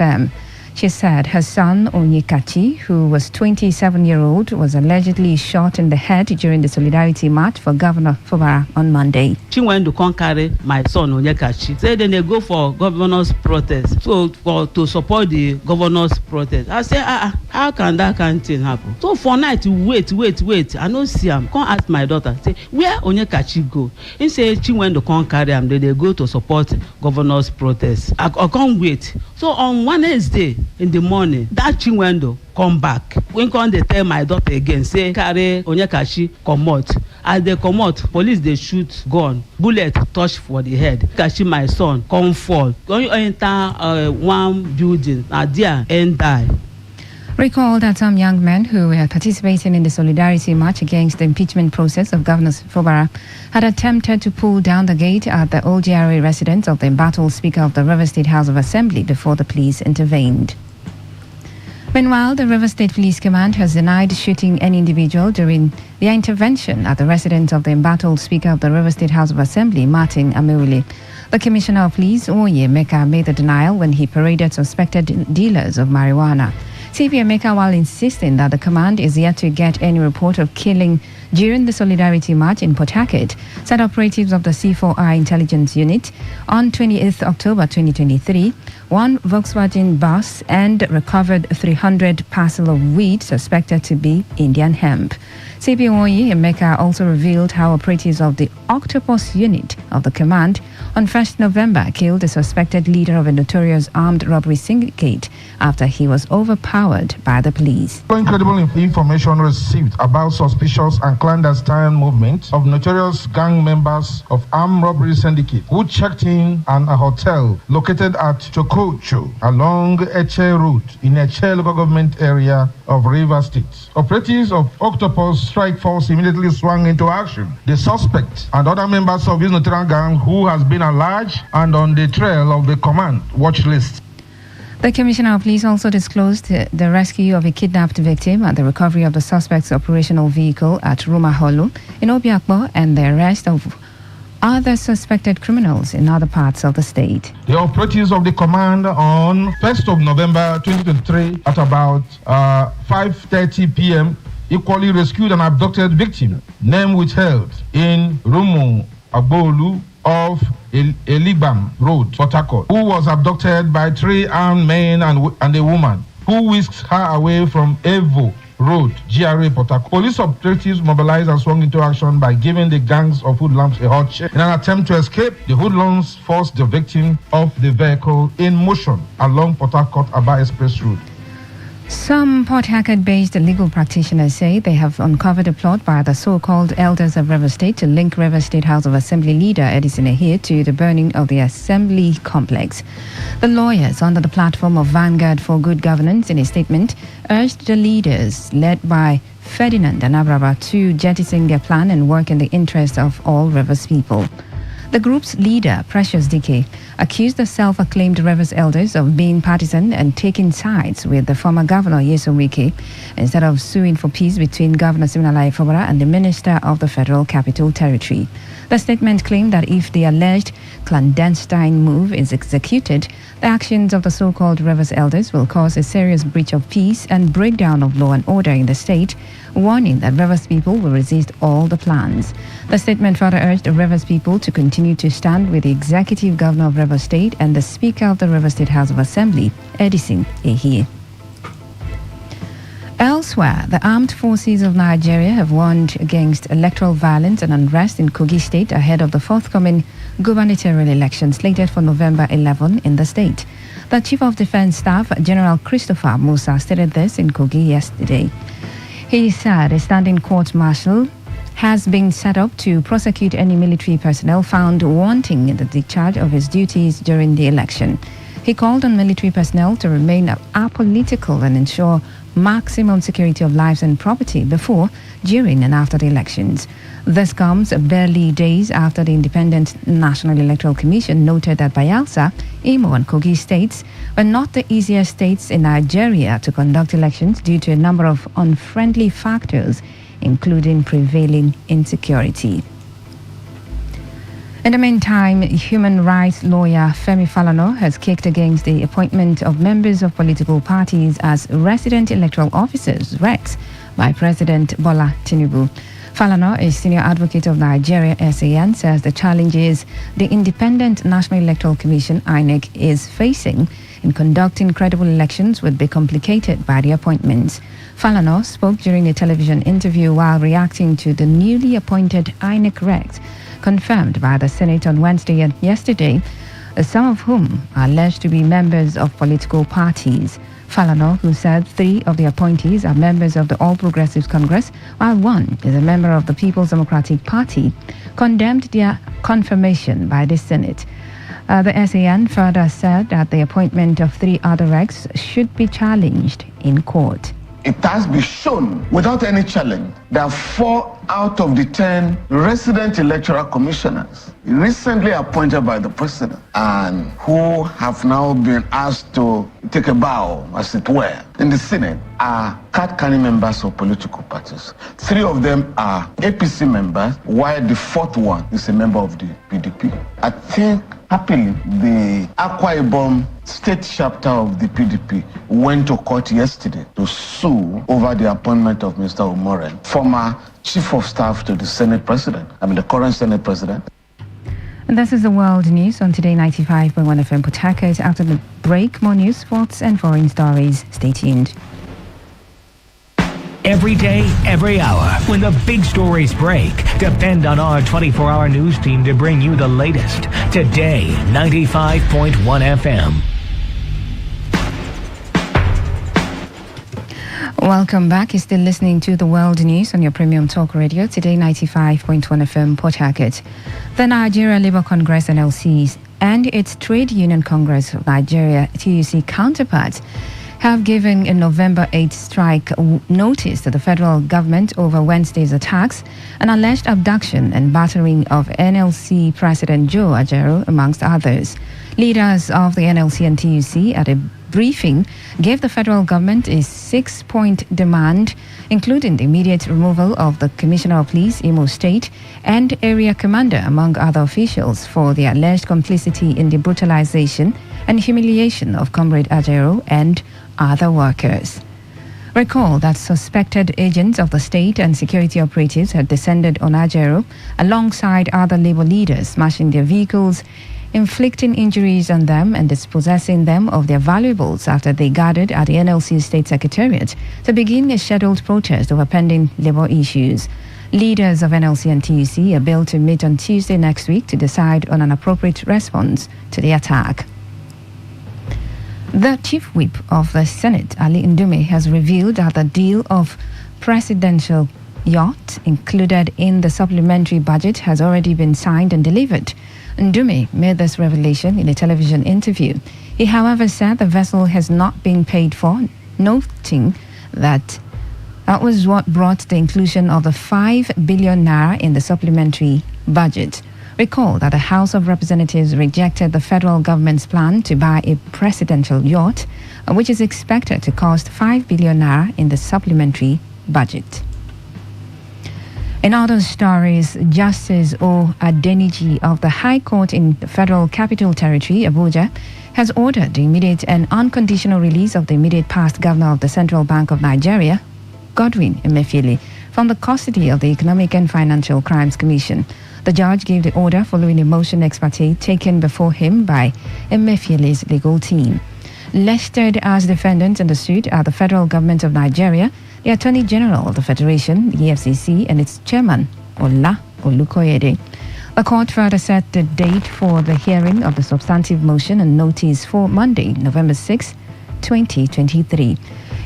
FM. She said her son, Onyekachi, who was 27-year-old, was allegedly shot in the head during the Solidarity March for Governor Fubara on Monday. She went to come carry my son, Onyekachi. Said then they go for governor's protest. So to support the governor's protest. I said, how can that kind of thing happen? So for night, wait. I don't see him. Come ask my daughter. Say, where Onyekachi go? He said she went to come carry him. They go to support governor's protest. I can't wait. So on Wednesday in the morning, that Chinwendo come back. When they tell my daughter again, say carry Onyekachi comot. As they comot, police they shoot gun. Bullet touch for the head. Onyekachi, my son, come fall. When you enter one building, there and die. Recall that some young men who were participating in the Solidarity March against the impeachment process of Governor Fubara had attempted to pull down the gate at the old GRA residence of the embattled Speaker of the River State House of Assembly before the police intervened. Meanwhile, the River State Police Command has denied shooting any individual during their intervention at the residence of the embattled Speaker of the River State House of Assembly, Martin Amewule. The Commissioner of Police, Oye Meka, made the denial when he paraded suspected dealers of marijuana. CP Emeka, while insisting that the command is yet to get any report of killing during the Solidarity March in Port Harcourt, said operatives of the C4I Intelligence Unit on 28th October 2023, one Volkswagen bus and recovered 300 parcel of weed suspected to be Indian hemp. CP Oye Emeka also revealed how operatives of the Octopus Unit of the command on 1st November killed the suspected leader of a notorious armed robbery syndicate after he was overpowered by the police. Incredible information received about suspicious and clandestine movement of notorious gang members of armed robbery syndicate who checked in at a hotel located at Chokocho along Eche Road in Eche local government area of Rivers State. Operatives of Octopus Strike Force immediately swung into action. The suspect and other members of this notorious gang who has been alleged and on the trail of the command watch list. The Commissioner of Police also disclosed the rescue of a kidnapped victim and the recovery of the suspect's operational vehicle at Rumaholu in Obiakpo and the arrest of other suspected criminals in other parts of the state. The operatives of the command on 1st of November 2023 at about 5:30 p.m. equally rescued an abducted victim, name withheld, in Rumu Agbolu of Elibam Road, Port Harcourt, who was abducted by 3 armed men and a woman, who whisked her away from Evo Road, GRA, Port Harcourt. Police operatives mobilized and swung into action by giving the gangs of hoodlums a hot shake. In an attempt to escape, the hoodlums forced the victim of the vehicle in motion along Port Harcourt-Aba Express Road. Some Port Harcourt-based legal practitioners say they have uncovered a plot by the so-called elders of River State to link River State House of Assembly leader Edison Ehie to the burning of the Assembly complex. The lawyers under the platform of Vanguard for Good Governance in a statement urged the leaders led by Ferdinand Anabraba to jettison their plan and work in the interest of all Rivers people. The group's leader, Precious Dike, accused the self-acclaimed Rivers elders of being partisan and taking sides with the former governor, Nyesom Wike, instead of suing for peace between Governor Siminalayi Fubara and the Minister of the Federal Capital Territory. The statement claimed that if the alleged clandestine move is executed, the actions of the so-called Rivers elders will cause a serious breach of peace and breakdown of law and order in the state, warning that Rivers people will resist all the plans. The statement further urged the Rivers people to continue to stand with the executive governor of Rivers State and the Speaker of the Rivers State House of Assembly, Edison Ehie. Elsewhere, the armed forces of Nigeria have warned against electoral violence and unrest in Kogi State ahead of the forthcoming gubernatorial election slated for November 11 in the state. The Chief of Defense Staff, General Christopher Musa, stated this in Kogi yesterday. He said a standing court-martial has been set up to prosecute any military personnel found wanting in the discharge of his duties during the election. He called on military personnel to remain apolitical and ensure maximum security of lives and property before, during and after the elections. This comes barely days after the Independent National Electoral Commission noted that Bayelsa, Imo and Kogi states were not the easiest states in Nigeria to conduct elections due to a number of unfriendly factors, including prevailing insecurity. In the meantime, human rights lawyer Femi Falana has kicked against the appointment of members of political parties as resident electoral officers, RECs, by President Bola Tinubu. Falana, a senior advocate of Nigeria SAN, says the challenges the Independent National Electoral Commission (INEC) is facing in conducting credible elections would be complicated by the appointments. Falana spoke during a television interview while reacting to the newly appointed INEC RECs confirmed by the Senate on Wednesday and yesterday, some of whom are alleged to be members of political parties. Falana, who said 3 of the appointees are members of the All Progressives Congress, while 1 is a member of the People's Democratic Party, condemned their confirmation by the Senate. The SAN further said that the appointment of 3 other RECs should be challenged in court. It has been shown without any challenge that 4 out of the 10 resident electoral commissioners recently appointed by the president and who have now been asked to take a bow, as it were, in the Senate are card-carrying members of political parties. 3 of them are APC members, while the 4th one is a member of the PDP. I think happily, the Akwa Ibom state chapter of the PDP went to court yesterday to sue over the appointment of Mr. Umoren, former chief of staff to the Senate president, the current Senate president. And this is the world news on Today 95.1 FM Port Harcourt. After the break, more news, sports and foreign stories. Stay tuned. Every day, every hour, when the big stories break, depend on our 24-hour news team to bring you the latest. Today, 95.1 FM. Welcome back. You're still listening to the World News on your premium talk radio, Today 95.1 FM Port Harcourt. The Nigeria Labour Congress NLCs and its Trade Union Congress of Nigeria TUC counterparts have given a November 8th strike notice to the federal government over Wednesday's attacks, an alleged abduction and battering of NLC President Joe Ajaero, amongst others. Leaders of the NLC and TUC at a briefing gave the federal government a 6-point demand, including the immediate removal of the Commissioner of Police, Imo State, and area commander, among other officials, for their alleged complicity in the brutalization and humiliation of Comrade Ajaero and other workers. Recall that suspected agents of the state and security operatives had descended on Ajaero alongside other labor leaders, smashing their vehicles, inflicting injuries on them and dispossessing them of their valuables after they gathered at the NLC State Secretariat to begin a scheduled protest over pending labor issues. Leaders of NLC and TUC are billed to meet on Tuesday next week to decide on an appropriate response to the attack. The Chief Whip of the Senate, Ali Ndume, has revealed that the deal of presidential yacht included in the supplementary budget has already been signed and delivered. Ndume made this revelation in a television interview. He, however, said the vessel has not been paid for, noting that that was what brought the inclusion of the 5 billion naira in the supplementary budget. Recall that the House of Representatives rejected the federal government's plan to buy a presidential yacht, which is expected to cost 5 billion naira in the supplementary budget. In other stories, Justice O. Adeniji of the High Court in the Federal Capital Territory, Abuja, has ordered the immediate and unconditional release of the immediate past governor of the Central Bank of Nigeria, Godwin Emefiele, from the custody of the Economic and Financial Crimes Commission. The judge gave the order following a motion ex parte taken before him by Emefiele's legal team. Listed as defendants in the suit are the federal government of Nigeria, the Attorney General of the Federation, the EFCC, and its chairman, Ola Olukoyede. The court further set the date for the hearing of the substantive motion and notice for Monday, November 6, 2023.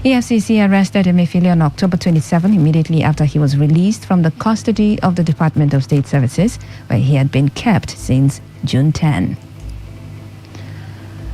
EFCC arrested Emefiele on October 27, immediately after he was released from the custody of the Department of State Services, where he had been kept since June 10.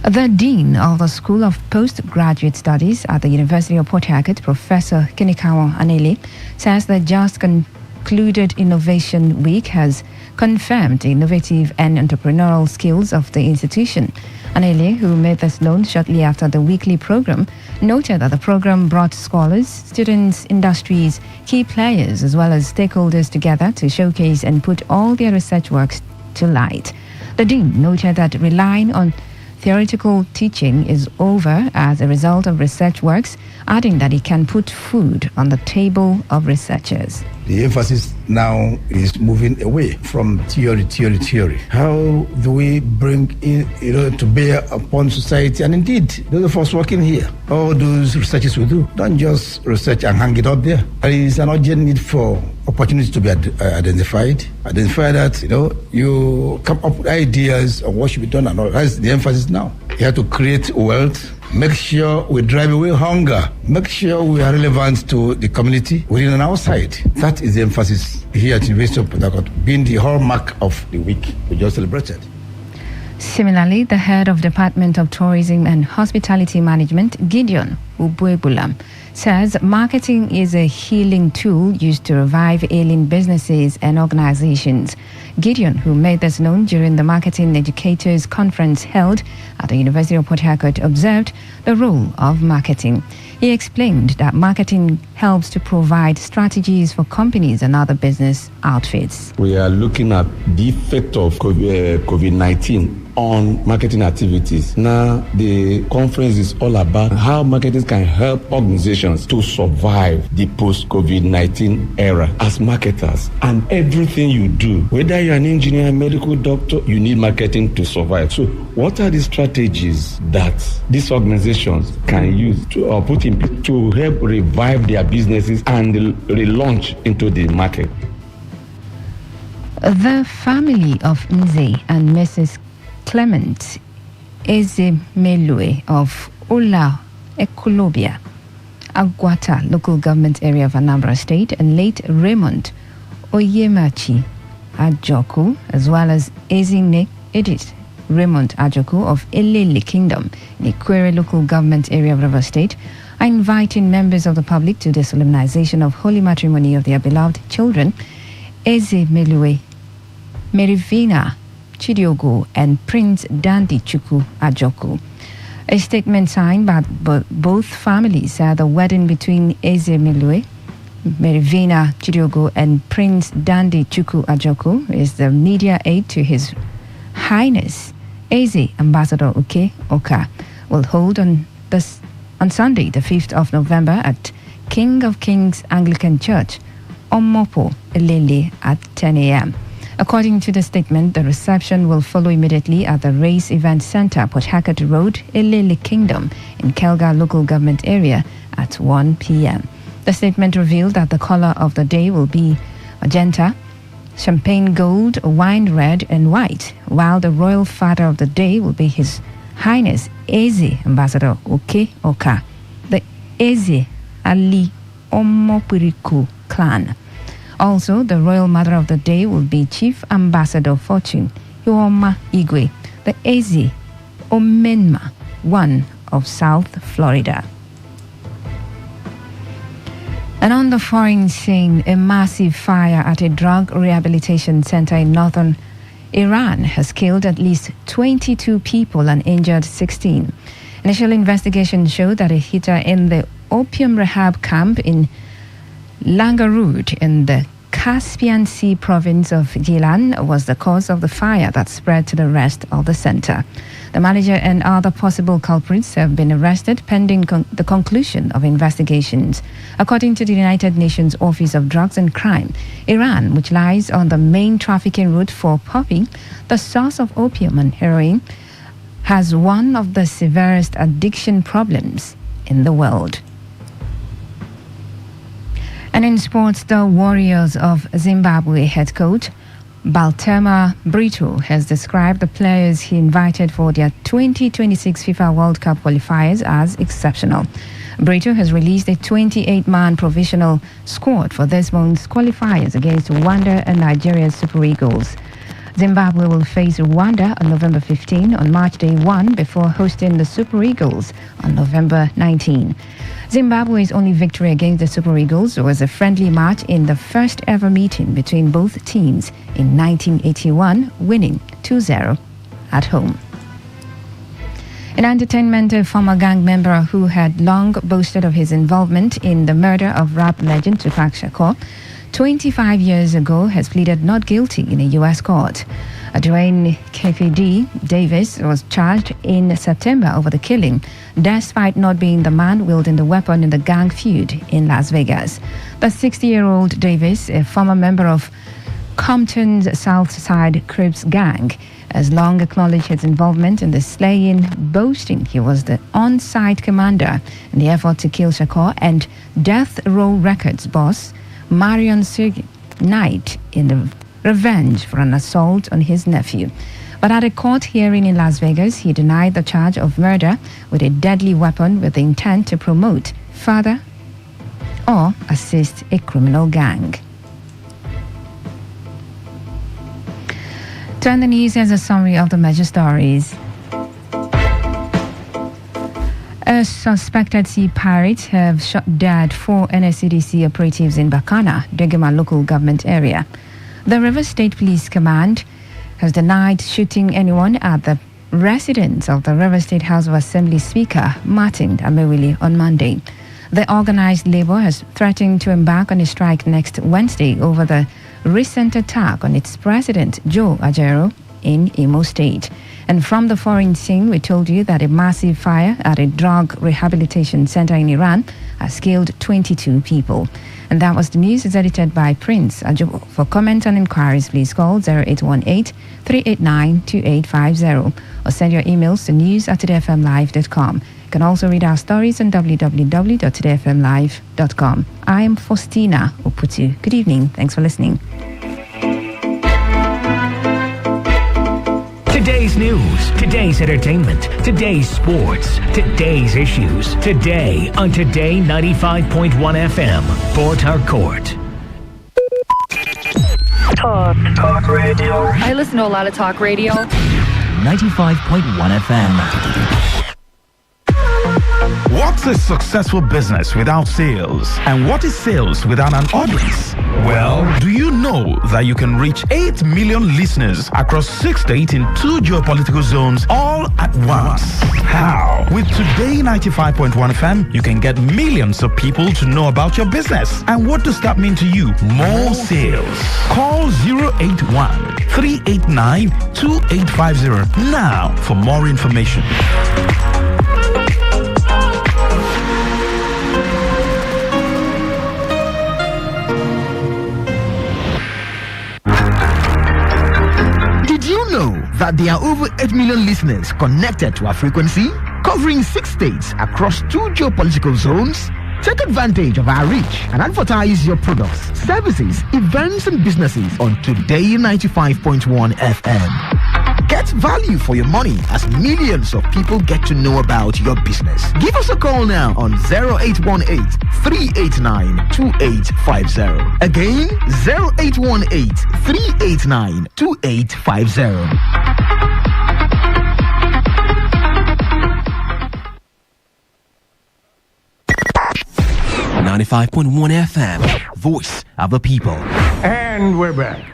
The Dean of the School of Postgraduate Studies at the University of Port Harcourt, Professor Kinikawa Anele, says the just concluded Innovation Week has confirmed the innovative and entrepreneurial skills of the institution. Anele, who made this known shortly after the weekly program, noted that the program brought scholars, students, industries, key players, as well as stakeholders together to showcase and put all their research works to light. The dean noted that relying on theoretical teaching is over as a result of research works, adding that it can put food on the table of researchers. The emphasis now is moving away from theory. How do we bring in, to bear upon society? And indeed, those of us working here, all those researches we do, don't just research and hang it up there. There is an urgent need for opportunities to be identified. Identify that, you come up with ideas of what should be done, and all. That's the emphasis now. You have to create wealth. Make sure we drive away hunger. Make sure we are relevant to the community within and outside. That is the emphasis here at University of Port Harcourt, being the hallmark of the week we just celebrated. Similarly, the head of Department of Tourism and Hospitality Management, Gideon Ubuebulam, says marketing is a healing tool used to revive ailing businesses and organizations. Gideon, who made this known during the Marketing Educators Conference held at the University of Port Harcourt, observed the role of marketing. He explained that marketing helps to provide strategies for companies and other business outfits. We are looking at the effect of COVID-19 on marketing activities. Now, the conference is all about how marketing can help organizations to survive the post-COVID-19 era as marketers. And everything you do, whether you're an engineer, medical doctor, you need marketing to survive. So what are the strategies that these organizations can use to put in place to help revive their businesses and relaunch into the market? The family of Nze and Mrs. Clement Ezemelue of Ola Ekolobia, Agwata local government area of Anambra State, and late Raymond Oyemachi Ajoku, as well as Ezine Edith Raymond Ajoku of Elele Kingdom in Ikwere local government area of Rivers State, are inviting members of the public to the solemnization of holy matrimony of their beloved children, Ezemelue Merivina Chidiogo and Prince Dandi Chukwu Ajoku. A statement signed by both families said the wedding between Ezemelue Merivina Chidiogo and Prince Dandi Chukwu Ajoku is the media aid to His Highness Eze Ambassador Uke Oka will hold on Sunday, the 5th of November at King of Kings Anglican Church, Omopo Elele at 10 a.m. According to the statement, the reception will follow immediately at the Race Event Center, Port Harcourt Road, Elele Kingdom, in Kelga local government area at 1 p.m. The statement revealed that the color of the day will be magenta, champagne gold, wine red, and white, while the royal father of the day will be His Highness Eze Ambassador Uke Oka, the Eze Ali Omopiriku clan. Also, the royal mother of the day will be Chief Ambassador Fortune Ioma Igwe, the Eze Omenma I of South Florida. And on the foreign scene, a massive fire at a drug rehabilitation center in northern Iran has killed at least 22 people and injured 16. Initial investigations show that a heater in the opium rehab camp in Langarud in the Caspian Sea province of Gilan was the cause of the fire that spread to the rest of the center. The manager and other possible culprits have been arrested pending the conclusion of investigations. According to the United Nations Office of Drugs and Crime, Iran, which lies on the main trafficking route for poppy, the source of opium and heroin, has one of the severest addiction problems in the world. And in sports, the Warriors of Zimbabwe head coach Baltema Brito has described the players he invited for their 2026 FIFA World Cup qualifiers as exceptional. Brito has released a 28-man provisional squad for this month's qualifiers against Rwanda and Nigeria's Super Eagles. Zimbabwe will face Rwanda on November 15 on March Day 1 before hosting the Super Eagles on November 19. Zimbabwe's only victory against the Super Eagles was a friendly match in the first ever meeting between both teams in 1981, winning 2-0 at home. In entertainment, a former gang member who had long boasted of his involvement in the murder of rap legend Tupac Shakur 25 years ago has pleaded not guilty in a U.S. court. Dwayne KPD Davis was charged in September over the killing, despite not being the man wielding the weapon in the gang feud in Las Vegas. The 60-year-old Davis, a former member of Compton's South Side Crips gang, has long acknowledged his involvement in the slaying, boasting he was the on-site commander in the effort to kill Shakur and Death Row Records boss Marion Sig Knight in the revenge for an assault on his nephew. But at a court hearing in Las Vegas, he denied the charge of murder with a deadly weapon with the intent to promote, further, or assist a criminal gang. Turn the news as a summary of the major stories. A suspected sea pirates have shot dead 4 NSCDC operatives in Bakana, Degema local government area. The River State Police Command has denied shooting anyone at the residence of the River State House of Assembly Speaker Martin Amewili on Monday. The organized labor has threatened to embark on a strike next Wednesday over the recent attack on its president, Joe Ajero, in Imo State. And from the foreign scene, we told you that a massive fire at a drug rehabilitation center in Iran has killed 22 people. And that was the news. It's edited by Prince Ajobo. For comments and inquiries, please call 0818-389-2850 or send your emails to news@todayfmlive.com. You can also read our stories on www.todayfmlive.com. I am Faustina Oputu. Good evening. Thanks for listening. Today's news, today's entertainment, today's sports, today's issues. Today on Today 95.1 FM, Port Harcourt. Talk radio. I listen to a lot of talk radio. 95.1 FM. What's a successful business without sales? And what is sales without an audience? Well, do you know that you can reach 8 million listeners across 6 states in 2 geopolitical zones all at once? How? With Today 95.1 FM, you can get millions of people to know about your business. And what does that mean to you? More sales. Call 081-389-2850 now for more information. Did you know that there are over 8 million listeners connected to our frequency, covering 6 states across 2 geopolitical zones? Take advantage of our reach and advertise your products, services, events, and businesses on Today 95.1 FM. Get value for your money as millions of people get to know about your business. Give us a call now on 0818-389-2850. Again, 0818-389-2850. 95.1 FM, voice of the people. And we're back.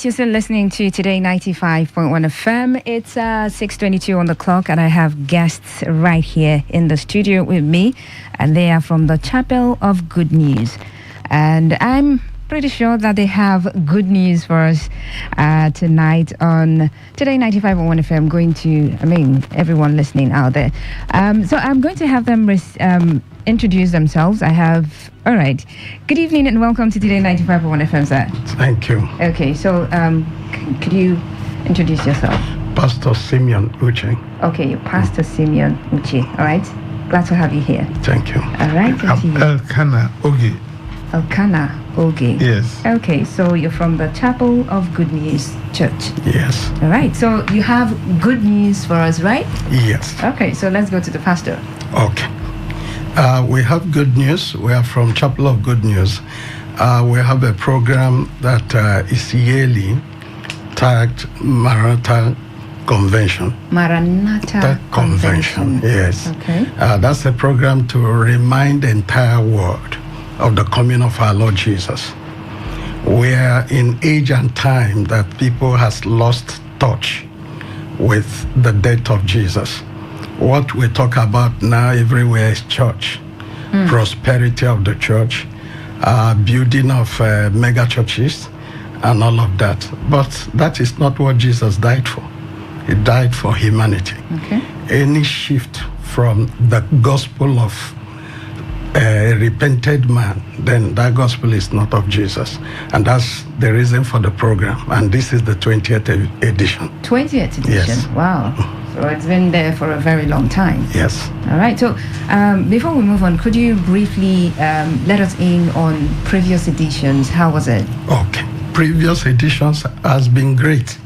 You're still listening to Today 95.1 FM. It's 6:22 on the clock, and I have guests right here in the studio with me, and they are from the Chapel of Good News. And I'm pretty sure that they have good news for us tonight on Today 95.1 FM. Going to, everyone listening out there. So I'm going to have them introduce themselves. All right. Good evening and welcome to Today 95.1 FM, sir. Thank you. Okay, so could you introduce yourself? Pastor Simeon Uche. Okay, Pastor Simeon Uche. All right. Glad to have you here. Thank you. All right. Elkanah Oge. Elkanah Oge. Yes. Okay, so you're from the Chapel of Good News Church. Yes. All right. So you have good news for us, right? Yes. Okay, so let's go to the pastor. Okay. We have good news. We are from Chapel of Good News. We have a program that is yearly tagged Maranatha Convention. Maranatha Convention. Yes. Okay. That's a program to remind the entire world of the coming of our Lord Jesus. We are in age and time that people has lost touch with the death of Jesus. What we talk about now everywhere is church, prosperity of the church, building of mega churches, and all of that. But that is not what Jesus died for. He died for humanity. Okay. Any shift from the gospel of a repented man, then that gospel is not of Jesus. And that's the reason for the program. And this is the 20th edition. 20th edition? Yes. Wow. So it's been there for a very long time. Yes. All right. So before we move on, could you briefly let us in on previous editions? How was it? Okay. Previous editions has been great.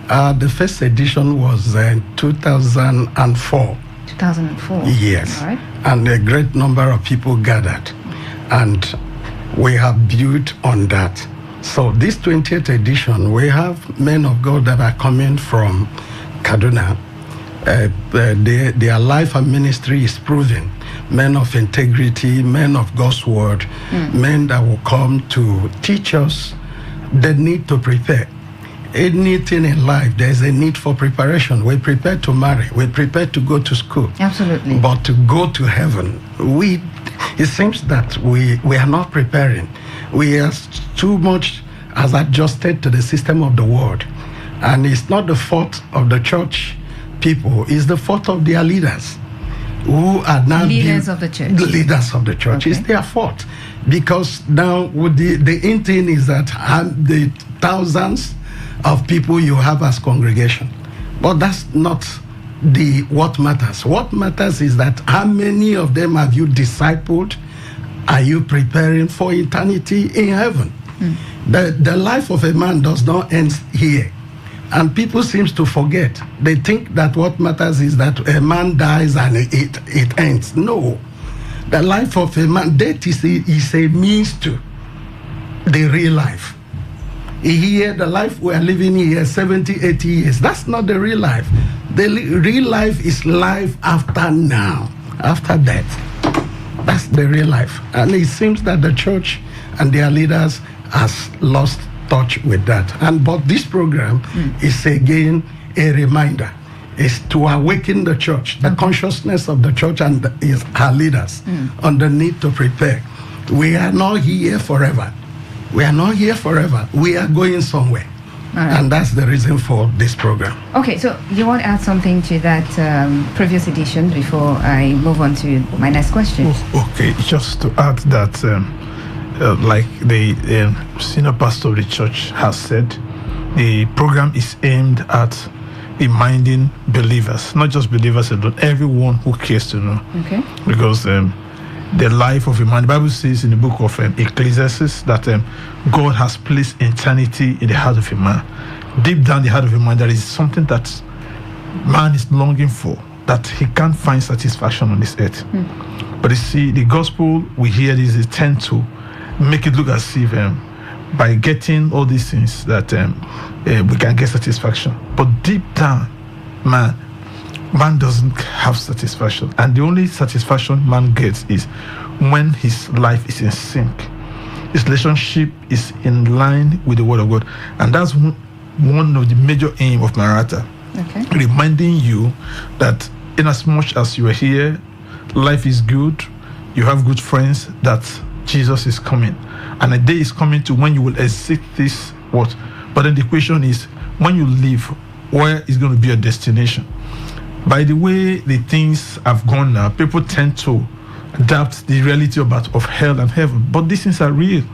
The first edition was 2004. 2004. Yes. All right. And a great number of people gathered. And we have built on that. So this 20th edition, we have men of God that are coming from Kaduna. Their life and ministry is proven. Men of integrity, men of God's word, men that will come to teach us the need to prepare. Anything in life, there's a need for preparation. We're prepared to marry. We're prepared to go to school. Absolutely. But to go to heaven, it seems that we are not preparing. We are too much as adjusted to the system of the world. And it's not the fault of the church people, it's the fault of their leaders who are now leaders of the church. The leaders of the church. Okay. It's their fault. Because now with the in thing is that the thousands of people you have as congregation. But that's not what matters. What matters is that how many of them have you discipled? Are you preparing for eternity in heaven? The life of a man does not end here. And people seem to forget. They think that what matters is that a man dies and it ends. No. The life of a man, death is a means to the real life. Here, the life we are living here, 70, 80 years, that's not the real life. The real life is life after now, after death. That's the real life. And it seems that the church and their leaders has lost touch with that. But this program is again a reminder. Is to awaken the church, the consciousness of the church and her leaders on the need to prepare. We are not here forever. We are not here forever. We are going somewhere. Right. And that's the reason for this program. Okay, so you want to add something to that previous edition before I move on to my next question? Okay, just to add that, like the senior pastor of the church has said, the program is aimed at reminding believers, not just believers alone, everyone who cares to know. Okay. Because the life of a man, the Bible says in the book of Ecclesiastes that God has placed eternity in the heart of a man. Deep down the heart of a man, there is something that man is longing for, that he can't find satisfaction on this earth. But you see, the gospel we hear is a tend to make it look as if by getting all these things that we can get satisfaction. But deep down, man doesn't have satisfaction. And the only satisfaction man gets is when his life is in sync. His relationship is in line with the word of God. And that's one of the major aim of Maranatha. Okay. Reminding you that in as much as you are here, life is good, you have good friends, that Jesus is coming. And a day is coming to when you will exit this what. But then the question is, when you leave, where is going to be your destination? By the way the things have gone now, people tend to adapt the reality of hell and heaven. But these things are real.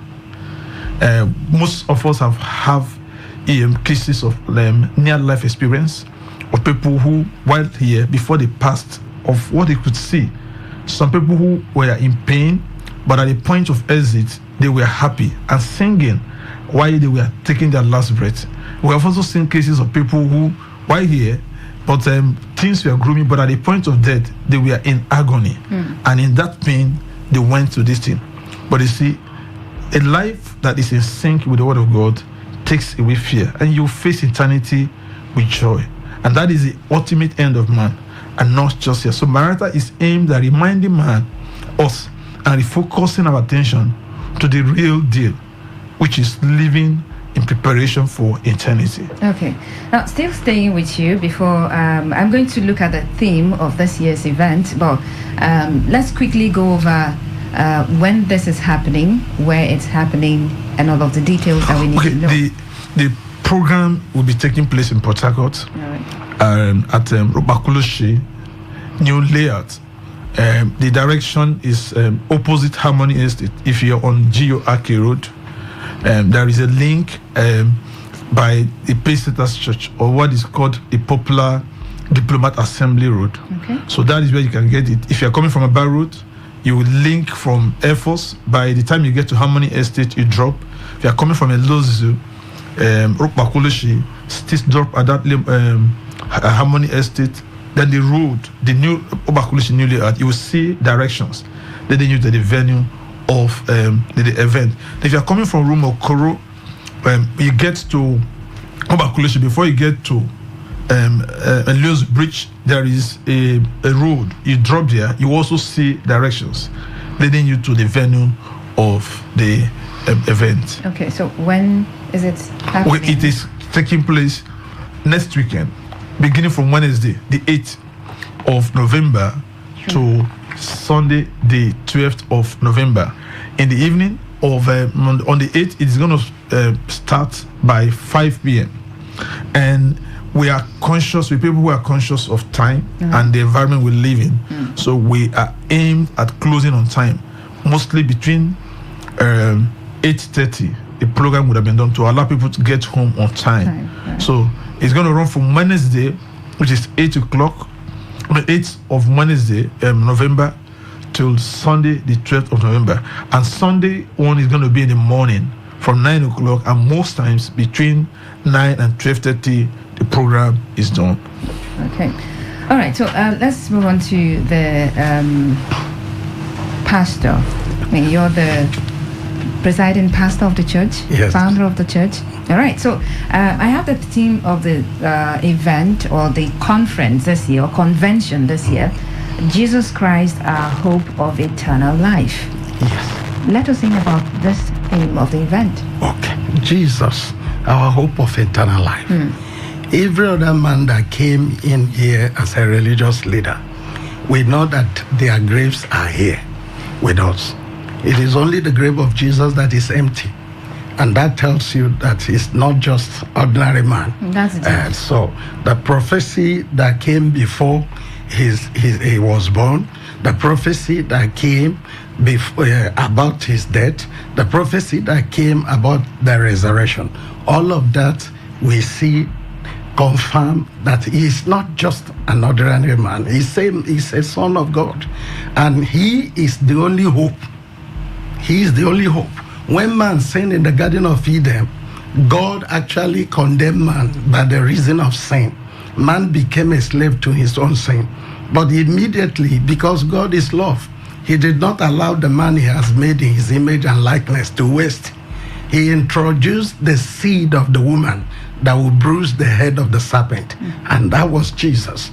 Most of us have cases of near-life experience of people who, while here, before they passed, of what they could see. Some people who were in pain, but at the point of exit, they were happy and singing while they were taking their last breath. We have also seen cases of people who, while here, but things were grooming. But at the point of death, they were in agony, and in that pain, they went to this thing. But you see, a life that is in sync with the Word of God takes away fear, and you face eternity with joy. And that is the ultimate end of man, and not just here. So Maranatha is aimed at reminding us, and refocusing our attention to the real deal, which is living in preparation for eternity. Okay. Now, still staying with you before I'm going to look at the theme of this year's event, but let's quickly go over when this is happening, where it's happening, and all of the details that we need to know. The program will be taking place in Port Harcourt, at Robakuloshi, new layout. The direction is opposite Harmony Estate. If you're on Geo Arke Road, there is a link by the Pacesetters Church, or what is called the popular Diplomat Assembly Road. Okay. So that is where you can get it. If you're coming from a bar road, you will link from Air Force. By the time you get to Harmony Estate, you drop. If you're coming from a Lozu, Robakuloshi, still drop at that Harmony Estate. Then the road, the new Robakuloshi new layout, you will see directions leading you to the venue of the event. If you're coming from Rumokoro, you get to Robakuloshi. Before you get to Elios Bridge, there is a road. You drop there, you also see directions leading you to the venue of the event. Okay, so when is it happening? Well, it is taking place next weekend, beginning from Wednesday, the 8th of November, to Sunday, the 12th of November. In the evening of on the 8th, it is going to start by 5 p.m. And we are conscious, with people who are conscious of time and the environment we live in. So we are aimed at closing on time, mostly between 8:30. The program would have been done to allow people to get home on time. So it's going to run from Wednesday, which is 8 o'clock, the 8th of Wednesday, November, till Sunday, the 12th of November. And Sunday one is going to be in the morning from 9 o'clock, and most times between 9 and 12:30, the program is done. Okay. All right, so let's move on to the pastor. I mean, you're the presiding pastor of the church, yes, founder of the church. All right, so I have the theme of the event, or the conference this year, or convention this year, Jesus Christ, our hope of eternal life. Yes. Let us sing about this theme of the event. Okay. Jesus, our hope of eternal life. Every other man that came in here as a religious leader, we know that their graves are here with us. It is only the grave of Jesus that is empty. And that tells you that he's not just ordinary man. That's it. So the prophecy that came before he was born, the prophecy that came before about his death, the prophecy that came about the resurrection, all of that we see confirm that he is not just an ordinary man. He's a son of God, and he is the only hope. He is the only hope. When man sinned in the Garden of Eden, God actually condemned man by the reason of sin. Man became a slave to his own sin. But immediately, because God is love, he did not allow the man he has made in his image and likeness to waste. He introduced the seed of the woman that will bruise the head of the serpent. And that was Jesus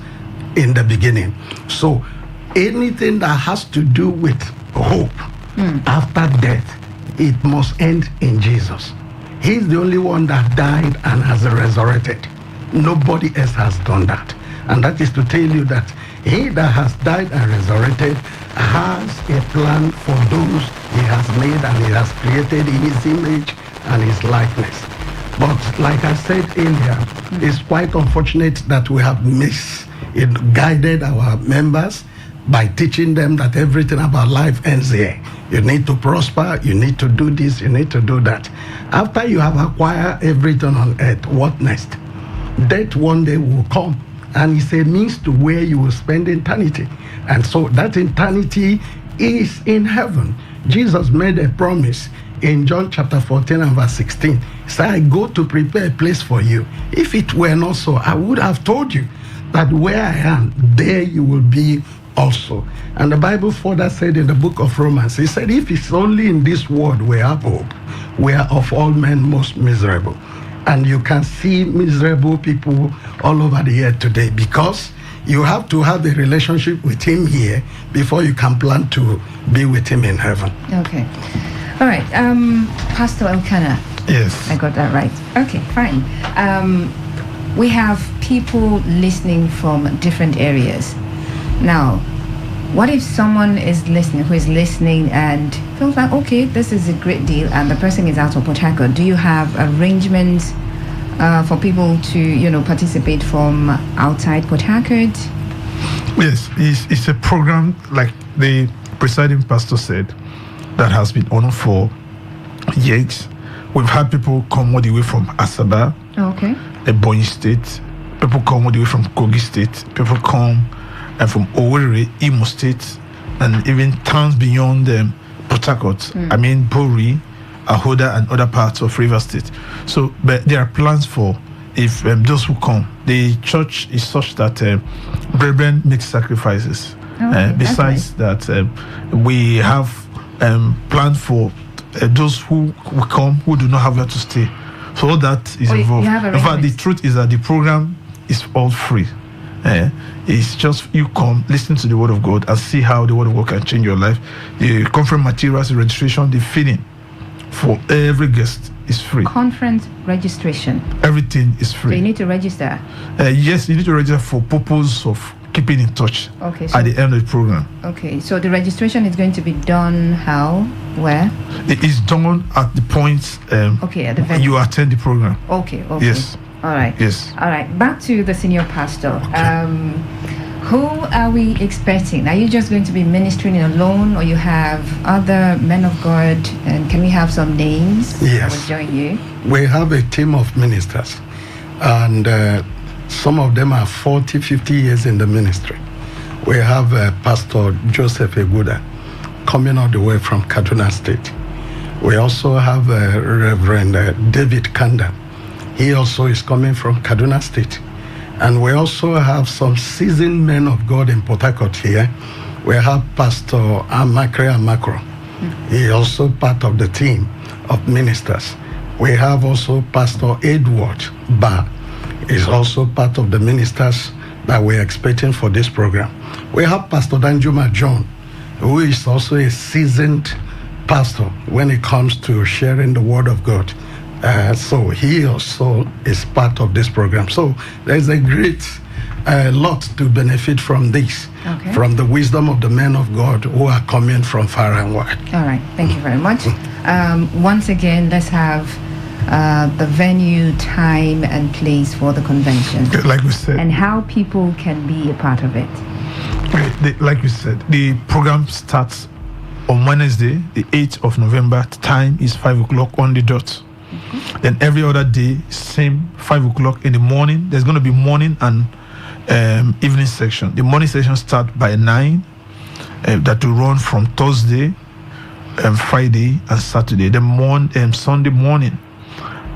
in the beginning. So anything that has to do with hope after death, it must end in Jesus. He's the only one that died and has resurrected. Nobody else has done that. And that is to tell you that he that has died and resurrected has a plan for those he has made and he has created in his image and his likeness. But like I said earlier, it's quite unfortunate that we have misguided our members by teaching them that everything about life ends here. You need to prosper, you need to do this, you need to do that. After you have acquired everything on earth, what next? Death one day will come, and it's a means to where you will spend eternity. And so that eternity is in heaven. Jesus made a promise in John chapter 14 and verse 16. He said, I go to prepare a place for you. If it were not so, I would have told you that where I am, there you will be also. And the Bible further said in the book of Romans, he said, if it's only in this world we have hope, we are of all men most miserable. And you can see miserable people all over the earth today, because you have to have a relationship with him here before you can plan to be with him in heaven. Okay. All right. Pastor Elkanah. Yes. I got that right. Okay, fine. We have people listening from different areas. Now, what if someone is listening and feels like, okay, this is a great deal, and the person is out of Port Harcourt? Do you have arrangements for people to, participate from outside Port Harcourt? Yes, it's a program, like the presiding pastor said, that has been on for years. We've had people come all the way from Asaba, Ebonyi State. People come all the way from Kogi State. People come from Owerri, Imo State, and even towns beyond Port Harcourt. I mean, Bori, Ahoda, and other parts of River State. So, but there are plans for if those who come. The church is such that brethren make sacrifices. Besides that, we have planned for those who will come who do not have where to stay. So all that is involved. In fact, the truth is that the program is all free. It's just you come, listen to the word of God, and see how the word of God can change your life. The conference materials, the registration, the feeding for every guest is free. Conference registration. Everything is free. So you need to register? Yes, you need to register for purpose of keeping in touch at the end of the program. Okay, so the registration is going to be done how? Where? It is done at the point at the venue. You attend the program. Okay. Yes. All right. Yes. All right. Back to the senior pastor. Okay. Who are we expecting? Are you just going to be ministering alone, or you have other men of God? And can we have some names? Yes. That will join you. We have a team of ministers, and some of them are 40, 50 years in the ministry. We have Pastor Joseph Eguda coming all the way from Kaduna State. We also have Reverend David Kanda. He also is coming from Kaduna State. And we also have some seasoned men of God in Port Harcourt here. We have Pastor Amakre Amakro. He is also part of the team of ministers. We have also Pastor Edward Ba. Is also part of the ministers that we're expecting for this program. We have Pastor Danjuma John, who is also a seasoned pastor when it comes to sharing the word of God. So he also is part of this program. So there's a great lot to benefit from this, from the wisdom of the men of God who are coming from far and wide. All right, thank you very much. Once again, let's have the venue, time, and place for the convention. Like we said. And how people can be a part of it. Like we said, the program starts on Wednesday, the 8th of November. The time is 5 o'clock on the dot. Then every other day, same 5 o'clock in the morning. There's going to be morning and evening section. The morning section starts by 9. That will run from Thursday, Friday, and Saturday. The Sunday morning.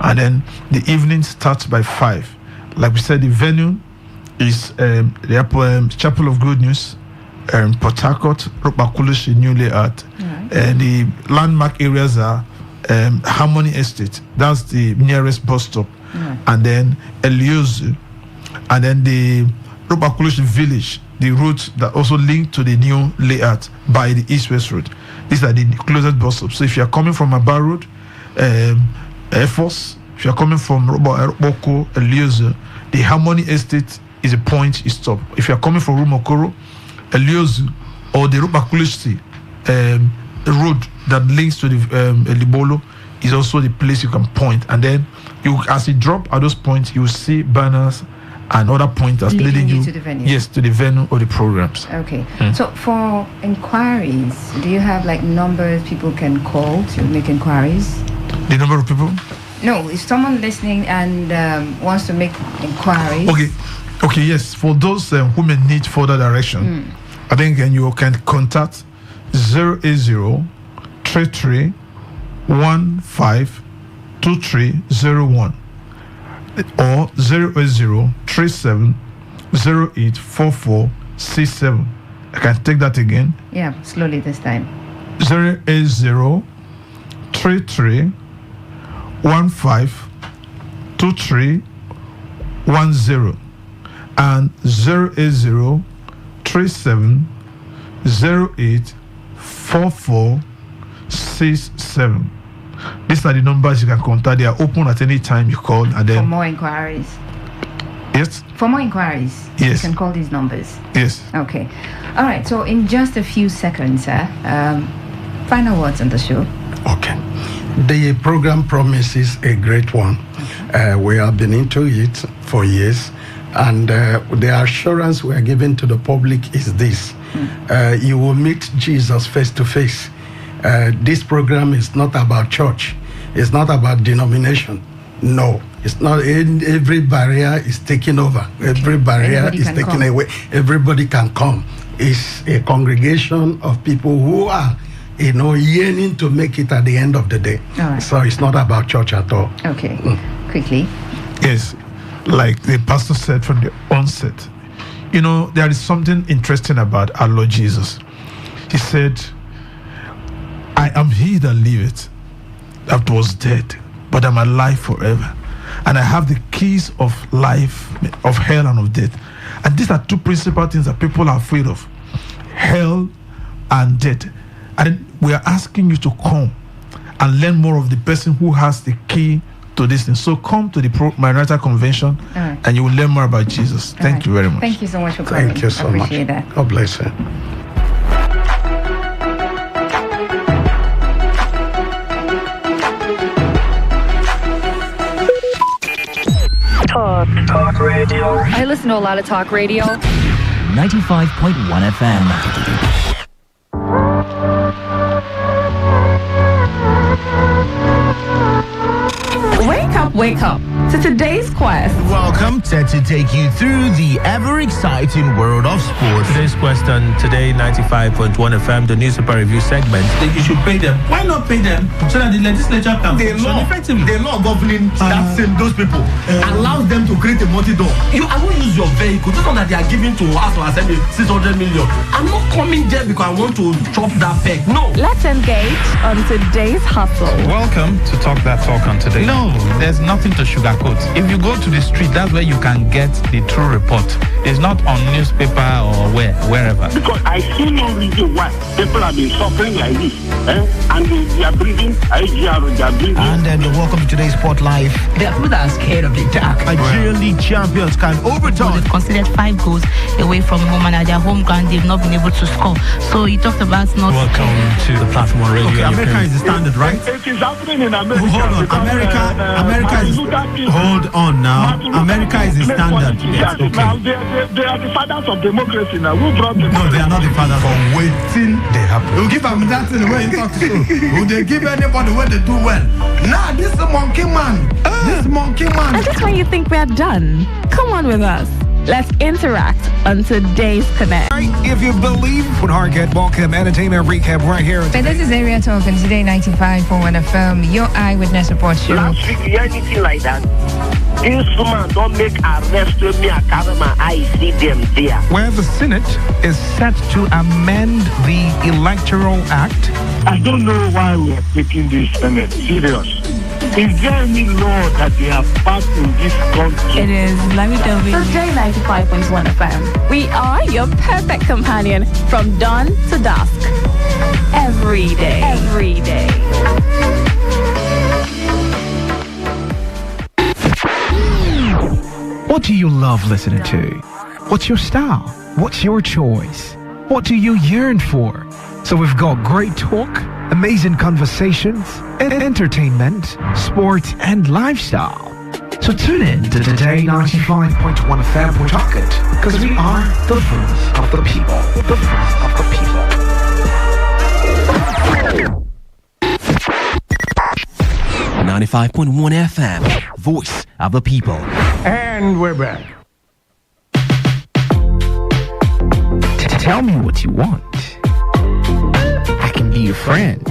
And then the evening starts by 5. Like we said, the venue is the Chapel of Good News, Port Harcourt, Ropakulish, New Layout. And the landmark areas are Harmony Estate. That's the nearest bus stop. And then Eliozu. And then the Ropakulish Village, the route that also link to the new layout by the East-West Road. These are the closest bus stops. So if you are coming from Aba Road, Air Force, if you are coming from Roboko, Eliozu, the Harmony Estate is a point you stop. If you are coming from Rumokoro, Eliozu, or the Ropakulish road that links to the Libolo is also the place you can point. And then as you drop at those points, you will see banners and other pointers leading you to the venue. Yes, to the venue or the programs. Okay. So for inquiries, do you have like numbers people can call to make inquiries? The number of people? No, if someone listening and wants to make inquiries. Okay, yes. For those who may need further direction, I think you can contact 080-33-15-2301 or 080-37-119-111. 084467. I can take that again. Yeah, slowly this time. 08033152310 and 08037084467. These are the numbers you can contact. They are open at any time you call. And then for more inquiries. Yes. For more inquiries, yes, you can call these numbers. Yes. Okay. All right. So in just a few seconds, final words on the show. Okay. The program promises a great one. We have been into it for years, and the assurance we are giving to the public is this: you will meet Jesus face to face. This program is not about church. It's not about denomination. No, it's not. Every barrier is taken over. Every barrier is taken away. Everybody can come. It's a congregation of people who are, yearning to make it at the end of the day. All right. So it's not about church at all. Okay. Quickly. Yes, like the pastor said from the onset, there is something interesting about our Lord Jesus. He said, I am he that liveth, that was dead, but I'm alive forever. And I have the keys of life, of hell and of death. And these are two principal things that people are afraid of: hell and death. And we are asking you to come and learn more of the person who has the key to this thing. So come to the Maranatha Convention, and you will learn more about Jesus. Thank you very much. Thank you so much for coming. Thank you so much. Appreciate that. God bless you. Talk radio. I listen to a lot of talk radio. 95.1 FM. Wake up to today's quest. Welcome to take you through the ever-exciting world of sports. Today's quest on Today 95.1 FM, the newspaper review segment. You should pay them. Why not pay them so that the legislature can function effectively? The law governing those people allows them to create a multi-door. I won't use your vehicle. This one that they are giving to us to assembly 600 million. I'm not coming there because I want to chop that peg. No. Let's engage on today's hustle. Welcome to Talk That Talk on Today. No, there's nothing to sugarcoat. If you go to the street, that's where you can get the true report. It's not on newspaper or wherever. Because I see no reason why people have been suffering like this. And they are breathing, IGR, they are breathing. And then welcome to today's Sport Live. There are people that are scared of the dark. Nigerian League champions can overturn. They've considered 5 goals away from home, and at their home ground, they've not been able to score. So he talked about not. Welcome to the platform on radio. Okay, America is the standard, right? It is happening in America. Hold on, America is. Hold on now. America is the standard. Yes, okay. Now they are the fathers of democracy now. Who brought them? No, they are not the fathers. For waiting, they happen. You give them that in the way you talk to you. Will they give anybody when they do well? Nah, this is a monkey man. This monkey man. And just when you think we are done, come on with us. Let's interact on today's Connect. If you believe, with Harget, welcome entertainment recap right here. So this is Area Talk on Today 95.1 FM, your eyewitness report show. Last week, you hear anything like that? This woman don't make arrest with me. I carry my eyes, see them there. Where the Senate is set to amend the Electoral Act. I don't know why we are taking this Senate serious. Is there any law that they have passed in this country? It is. Let me tell you. Today 95.1 FM. We are your perfect companion from dawn to dusk. Every day. Every day. What do you love listening to? What's your style? What's your choice? What do you yearn for? So we've got great talk, amazing conversations, entertainment, sports, and lifestyle. So tune in to Today 95.1 FM. We're talking because we are the voice of the people. The voice of the people. 95.1 FM, voice of the people. And we're back. Tell me what you want. I can be your friend.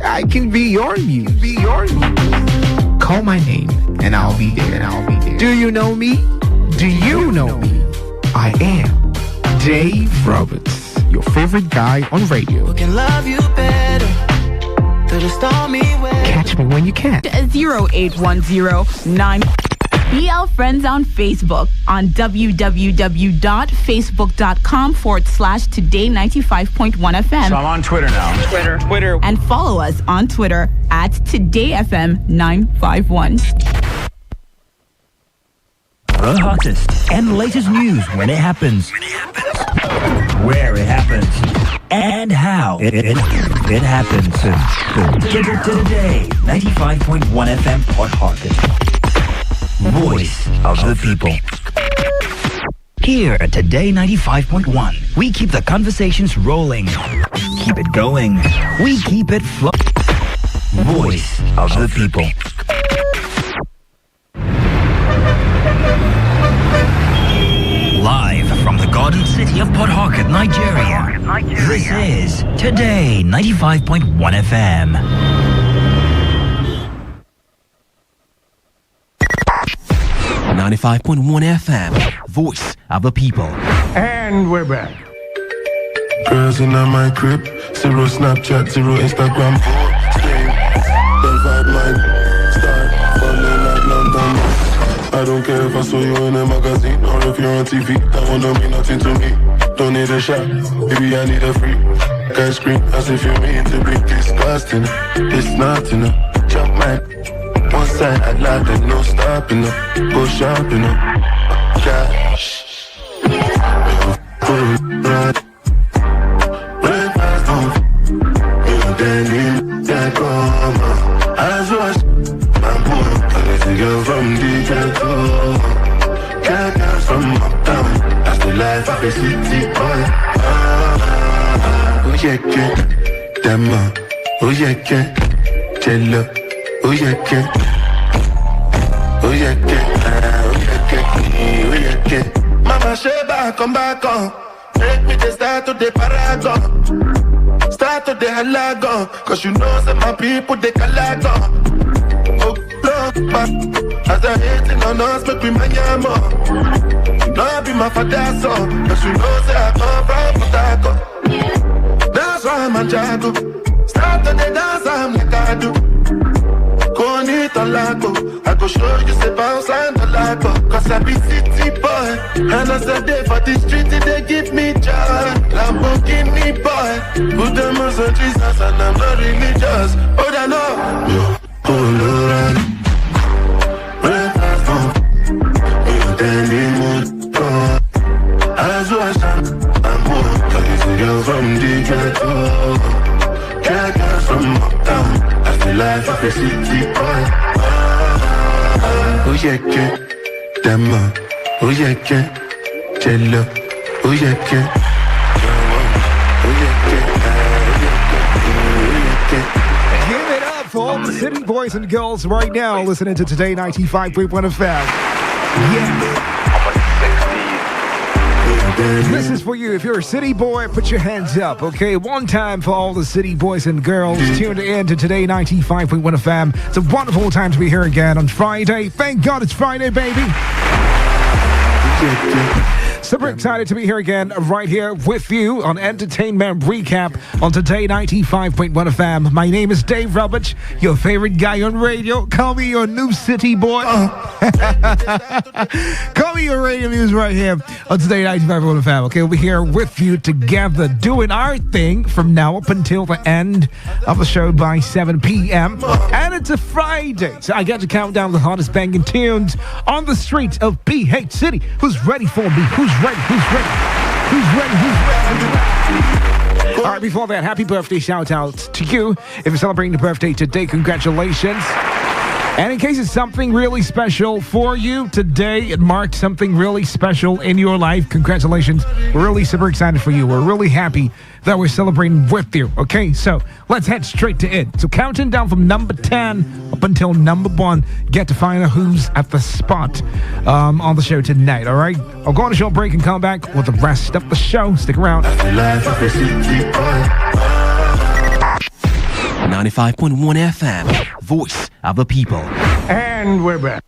I can be your muse. Call my name and I'll be there. Do you know me? Do you know me? I am Dave Roberts, your favorite guy on radio. Can love you better through the stormy weather. Catch me when you can. 08109. Be our friends on Facebook on www.facebook.com/today95.1fm. So I'm on Twitter now. Twitter. And follow us on Twitter at TodayFM951. The hottest and latest news when it happens, where it happens, and how it happens. Today, 95.1 FM Port Harcourt. Voice of the people. Here at Today 95.1, we keep the conversations rolling. Keep it going. We keep it flowing. Voice of the people. Live from the Garden City of Port Harcourt, Nigeria. This is Today 95.1 FM. FM, voice of the people. And we're back. Girls in my crib, 0 Snapchat, 0 Instagram, stay. The vibe might start falling like London. I don't care if I saw you in a magazine or if you're on TV. That one don't mean nothing to me. Don't need a shot, maybe I need a free. Can't scream as if you mean to be disgusting. It's nothing, jump man. One side I like and no stopping up. Go shopping up. Cash. Breakfast off. You then in that coma. As wash. My boy. I let you go from the ghetto. Can't get from uptown. That's the life of a city boy. Oh yeah, yeah. Dama. Oh yeah, yeah. Jello. Oh yeah, yeah. Oh yeah, yeah. Oh yeah, yeah. Mama Sheba, come back on. Make me the start to the paragon. Start to the halagon. Cause you know that my people, they calagon. Oh, look, but as I hating on us, make me my yamo. You know I be my father's son. Cause you know that I come from Potako. That's why I'm a jago. Start to the dance, I'm like I do. I go show you say bounce and the lago. Cause I be city boy. And as I day for the street, they give me joy. Lamborghini boy. Put them on Jesus and I'm not religious. Oh, I know. Yo, Colorado. Breakfast on. You tell me mood. As I stand, I'm more. Cause it's a girl from the ghetto. Can't get from uptown. The life of a city boy. Oh yeah, yeah. Dama. Oh yeah, yeah. Jello. Oh yeah, yeah. Oh yeah, yeah. Give it up for all the city boys and girls right now listening to Today 95.1 FM. Yes. This is for you. If you're a city boy, put your hands up, okay? One time for all the city boys and girls tuned in to Today 95.1 FM. It's a wonderful time to be here again on Friday. Thank God it's Friday, baby. Super excited to be here again, right here with you on Entertainment Recap on Today 95.1 FM. My name is Dave Roberts, your favorite guy on radio. Call me your new city boy. Call me your radio news right here on Today 95.1 FM. Okay, we'll be here with you together, doing our thing from now up until the end of the show by 7 p.m. And it's a Friday, so I get to count down the hottest banging tunes on the streets of PH City. Who's ready for me? Who's ready? All right, before that, happy birthday shout out to you. If you're celebrating your birthday today, congratulations. And in case it's something really special for you today, it marked something really special in your life, congratulations. We're really super excited for you. We're really happy that we're celebrating with you. Okay, so let's head straight to it. So counting down from number 10 up until number 1, get to find out who's at the spot on the show tonight, all right? I'll go on a short break and come back with the rest of the show. Stick around. 95.1 FM, voice of the people. And we're back.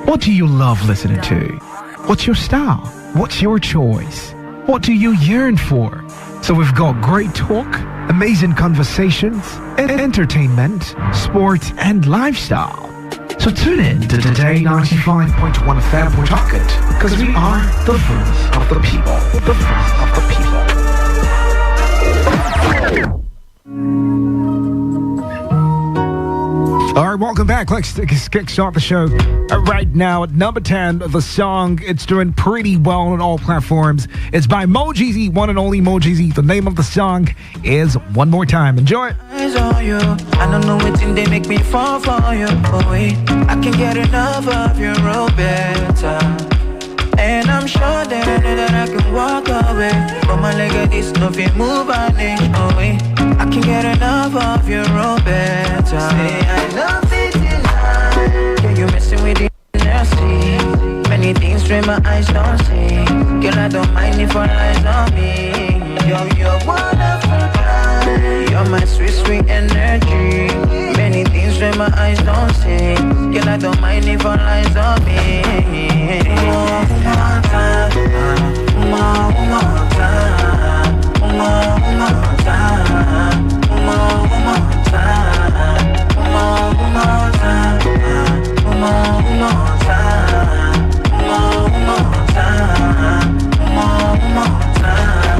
What do you love listening to? What's your style? What's your choice? What do you yearn for? So we've got great talk, amazing conversations, entertainment, sports, and lifestyle. So tune in to Today 95.1 FM. We're talking because we are the voice of the people. The voice of the people. All right, welcome back. Let's kickstart the show right now at number 10. The song, it's doing pretty well on all platforms. It's by Mo Jeezy, one and only Mo Jeezy. The name of the song is One More Time. Enjoy it. Eyes on you. I don't know what thing they make me fall for you. But wait, I can get enough of your roll better. And I'm sure that I can walk away. But my leg at this, nothing move on it. Oh wait, I can get enough of your roll better. Say I love it tonight. Yeah, you messing with the nasty. Many things where my eyes don't see. Girl, I don't mind if all eyes on me. Yo, you're one of a kind. You're my sweet, sweet energy. Many things where my eyes don't see. Girl, I don't mind if all eyes on me. More time, more time, more time, more time, more time,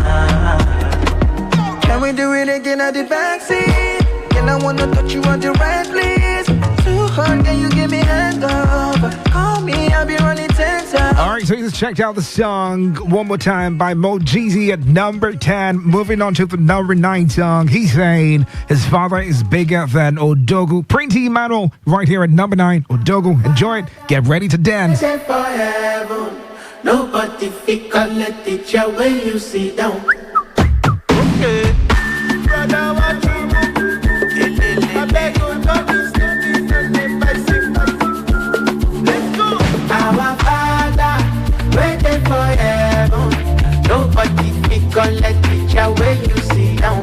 Can we do it again at the backseat? Girl, I wanna touch you on the right place. Too hard, can you give me hand over? Call me, I'll be running 10 times. All right, so you just checked out the song One More Time by Mo Jeezy at number 10. Moving on to the number 9 song. He's saying his father is bigger than Odogu. Pretty Emmanuel right here at number 9. Odogu, enjoy it. Get ready to dance. Forever, nobody fit collect it your way you sit down. Okay. Brother, what you I beg you, don't be stupid, don't be passive. Let's go. Our Father, waiting forever. Nobody fit collect it your way you sit down.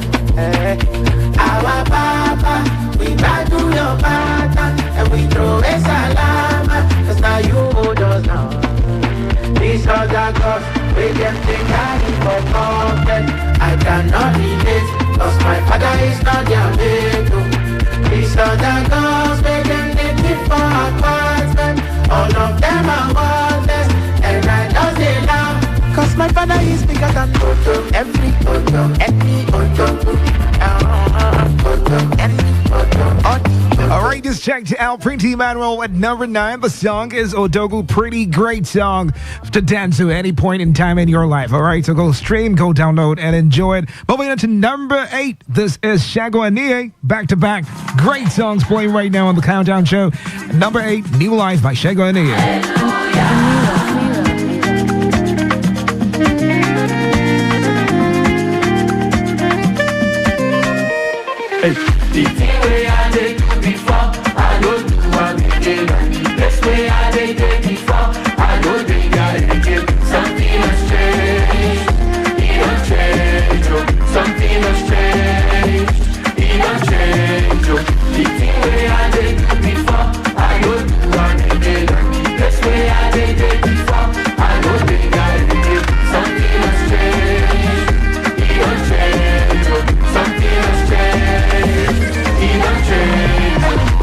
Our Papa, we back to your pattern and we throw a salama. Cause now you hold us now. These other gods, we them take carry for content. I cannot relate, cause my father is not their mate. These other gods, we them take for apartment. All of them are worthless, and I don't say now. Cause my father is bigger than Odo. Every Odo, any Odo. All right, just checked out Pretty Emmanuel at number 9. The song is Odogu. Pretty great song to dance to at any point in time in your life. All right, so go stream, go download, and enjoy it. Moving on to number 8. This is Shago and Nie, back to back. Great songs playing right now on the Countdown Show. Number 8, New Life by Shago and Nie. Hey. The thing way I did do before, I don't do one again. The best way I did before, I don't do that again. Something has changed, it don't change. Something has changed, it don't change. The thing way I did do before, I don't do one again. The best way I did before, I don't do that again. Something has changed, it don't change. Something has changed.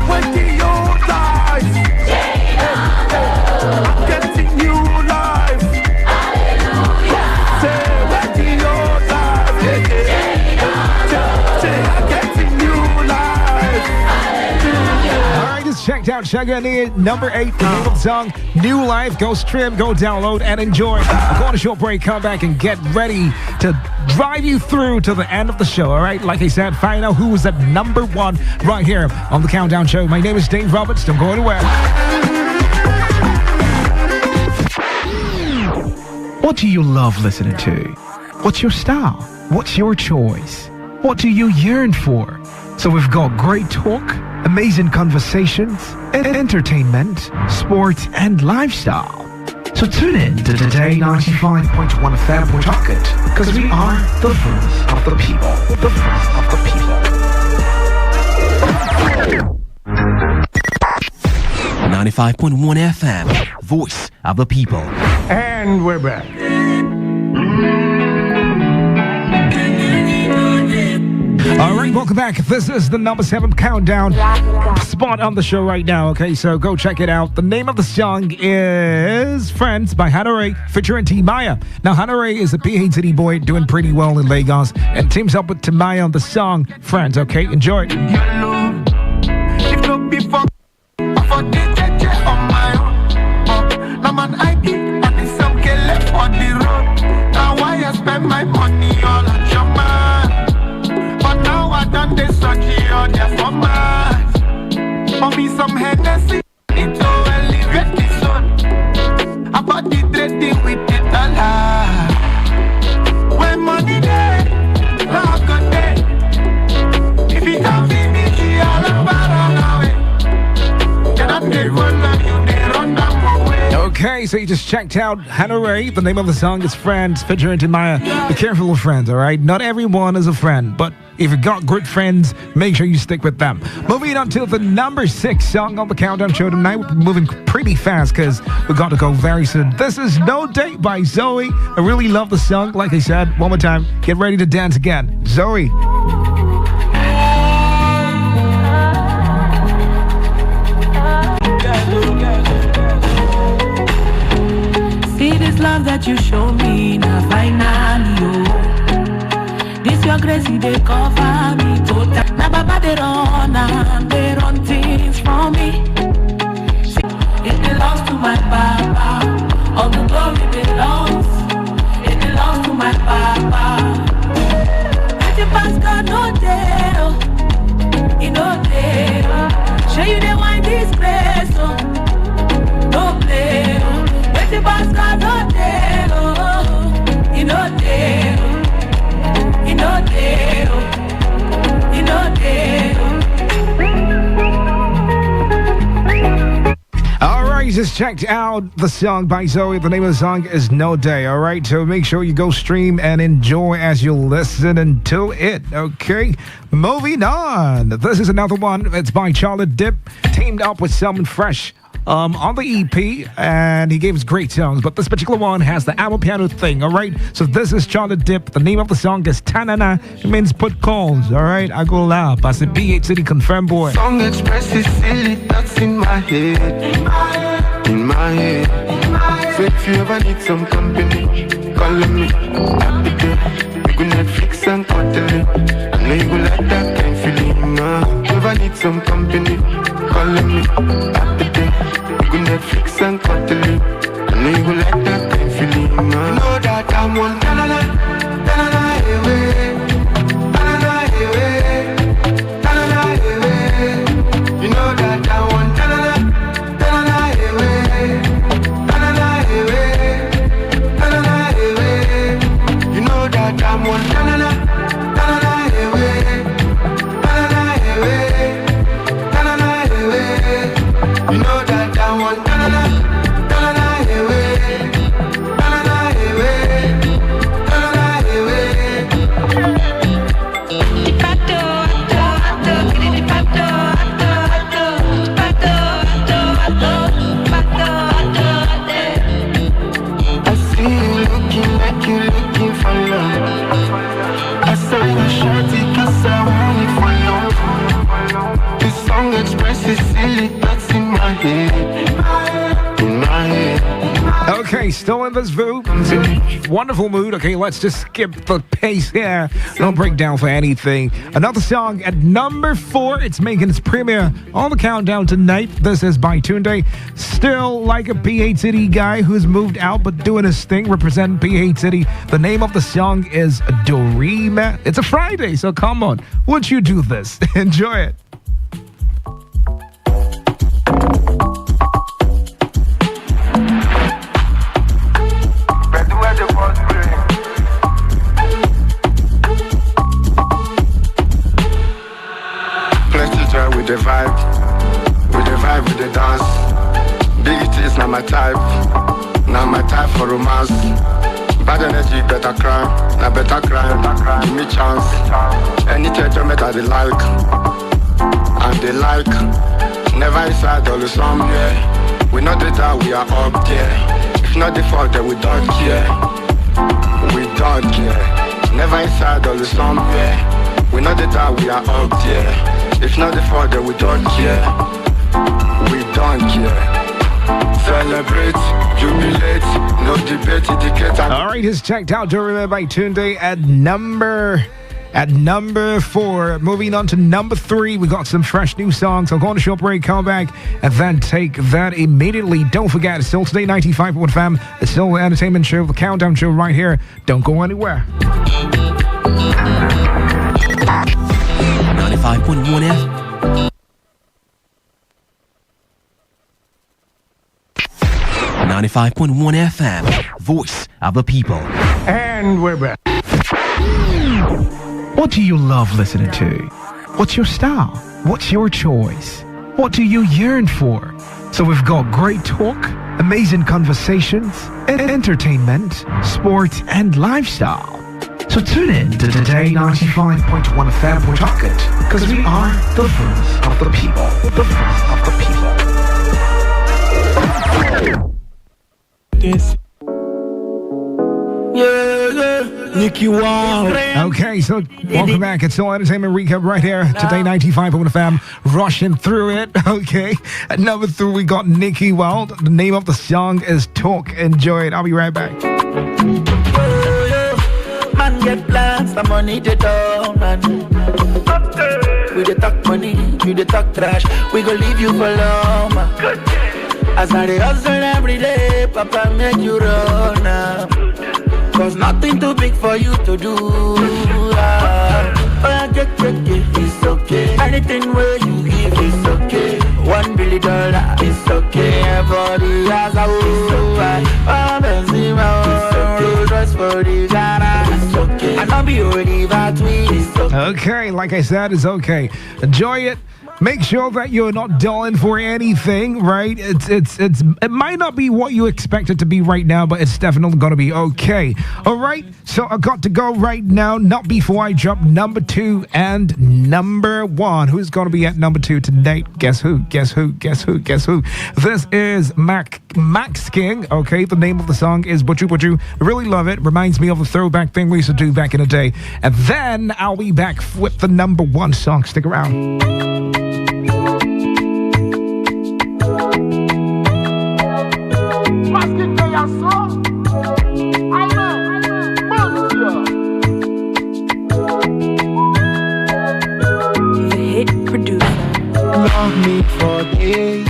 What do you life? I'm getting new life. Hallelujah. Say, what do you life? Say, I'm getting new life. Hallelujah. All right, just checked out Shagani, number 8, the name of the song, New Life. Go stream, go download, and enjoy. I'll go on a short break, come back, and get ready to drive you through to the end of the show, all right? Like I said, find out who was at number 1 right here on the Countdown Show. My name is Dave Roberts. Don't go anywhere. What do you love listening to? What's your style? What's your choice? What do you yearn for? So we've got great talk, amazing conversations, entertainment, sports, and lifestyle. So tune in to Today 95.1 FM. We're talking because we are the voice of the people. The voice of the people. 95.1 FM, voice of the people. And we're back. All right, welcome back. This is the number 7 countdown spot on the show right now. Okay, so go check it out. The name of the song is Friends by Hanare featuring Timaya. Now, Hanare is a PH City boy doing pretty well in Lagos and teams up with Timaya on the song Friends. Okay, enjoy it. Spend my money all on your man. But now I done this sucky on your format. For me some Hennessy, need to elevate the sun. About the trading with the dollar. When money there, love got there. If you don't feel me, I'll run away. Then I'm the one of you, they run away. Okay, so you just checked out Hanare. The name of the song is Friends, featuring Timaya. Be careful with friends, all right? Not everyone is a friend, but if you got good friends, make sure you stick with them. Moving on to the number 6 song on the Countdown Show tonight. We're moving pretty fast because we got to go very soon. This is No Day by Zoe. I really love the song. Like I said, one more time, get ready to dance again. Zoe. Love that you show me now finally, oh. This your grace, they cover me total. Now Baba they run things for me. It belongs to my Papa. All the glory belongs. It belongs to my Papa. Let your past God no tell. You know tell. Show you the wine this place, oh. No play, oh. Let the boss God no tell, oh. You know tell, you know tell, you know tell. All right, just checked out the song by Zoe. The name of the song is No Day. All right, so make sure you go stream and enjoy as you listen to it. Okay, moving on. This is another one. It's by Charlotte Dip, teamed up with Someone Fresh. On the EP, and he gave us great songs, but this particular one has the album piano thing, all right? So this is Charlotte Dip. The name of the song is Tanana. It means put calls, all right? I go loud. I said BH City confirm boy. Song expresses silly thoughts in my head. In my head. So if you ever need some company, call me. I'll be there. We go Netflix and cuddle. I know you go like that kind feeling. If you ever need some company, call me. I'll be there. We go Netflix and cuddle. I know you go like that kind feeling. You know that I'm on tanana, tanana away, tanana away, tanana away. You know that I'm on tanana, tanana away, tanana away, tanana away. You know that I'm on tanana, tanana away, tanana away, tanana away. You know that I want tanana, tanana away, tanana away, tanana away. I see you looking like you looking for love. I saw you shorty 'cause I want it for love. This song expresses silly thoughts in my head. In my head. Okay, still in this mood. Wonderful mood. Okay, let's just skip the pace here. Don't break down for anything. Another song at number 4. It's making its premiere on the Countdown tonight. This is by Tunde. Still like a PH City guy who's moved out but doing his thing, representing PH City. The name of the song is Dorime. It's a Friday, so come on. Would you do this? Enjoy it. With the vibe, with the dance. Big it is not my type, not my type for romance. Bad energy, better crime, now better crime. Give me chance. Any judgment I they like, and they like. Never inside, always somewhere. We not the that we are up there. If If not the fault, then we don't care. We don't care. Never inside, always somewhere. We know the time we are up there. If not the fault, then we don't care. We don't care. Celebrate, jubilate, no debate, indicate. All right, it's checked out during by Tunde at number 4. Moving on to number 3, we got some fresh new songs. I'll go on a short break, come back, and then take that immediately. Don't forget, it's still Today 95.1fm. It's still the entertainment show, the countdown show right here. Don't go anywhere. 95.1 F. 95.1 FM, voice of the people. And we're back. What do you love listening to? What's your style? What's your choice? What do you yearn for? So we've got great talk, amazing conversations, entertainment, sport, and lifestyle. So tune in to Today 95.1 FM. We're talking because we are the voice of the people. The voice of the people. This. Yeah, Nicky Wow. Okay, so welcome back. It's all entertainment recap right here. Today 95.1 FM, rushing through it. Okay, at number 3 we got Nicky Wild. The name of the song is Talk. Enjoy it. I'll be right back. Man get plans, the money they don't man. We dey talk money, you dey talk trash. We gon' leave you for long, man. As I dey hustle every day, Papa make you run now. Cause nothing too big for you to do. Get, it's okay. Anything where you give is okay. $1 billion, it's okay. Everybody has a woo. I'm Rolls Royce for the Ghana. It's okay. And I'll be Oliver Twin. It's okay. Okay, like I said, it's okay. Enjoy it. Make sure that you're not dulling for anything, right? It might not be what you expect it to be right now, but it's definitely gonna be okay. All right, so I got to go right now, not before I drop number 2 and number 1. Who's gonna be at number 2 tonight? Guess who? Guess who? Guess who? Guess who? This is Max King. Okay, the name of the song is Butchu Butchu. Really love it. Reminds me of the throwback thing we used to do back in the day. And then I'll be back with the number 1 song. Stick around. Love me for day,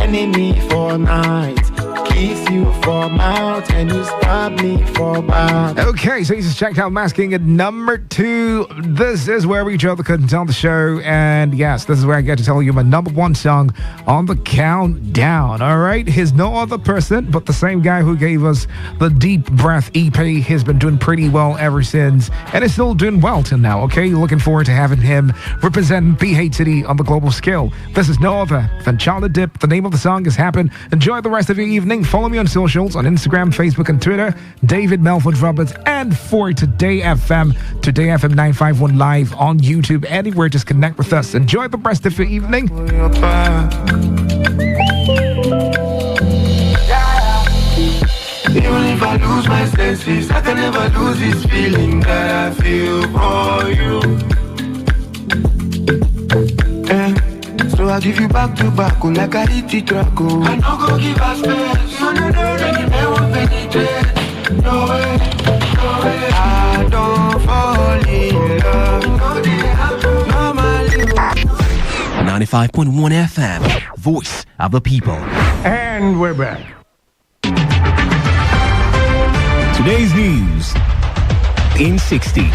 enemy for night. Kiss you for mouth and you stab me for back. Okay, so you just checked out Masking at number 2. This is where each other couldn't tell the show. And yes, this is where I get to tell you my number 1 song on the countdown. All right, he's no other person but the same guy who gave us the Deep Breath EP. He's been doing pretty well ever since, and is still doing well till now. Okay, looking forward to having him representing PH City on the global scale. This is no other than Charlie Dip. The name of the song is Happen. Enjoy the rest of your evening. Follow me on socials on Instagram, Facebook, and Twitter. David Melford Roberts. And for Today FM, Today FM 951 live on YouTube. Anywhere, just connect with us. Enjoy the rest of your evening. Even if I lose my senses, I can never lose this feeling that I feel for you. So I give you back to back, like I hit the track. I no go give us space. No, they won't penetrate. No way, no way. I don't fall in love. Normally. 95.1 FM, voice of the people. And we're back. Today's news in 60.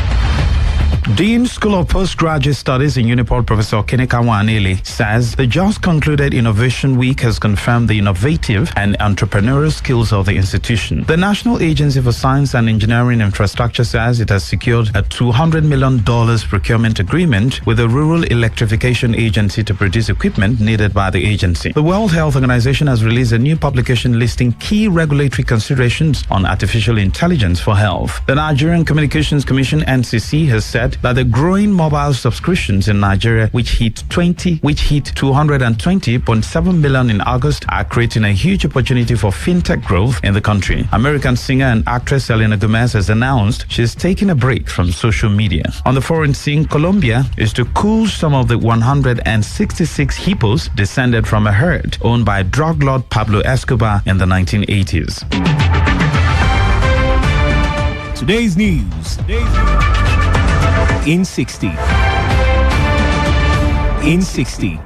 Dean School of Postgraduate Studies in Uniport, Professor Keneka Wanili, says the just concluded Innovation Week has confirmed the innovative and entrepreneurial skills of the institution. The National Agency for Science and Engineering Infrastructure says it has secured a $200 million procurement agreement with the Rural Electrification Agency to produce equipment needed by the agency. The World Health Organization has released a new publication listing key regulatory considerations on artificial intelligence for health. The Nigerian Communications Commission, NCC, has said that the growing mobile subscriptions in Nigeria, which hit 220.7 million in August, are creating a huge opportunity for fintech growth in the country. American singer and actress Selena Gomez has announced she's taking a break from social media. On the foreign scene, Colombia is to cool some of the 166 hippos descended from a herd owned by drug lord Pablo Escobar in the 1980s. Today's news in 60. In 60.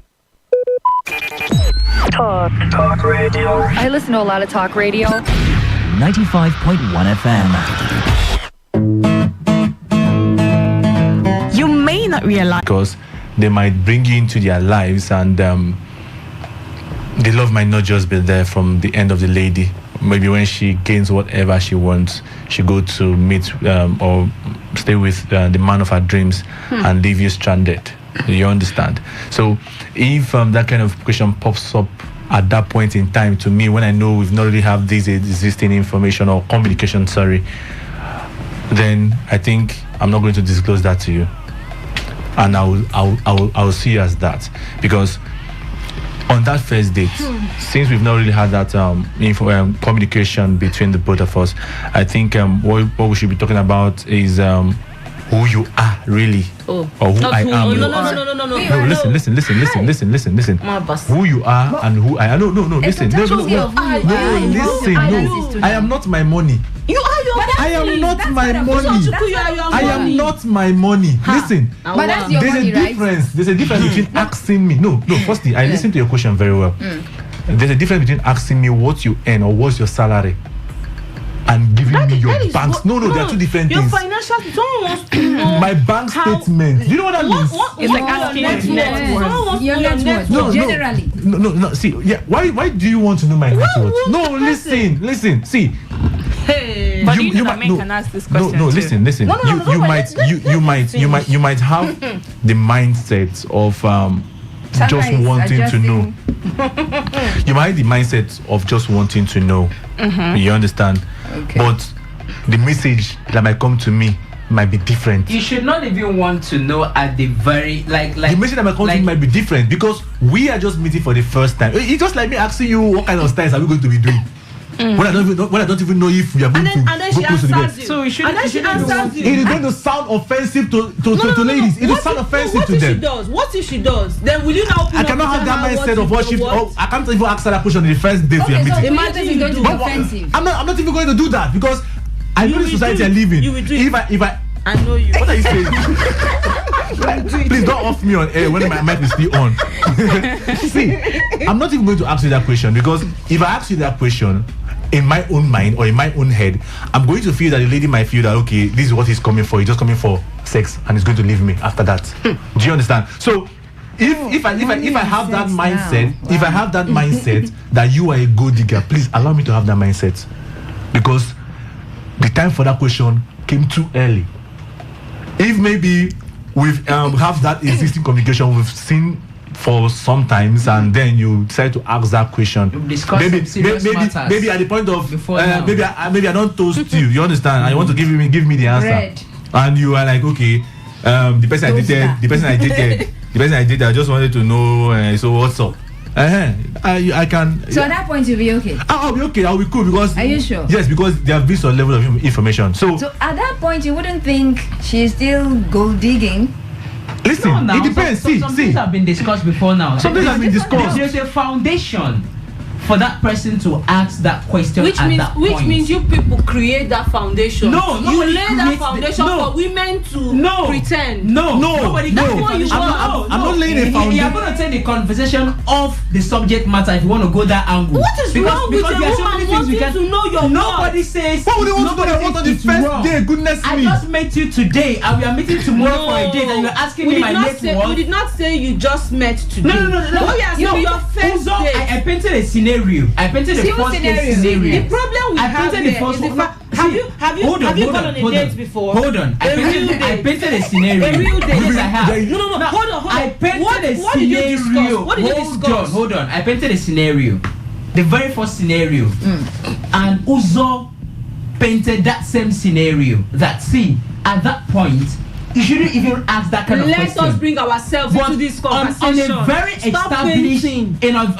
Talk radio. I listen to a lot of talk radio. 95.1 FM. You may not realize. Because they might bring you into their lives, and the love might not just be there from the end of the lady. Maybe when she gains whatever she wants, she go to meet or stay with the man of her dreams and leave you stranded. You understand? So if that kind of question pops up at that point in time, to me, when I know we've not really have this existing information or communication, then I think I'm not going to disclose that to you, and I will see you as that, because on that first date, since we've not really had that communication between the both of us, I think what we should be talking about is who you are really, or who I am. No, listen. Who you are and who I am. No, listen. I am not my money. You are your money. I am not my money. I am not my money. Listen, but that's your there's money, a difference. right? There's a difference between asking me. No. Firstly, I listened to your question very well. There's a difference between asking me what you earn or what's your salary, and giving me your banks. No, they are two different things. Your financial, someone wants to know my bank statement. Do you know what that means? It's like asking net worth. Your net worth. Generally. No. See, yeah. Why do you want to know my net worth? No, listen. See. Hey. But you can ask this question. No, listen. You might have the mindset of just wanting to know. You might have the mindset of just wanting to know. You understand? Okay. But the message that might come to me might be different. You should not even want to know at the very like the message that might come to me might be different, because we are just meeting for the first time. It's just like me asking you what kind of styles are we going to be doing. When I don't even know if we are going to go close to the bed. So we should. She answers you. It is going to sound offensive to ladies. It will sound offensive to them. What if she does? Then will you now? I cannot have that mindset of what she. I can't even ask her that question on the first date we are meeting. Imagine it's going to be offensive. I'm not even going to do that, because I know the society I live in. If I know you. What are you saying? Please don't off me on air when my mic is still on. See, I'm not even going to ask you that question, because if I ask you that question in my own mind or in my own head, I'm going to feel that the lady might feel that, okay, this is what he's coming for. He's just coming for sex and he's going to leave me after that. Do you understand? So if I have that mindset, that you are a gold digger, please allow me to have that mindset, because the time for that question came too early. If maybe we've have that existing communication we've seen for some times, and then you decide to ask that question, maybe at the point of maybe I don't toast you. You understand? I want to give me the answer, and you are like, okay, the person I dated, I just wanted to know. So what's up? I can. So at that point you'll be okay. I'll be okay. I'll be cool, because. Are you sure? Yes, because there have been some level of information. So at that point you wouldn't think she's still gold digging. Listen, it depends. Some things have been discussed before now. Some things have been discussed. There's a foundation for that person to ask that question which means you people create that foundation. No, you lay that foundation for women to pretend. I'm not laying a foundation. You're going to take the conversation off the subject matter if you want to go that angle. What is wrong with a woman wanting to know your nobody says. What would you want to know your what on the first day? Goodness me. I just met you today and we are meeting tomorrow for a date, and you're asking me my net worth. We did not say you just met today. No. Your first date. I painted a scenario. I painted the first case scenario. The problem we have there is the fact. Have you gone on a date before? Hold on. I painted a scenario. A real date. Because I have. No. Hold on. I painted a scenario. What did you discuss? Hold on. I painted a scenario. The very first scenario. And Uzo painted that same scenario. That, see, at that point, you shouldn't even ask that kind of question. Let us bring ourselves into this conversation. On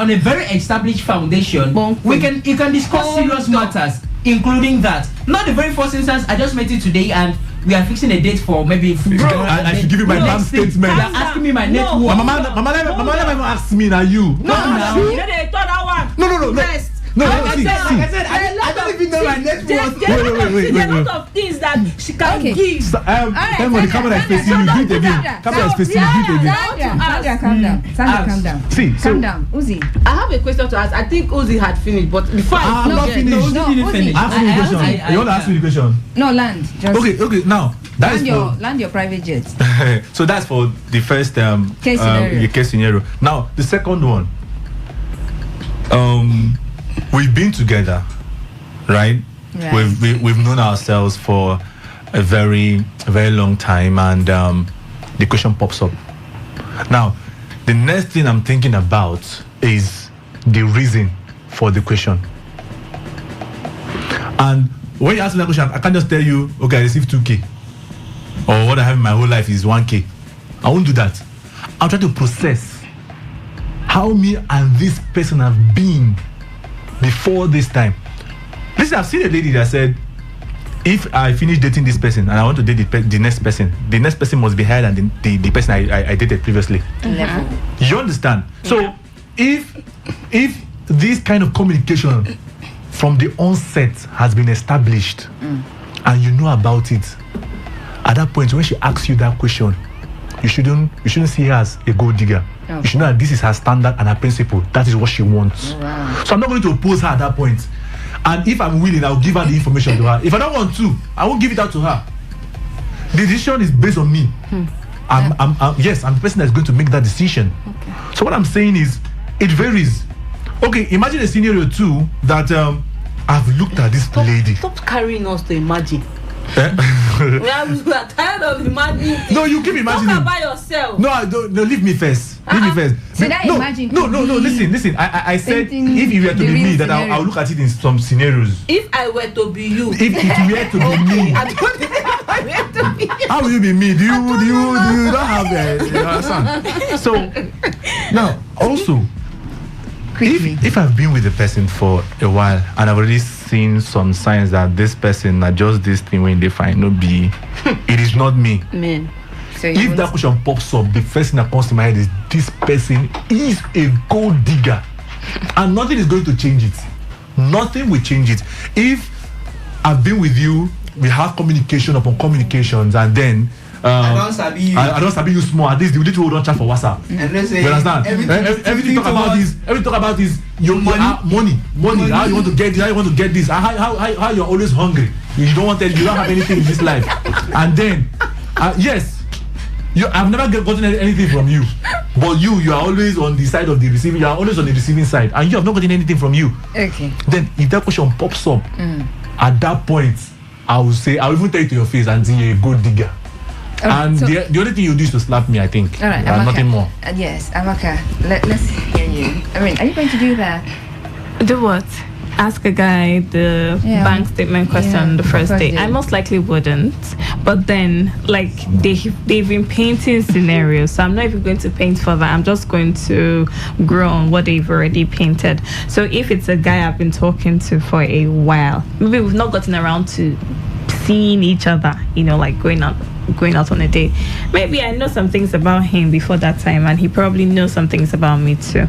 a very established foundation, you can discuss serious matters, including that. Not the very first instance. I just met you today, and we are fixing a date for maybe. I should give you my bank statement. You're asking me my net worth. Mama never even asked me. Now you. No. Rest. No, like I said, I don't even know my net worth. There are a lot of things that she can give. The camera is facing you. Do it again. Camera is facing you. Do it again. Sandra, calm down. Calm down. Uzi. I have a question to ask. I think Uzi had finished, but before I'm not finished. No, didn't finish. Ask me the question. You want to ask me the question? No, land. Okay. Now that is land your private jet. So that's for the first case scenario. Now the second one. We've been together, right? We've known ourselves for a very, very long time, and the question pops up. Now, the next thing I'm thinking about is the reason for the question. And when you ask me that question, I can't just tell you, okay, I received 2K, or what I have in my whole life is 1K. I won't do that. I'll try to process how me and this person have been before this time. Listen, I've seen a lady that said, if I finish dating this person and I want to date the next person must be higher than the person I dated previously. You understand? So if this kind of communication from the onset has been established and you know about it, at that point when she asks you that question, you shouldn't see her as a gold digger. Okay. You should know that this is her standard and her principle. That is what she wants. Wow. So I'm not going to oppose her at that point. And if I'm willing, I'll give her the information to her. If I don't want to, I won't give it out to her. The decision is based on me. I'm the person that's going to make that decision. Okay. So what I'm saying is, it varies. Okay, imagine a scenario too that I've looked at this lady. Stop carrying us to imagine. We are tired of imagining. No, you keep imagining. Talk about yourself. No, I don't. No, leave me first. So that imagine. No. Listen. I said if it were to be me, that I'll look at it in some scenarios. If I were to be you. If it were to be me. I don't think I were to be you. How will you be me? Do you don't have a son? So now also, if I've been with the person for a while and I've already seen some signs that this person adjusts this thing when they find no be, it is not me. Man. So if that question pops up, the first thing that comes to my head is this person is a gold digger, and nothing is going to change it. Nothing will change it. If I've been with you, we have communication upon communications, and then I don't sabi you. I don't sabi you small. At least the little don't chat for WhatsApp. And let's say you understand? Everything talk about this. Your money. How you want to get this? How you want to get this? How you're always hungry. You don't have anything in this life. And then, yes, I've never gotten anything from you. But you are always on the side of the receiving. You are always on the receiving side, and you have not gotten anything from you. Okay. Then, if that question pops up, at that point, I'll even tell you to your face and say you're a gold digger. And so the only thing you do is to slap me, I think. All right, nothing more. Yes, Amaka, let's hear you. I mean, are you going to do that? Do what? Ask a guy the bank statement question on the first day. I most likely wouldn't. But then, like, they've been painting scenarios, so I'm not even going to paint further. I'm just going to grow on what they've already painted. So if it's a guy I've been talking to for a while, maybe we've not gotten around to seeing each other, like going out on a date. Maybe I know some things about him before that time, and he probably knows some things about me too.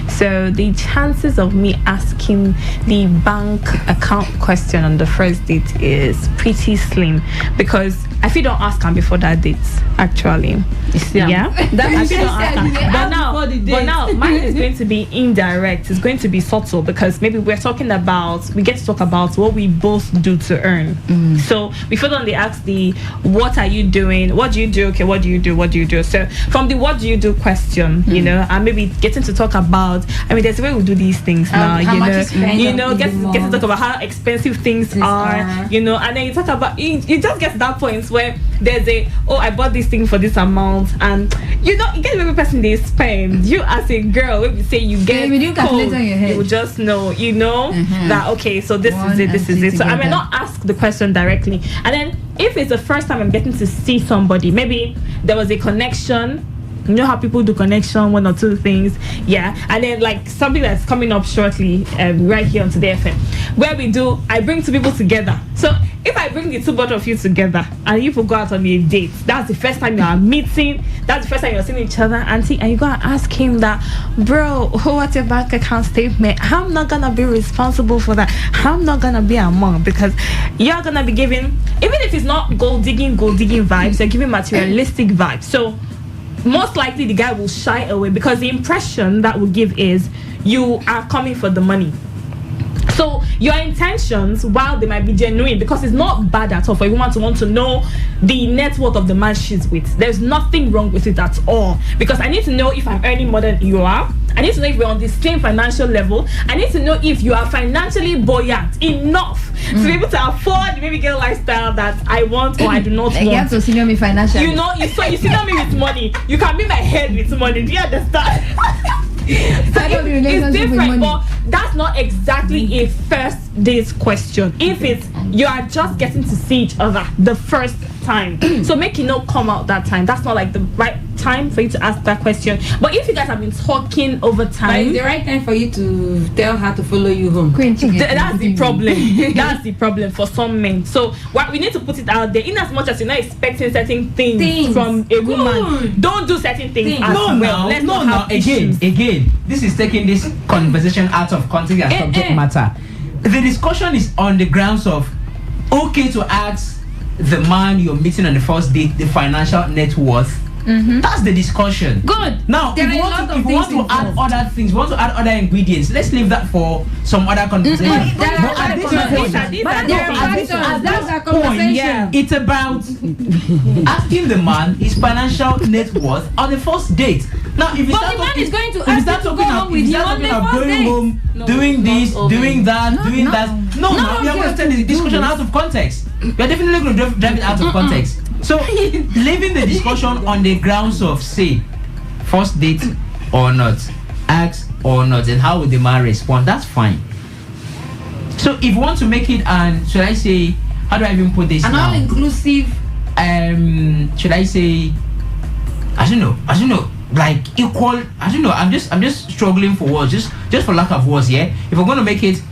So the chances of me asking the bank account question on the first date is pretty slim, because I feel don't ask him before that date. Actually, yeah. But now mine is going to be indirect. It's going to be subtle, because maybe we get to talk about what we both do to earn. So before they ask the what are you doing, what do you do, okay, what do you do. So from the what do you do question, and maybe getting to talk about, there's a way we do these things now, get to talk about how expensive things are, and then you talk about, you just get to that point where there's I bought this thing for this amount, and you get every person they spend. You as a girl, when you say you get cold, you will just know, that okay, so this is it. So I may not ask the question directly, and then if it's the first time I'm getting to see somebody, maybe there was a connection. You know how people do connection, 1 or 2 things, yeah, and then like something that's coming up shortly, right here on Today FM, where I bring 2 people together. So if I bring the 2 both of you together and you people go out on a date, that's the first time you are meeting, that's the first time you're seeing each other, and you go and ask him that, bro, what's your bank account statement? I'm not gonna be responsible for that. I'm not gonna be among, because you're gonna be giving, even if it's not gold digging vibes, you're giving materialistic vibes. So most likely the guy will shy away, because the impression that will give is you are coming for the money. So your intentions, while they might be genuine, because it's not bad at all for a woman to want to know the net worth of the man she's with. There's nothing wrong with it at all, because I need to know if I'm earning more than you are. I need to know if we're on the same financial level. I need to know if you are financially buoyant enough to be able to afford the baby girl lifestyle that I want or I do not want. You have to senior me financially. You know, you senior me with money. You can be my head with money. Do you understand? So it's different, but that's not exactly a first date question. If it's you are just getting to see each other the first time, so make it not come out that time. That's not like the right time for you to ask that question. But if you guys have been talking over time, it's the right time for you to tell her to follow you home. That's the problem. That's the problem for some men. So we need to put it out there. In as much as you're not expecting certain things from a woman, don't do certain things as well. Let's not have again. This is taking this conversation out of context and subject matter. The discussion is on the grounds of okay to ask the man you're meeting on the first date the financial net worth. That's the discussion. Good. Now, if you want to add other things, want to add other ingredients, let's leave that for some other conversation. But at this point, it's about asking the man his financial net worth on the first date. Now, if you start talking, going home, doing this, doing that, doing that. No, we are going to turn the discussion out of context. We are definitely going to drive it out of context. So, leaving the discussion on the grounds of, say, first date or not, ask or not, and how will the man respond, that's fine. So, if you want to make it should I say, how do I even put this now? An all-inclusive, should I say, I don't know, like equal, I don't know, I'm just struggling for words, just for lack of words, yeah? If we're going to make it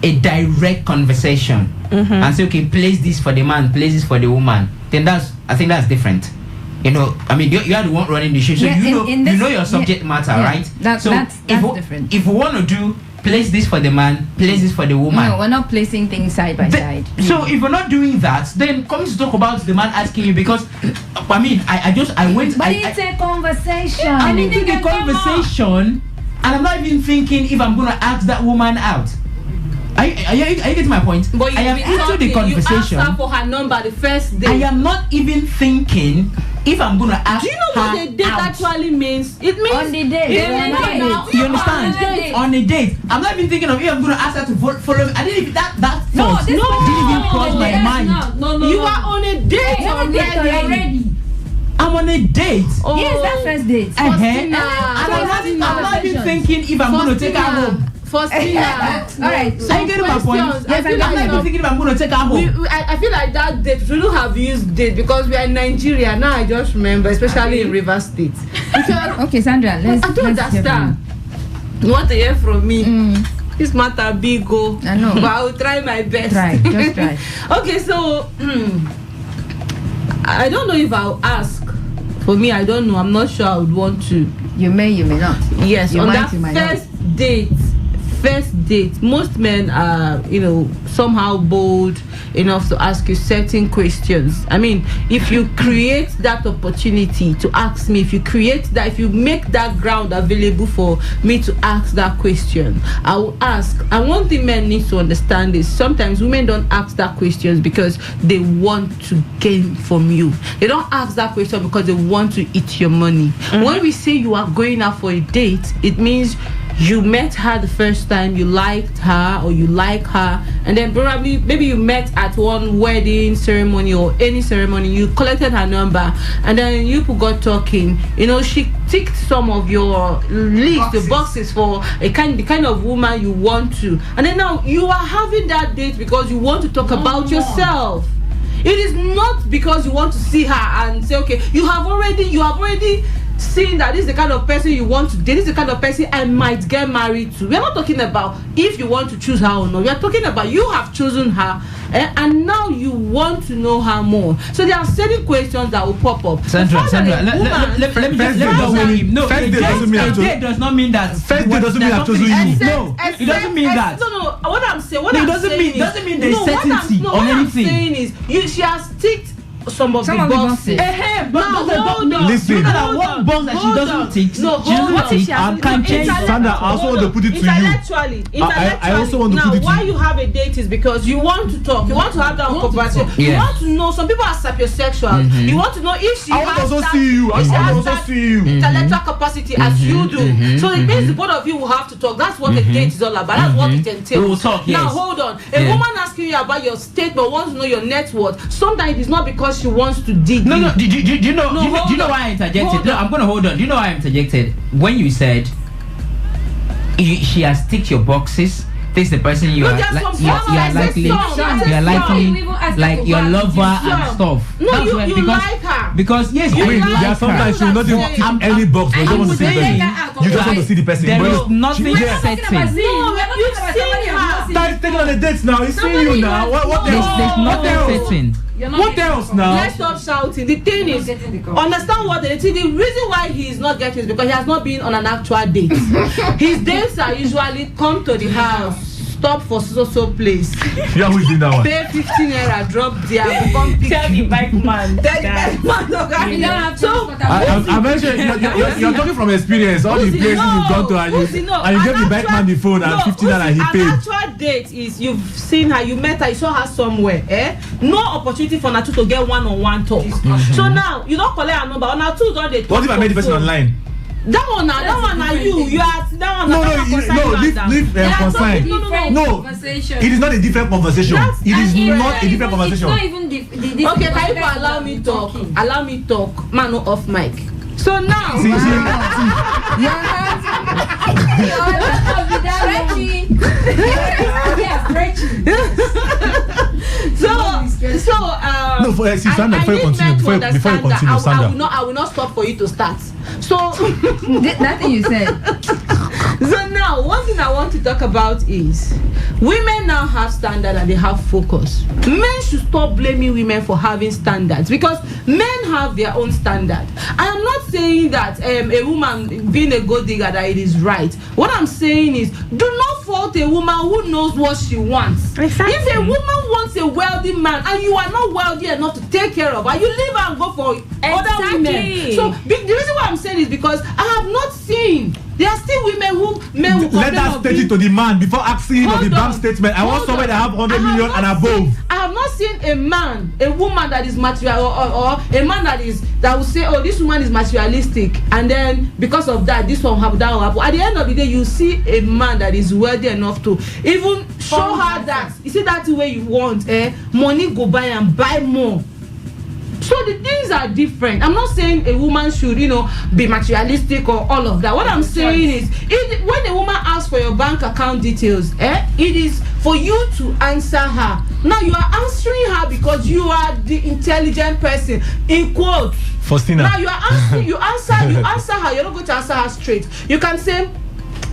a direct conversation, and say, okay, place this for the man, place this for the woman, then I think that's different. You know, I mean, you are the one running the show, so you know your subject matter, right? That's different. If we want to do place this for the man, place this for the woman. No, we're not placing things side by side. So if we're not doing that, then come to talk about the man asking you, because I mean, I went. But it's a conversation. I'm into the conversation, and I'm not even thinking if I'm going to ask that woman out. Are you getting my point? But I am into the conversation. You asked her for her number the first day. I am not even thinking if I'm gonna ask. Do you know what a date actually means? It means on the date. You understand? On a date. I'm not even thinking of if I'm gonna ask her to follow me. I didn't even that thought didn't even cross my mind. No. You are on a date already. I'm on a date. Oh. Yes, that first date. And I'm not even thinking if I'm gonna take her home. Alright, so you getting my point? Yes, I'm not even thinking if I'm going to take her home. I feel like that date we shouldn't have used date, because we are in Nigeria now. I just remember, especially in River State. Okay, Sandra, I don't understand. You want to hear from me? This matter big go. I know, but I will try my best. Just try. Okay, so I don't know if I'll ask. For me, I don't know. I'm not sure I would want to. You may not. Yes, you on might, that first date, most men are, somehow bold enough to ask you certain questions. I mean, if you create that opportunity to ask me, if you make that ground available for me to ask that question, I will ask. And one thing men need to understand is sometimes women don't ask that questions because they want to gain from you. They don't ask that question because they want to eat your money. When we say you are going out for a date, it means you met her the first time, you liked her or you like her, and then maybe you met at one wedding ceremony or any ceremony, you collected her number, and then you got talking. She ticked some of your list, the boxes for the kind of woman you want to, and then now you are having that date because you want to talk about yourself. It is not because you want to see her and say, okay, you have already seen that this is the kind of person you want to date, this is the kind of person I might get married to. We are not talking about if you want to choose her or not. We are talking about you have chosen her, and now you want to know her more. So there are certain questions that will pop up. Sandra, let me just no, first date doesn't mean does not mean that first date doesn't mean I've chosen you. No, it doesn't mean that. No, what I'm saying, doesn't mean there's certainty on anything. What I'm saying is she has ticked some of the boxes. Listen, one box that she doesn't take, can change. Sandra, I also want to put it to you. I also want to put it to you. Now, why you have a date is because you want to talk, you want to have that conversation. You want to know. Some people are sapiosexual. You want to know if she has that intellectual capacity as you do. So it means the both of you will have to talk. That's what a date is all about. That's what it entails. We will talk. Now hold on. A woman asking you about your statement, wants to know your net worth. Sometimes it's not because she wants to dig. No. Do you know why I interjected? No, I'm gonna hold on. Do you know why I interjected? When you said she has ticked your boxes, this is the person you are likely, like your lover and stuff. No, you like her. Because yes, sometimes she will not even tick any box, but you don't want to see the person. You just want to see the person. There is nothing certain. No, you've seen her. Start taking on a date now. He's seeing you now. What else? There's nothing certain. What else now? Let's stop shouting. The thing is, understand what the reason why he is not getting is because he has not been on an actual date. His dates are usually come to the house, stop for so place. Yeah, who is in that one? Pay 15 naira, drop there, become picky. Tell the bike man. So I mentioned you're talking from experience. All the places you've gone to and you gave the bike man the phone and 15 naira he paid. An actual date is you've seen her, you met her, you saw her somewhere. No opportunity for Natu to get one-on-one talk. So now you don't collect her number. Natu don't they talk. What if I met the person online? That one now you are that one. Leave consign. No, it is not a different conversation. It is not a different conversation. It's not even the okay, can you allow me talk? Allow me talk. Man, no off mic. So now, before you continue, Sandra. I will not stop for you to start. So nothing you said. So now, one thing I want to talk about is women now have standards and they have focus. Men should stop blaming women for having standards because men have their own standard. I am not saying that a woman being a gold digger that it is right. What I'm saying is do not fault a woman who knows what she wants. Exactly. If a woman wants a wealthy man and you are not wealthy enough to take care of her, you leave her and go for other women. So the reason why I'm saying is because I have not seen. There are still women who men will let us state it to the man before asking of the bank statement. I want somewhere that have 100 million and above. I have not seen a woman that is material or a man that will say, oh, this woman is materialistic, and then because of that, this one have that will happen. At the end of the day, you see a man that is wealthy enough to even show her that you see that way you want, money go buy and buy more. So the things are different. I'm not saying a woman should, be materialistic or all of that. What I'm saying is, when a woman asks for your bank account details, it is for you to answer her. Now you are answering her because you are the intelligent person. In quotes. Faustina. Now you are answering. You answer her. You're not going to answer her straight. You can say,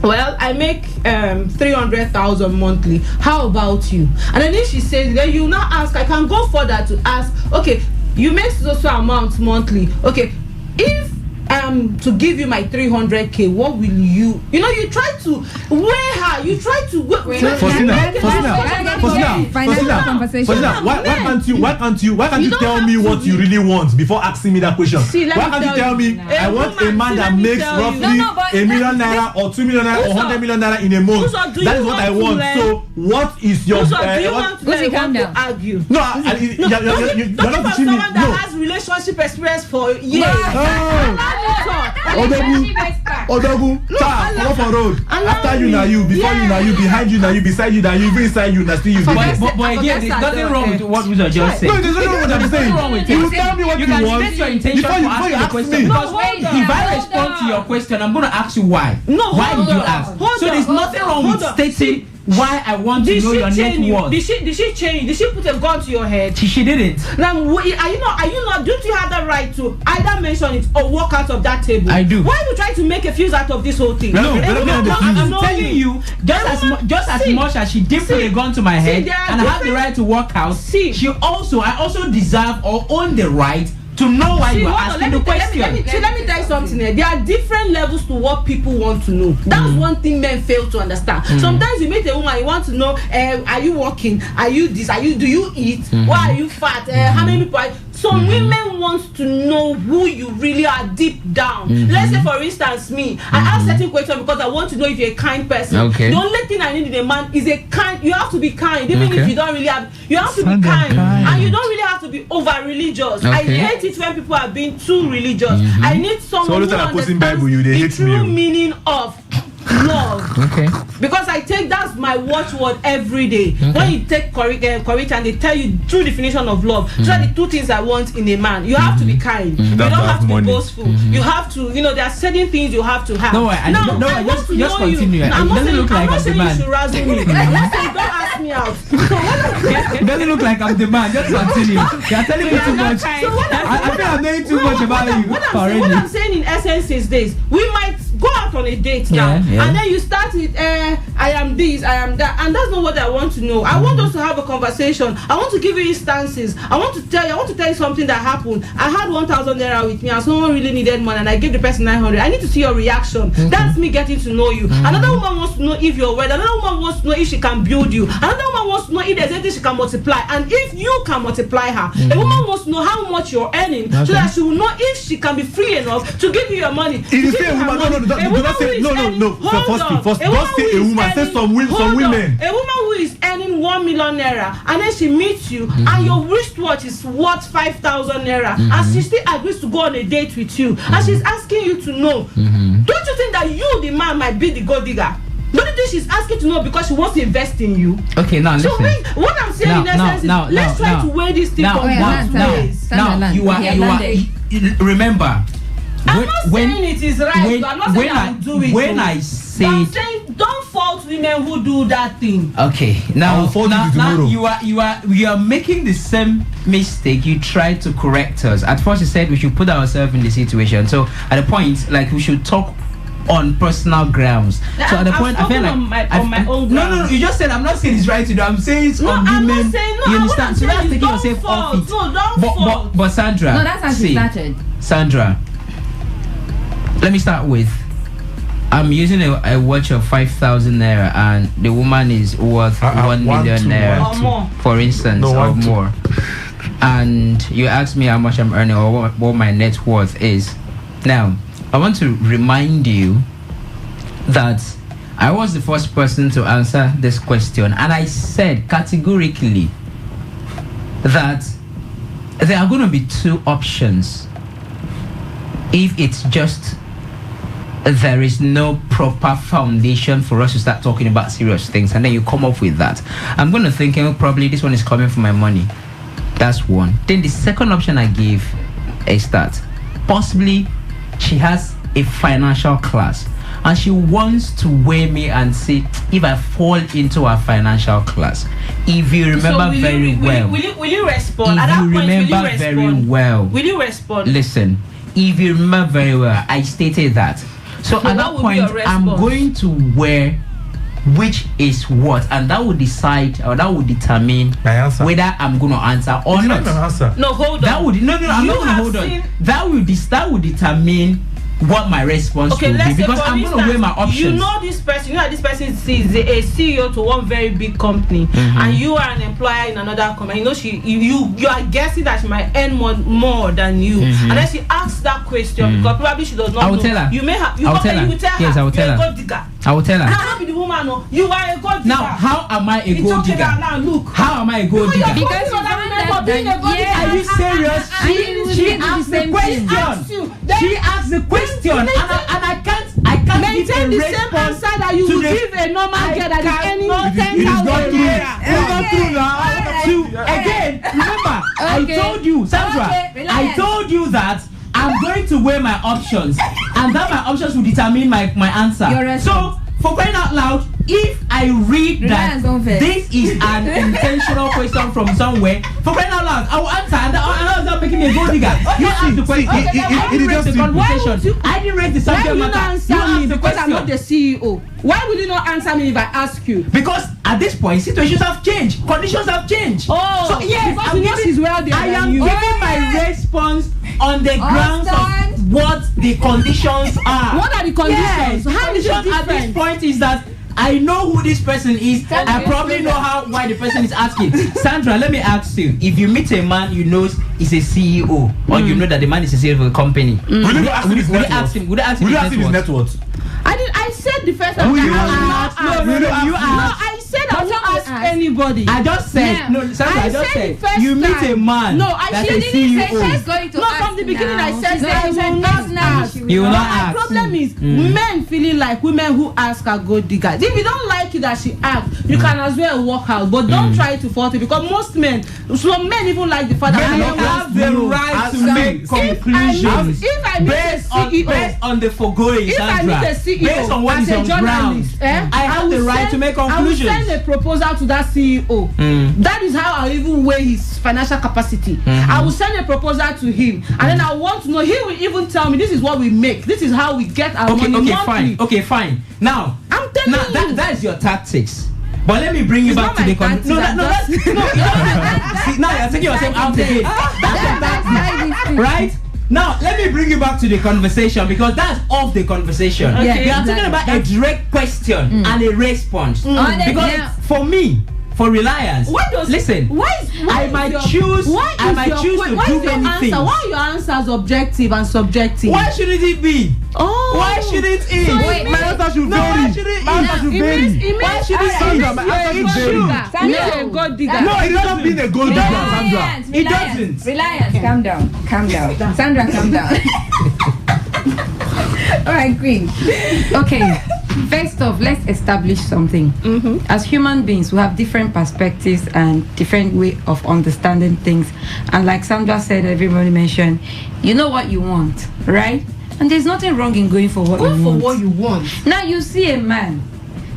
well, I make 300,000 monthly. How about you? And then if she says, then you now ask. I can go further to ask. Okay. You make so amount monthly. Okay, if to give you my 300k, what will you? You try to weigh her. You try to Faustina, why can't you tell me what you really want before asking me that question? Why can't you tell me I want a man that makes roughly $1 million naira or $2 million naira or $100 million naira in a month? That is what I want. So what is your? Do you want to argue? No, you're not teaching me. That has relationship experience for years. Odogu, come off on road. After you now you, before you now you, behind you now you, beside you now you, even inside you now still you. But again, there's nothing wrong with what we just said. No, there's nothing wrong with what I'm saying. You tell me what you want. You can state your intention before you ask the question. Because if I respond to your question, I'm going to ask you why. No, why did you ask? So there's nothing wrong with stating why I want to know your net worth. Did she change? Did she put a gun to your head? She didn't. Now, are you not? Don't you have the right to either mention it or walk out of that table? I do. Why are you trying to make a fuse out of this whole thing? No, I'm telling you, just as much as she did put a gun to my head, and I have the right to walk out. I also deserve or own the right to know why you are asking the question. Let me tell you something here. There are different levels to what people want to know. That's one thing men fail to understand. Sometimes you meet a woman, you want to know, are you working? Are you this? Do you eat? Why are you fat? How many people Some women want to know who you really are deep down. Let's say, for instance, me. I ask certain questions because I want to know if you're a kind person. Okay. The only thing I need in a man is a kind. You have to be kind, even if you don't really have. You have to be kind, and you don't really have to be over religious. I hate it when people are being too religious. I need someone who understands the true meaning of love. Okay. Because I take that's my watchword every day. When you take Corinthians, they tell you true definition of love. Those are the two things I want in a man. You have to be kind. You don't have to be boastful. You have to, there are certain things you have to have. Just continue. I'm not saying you should razzle me. I'm not saying don't ask me out. It doesn't look like I'm the man. Just continue. You're telling me too much. I think I'm knowing too much about you. What I'm saying in essence is this: we might go out on a date now, and then you start with I am this, I am that, and that's not what I want to know. I want us to have a conversation. I want to give you instances. I want to tell you something that happened. I had 1,000 naira with me, and someone really needed money, and I gave the person 900. I need to see your reaction. That's me getting to know you. Another woman wants to know if you're well. Another woman wants to know if she can build you. Another woman wants to know if there's anything she can multiply, and if you can multiply her. A woman wants to know how much you're earning, so that she will know if she can be free enough to give you your money. If you say a woman, no. First, don't say a woman. Say some women. A woman who is earning 1 million naira, and then she meets you, and your wristwatch is worth 5,000 naira, and she still agrees to go on a date with you, and she's asking you to know. Don't you think that you, the man, might be the gold digger? Don't you think she's asking to know because she wants to invest in you? Okay, now listen. So what I'm saying in essence is, let's try to weigh this thing from both ways. Now, you are. Remember. I'm not saying it is right. I'm not saying I do it. When I say, I'm saying don't fault women who do that thing. Okay, now you are making the same mistake. You tried to correct us. At first, you said we should put ourselves in the situation. So at the point, like we should talk on personal grounds. So at the point, I feel like on my own grounds. No. You just said I'm not saying it's right to do. I'm saying it's on women. You understand? So that's taking yourself off it. No, don't fault. But Sandra. No, that's how she started. Sandra. Let me start with, I'm using a watch of 5,000 naira, and the woman is worth 1 million naira, or more, for instance, or more. And you ask me how much I'm earning or what my net worth is. Now, I want to remind you that I was the first person to answer this question, and I said categorically that there are going to be two options if it's just there is no proper foundation for us to start talking about serious things, and then you come up with that. I'm going to think, probably this one is coming for my money. That's one. Then the second option I give is that possibly she has a financial class and she wants to weigh me and see if I fall into her financial class. If you remember will you respond? At that point, will you respond? Very well. Will you respond? Listen, if you remember very well, I stated that. So at that point, I'm going to wear which is what, and that will decide, or that will determine whether I'm going to answer or not. No, hold on. That would I'm not going to hold on. That will determine what my response will be, because I'm going to weigh my options. You know this person. You know this person is a CEO to one very big company, and you are an employer in another company. You know you are guessing that she might earn more than you, and then she asks that question because probably she does not know. I will tell her. You may have. You will tell her. Yes, I will tell her. You're a gold digger. I will tell her. How be the woman know you are a gold digger? Now, how am I a gold digger? Now look. How am I a gold digger? Because you Are you serious? She asked the question. She asked the question, and I can't maintain the same answer that you would give a normal girl that is earning 10,000 naira. Again, remember, I told you, Sandra, I told you that I'm going to weigh my options, and that my options will determine my answer. So, for crying out loud, if I read that this is an intentional question from somewhere, for crying out loud, I will answer, and I was not making me a gold digger. You asked the question. I didn't raise the conversation. I didn't raise the subject matter. You asked the question. I'm not the CEO. Why will you not answer me if I ask you? Because at this point, situations have changed, conditions have changed. Oh, so yes, I am giving my response on the grounds of what the conditions are. What are the conditions? Yes, How is it at different? this point is that I know who this person is. I probably know why the person is asking. Sandra, let me ask you: if you meet a man you know is a CEO, or you know that the man is a CEO of a company, would you ask him his net worth? I said the first time. I said I won't ask anybody. I just said Sandra, I just said you meet a man. No, I didn't say she's going to ask. From the beginning, I said I will not ask. You will not ask. My problem is men feeling like women who ask are gold diggers. If you don't like it that she asks, you can as well walk out. But don't try to fault it, because most men, some men even like the fact that I have the right to make conclusions based on the foregoing, Sandra. Based on what is on ground, I have the right to make conclusions. I will send a proposal to that CEO. That is how I even weigh his financial capacity. I will send a proposal to him, and then I want to know. He will even tell me, this is what we make. This is how we get our money monthly. Okay, fine. Now, I'm telling you, that is your tactics. But let me bring you back to the See, now you're taking yourself out again. That's your tactics, right? Now, let me bring you back to the conversation, because that's off the conversation. Okay, we are talking about a direct question and a response. Because for me, for Reliance, I might choose to do many things. Why are your answers objective and subjective? Why shouldn't it be? Oh, why shouldn't it? So my answer should vary. Why should it? Why should it? Sandra, my answer should vary. No, God digger. No, it doesn't mean a gold digger, Sandra. It doesn't. Reliance, calm down. Sandra, calm down. All right, Queen. Okay. First off, let's establish something. As human beings, we have different perspectives and different way of understanding things. And like Sandra said, everybody mentioned, you know what you want, right? And there's nothing wrong in going for what you want. Go for what you want. Now you see a man.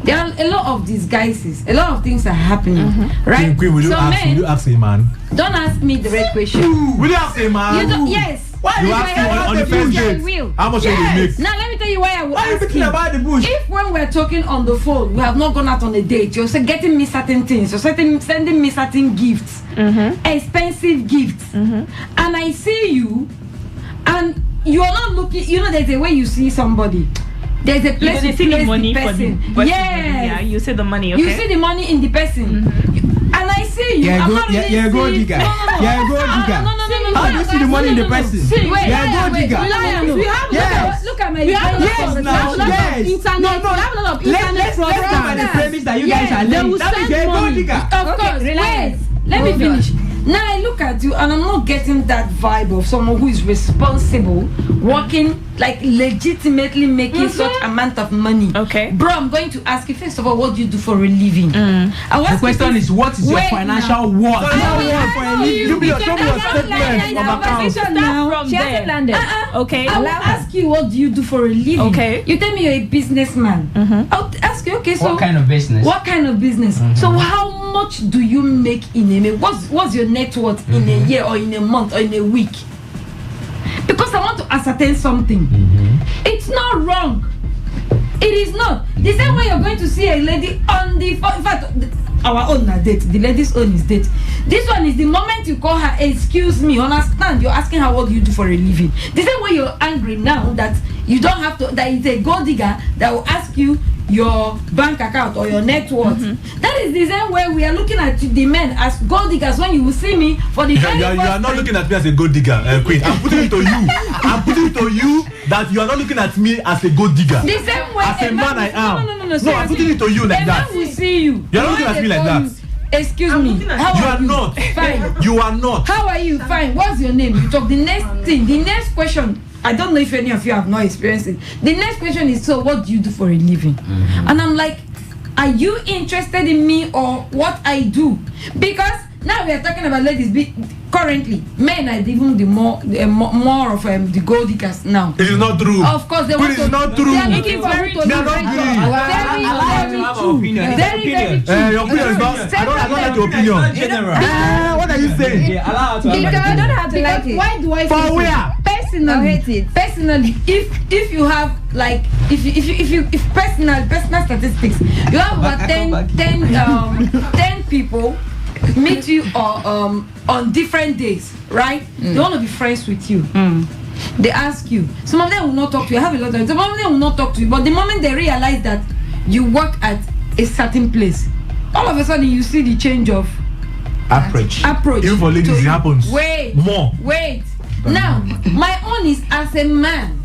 There are a lot of disguises. A lot of things are happening, right? Queen, will you ask a man? Don't ask me the right question. Will you ask a man? You don't, yes. Why you ask him on the first date? How much will you make? Now let me tell you why I will ask you thinking about the bush? If when we're talking on the phone, we have not gone out on a date, you're getting me certain things, you're sending me certain gifts, expensive gifts, and I see you, and you're not looking. You know, there's a way you see somebody. There's a place you see the money for the person. Yeah, you see the money. Okay? You see the money in the person. And I see you. You're a gold digger. You're a gold digger. How do you see the money in the person? You're a gold digger. Look at my yes, a lot of internet fraud. Let's go by the premise that you guys are late. That means you're a gold digger. Of course. Wait. Let me finish. Now I look at you and I'm not getting that vibe of someone who is responsible, working, like legitimately making such amount of money. Okay. Bro, I'm going to ask you first of all, what do you do for a living? The question is, what is your financial worth? You be your statement of account. She hasn't landed. Okay. I will ask you, what do you do for a living? Okay. You tell me you're a businessman. I'll ask you, okay, so what kind of business? What kind of business? So how much do you make in a month? What's your net worth in a year or in a month or in a week? Because I want to ascertain something. It's not wrong. It is not. The same way you're going to see a lady on the phone. In fact, our own date. The lady's own is date. This one is the moment you call her, excuse me, understand, you're asking her what do you do for a living. The same way you're angry now that you don't have to, that it's a gold digger that will ask you your bank account or your net worth. That is the same way we are looking at the men as gold diggers. When you will see me for the very you are not looking at me as a gold digger, Queen. I'm putting it to you. I'm putting it to you that you are not looking at me as a gold digger. The same way as a man I am. No, I'm putting it to you like that. A man will see you. You're not looking at me like that. Excuse me. How you are not. Fine. You are not. How are you? Fine. What's your name? You talk. The next thing. The next question. I don't know if any of you have not experienced it. The next question is, so what do you do for a living? And I'm like, are you interested in me or what I do? Because now we are talking about ladies currently men are even the more of the gold diggers now. It is not true. Of course, they want to. It is not true. They are looking for who to not very true. Very true. Your opinion is not. I don't like your opinion. What are you saying? Because I don't have to like it. Why do I? For where? Personally, if you have like if personal statistics, you have about 10 people meet you on different days, right? They want to be friends with you. They ask you. Some of them will not talk to you. I have a lot of them. Some of them will not talk to you. But the moment they realize that you work at a certain place, all of a sudden you see the change of approach. Even for ladies, it happens. Wait. More. Now, my own is as a man.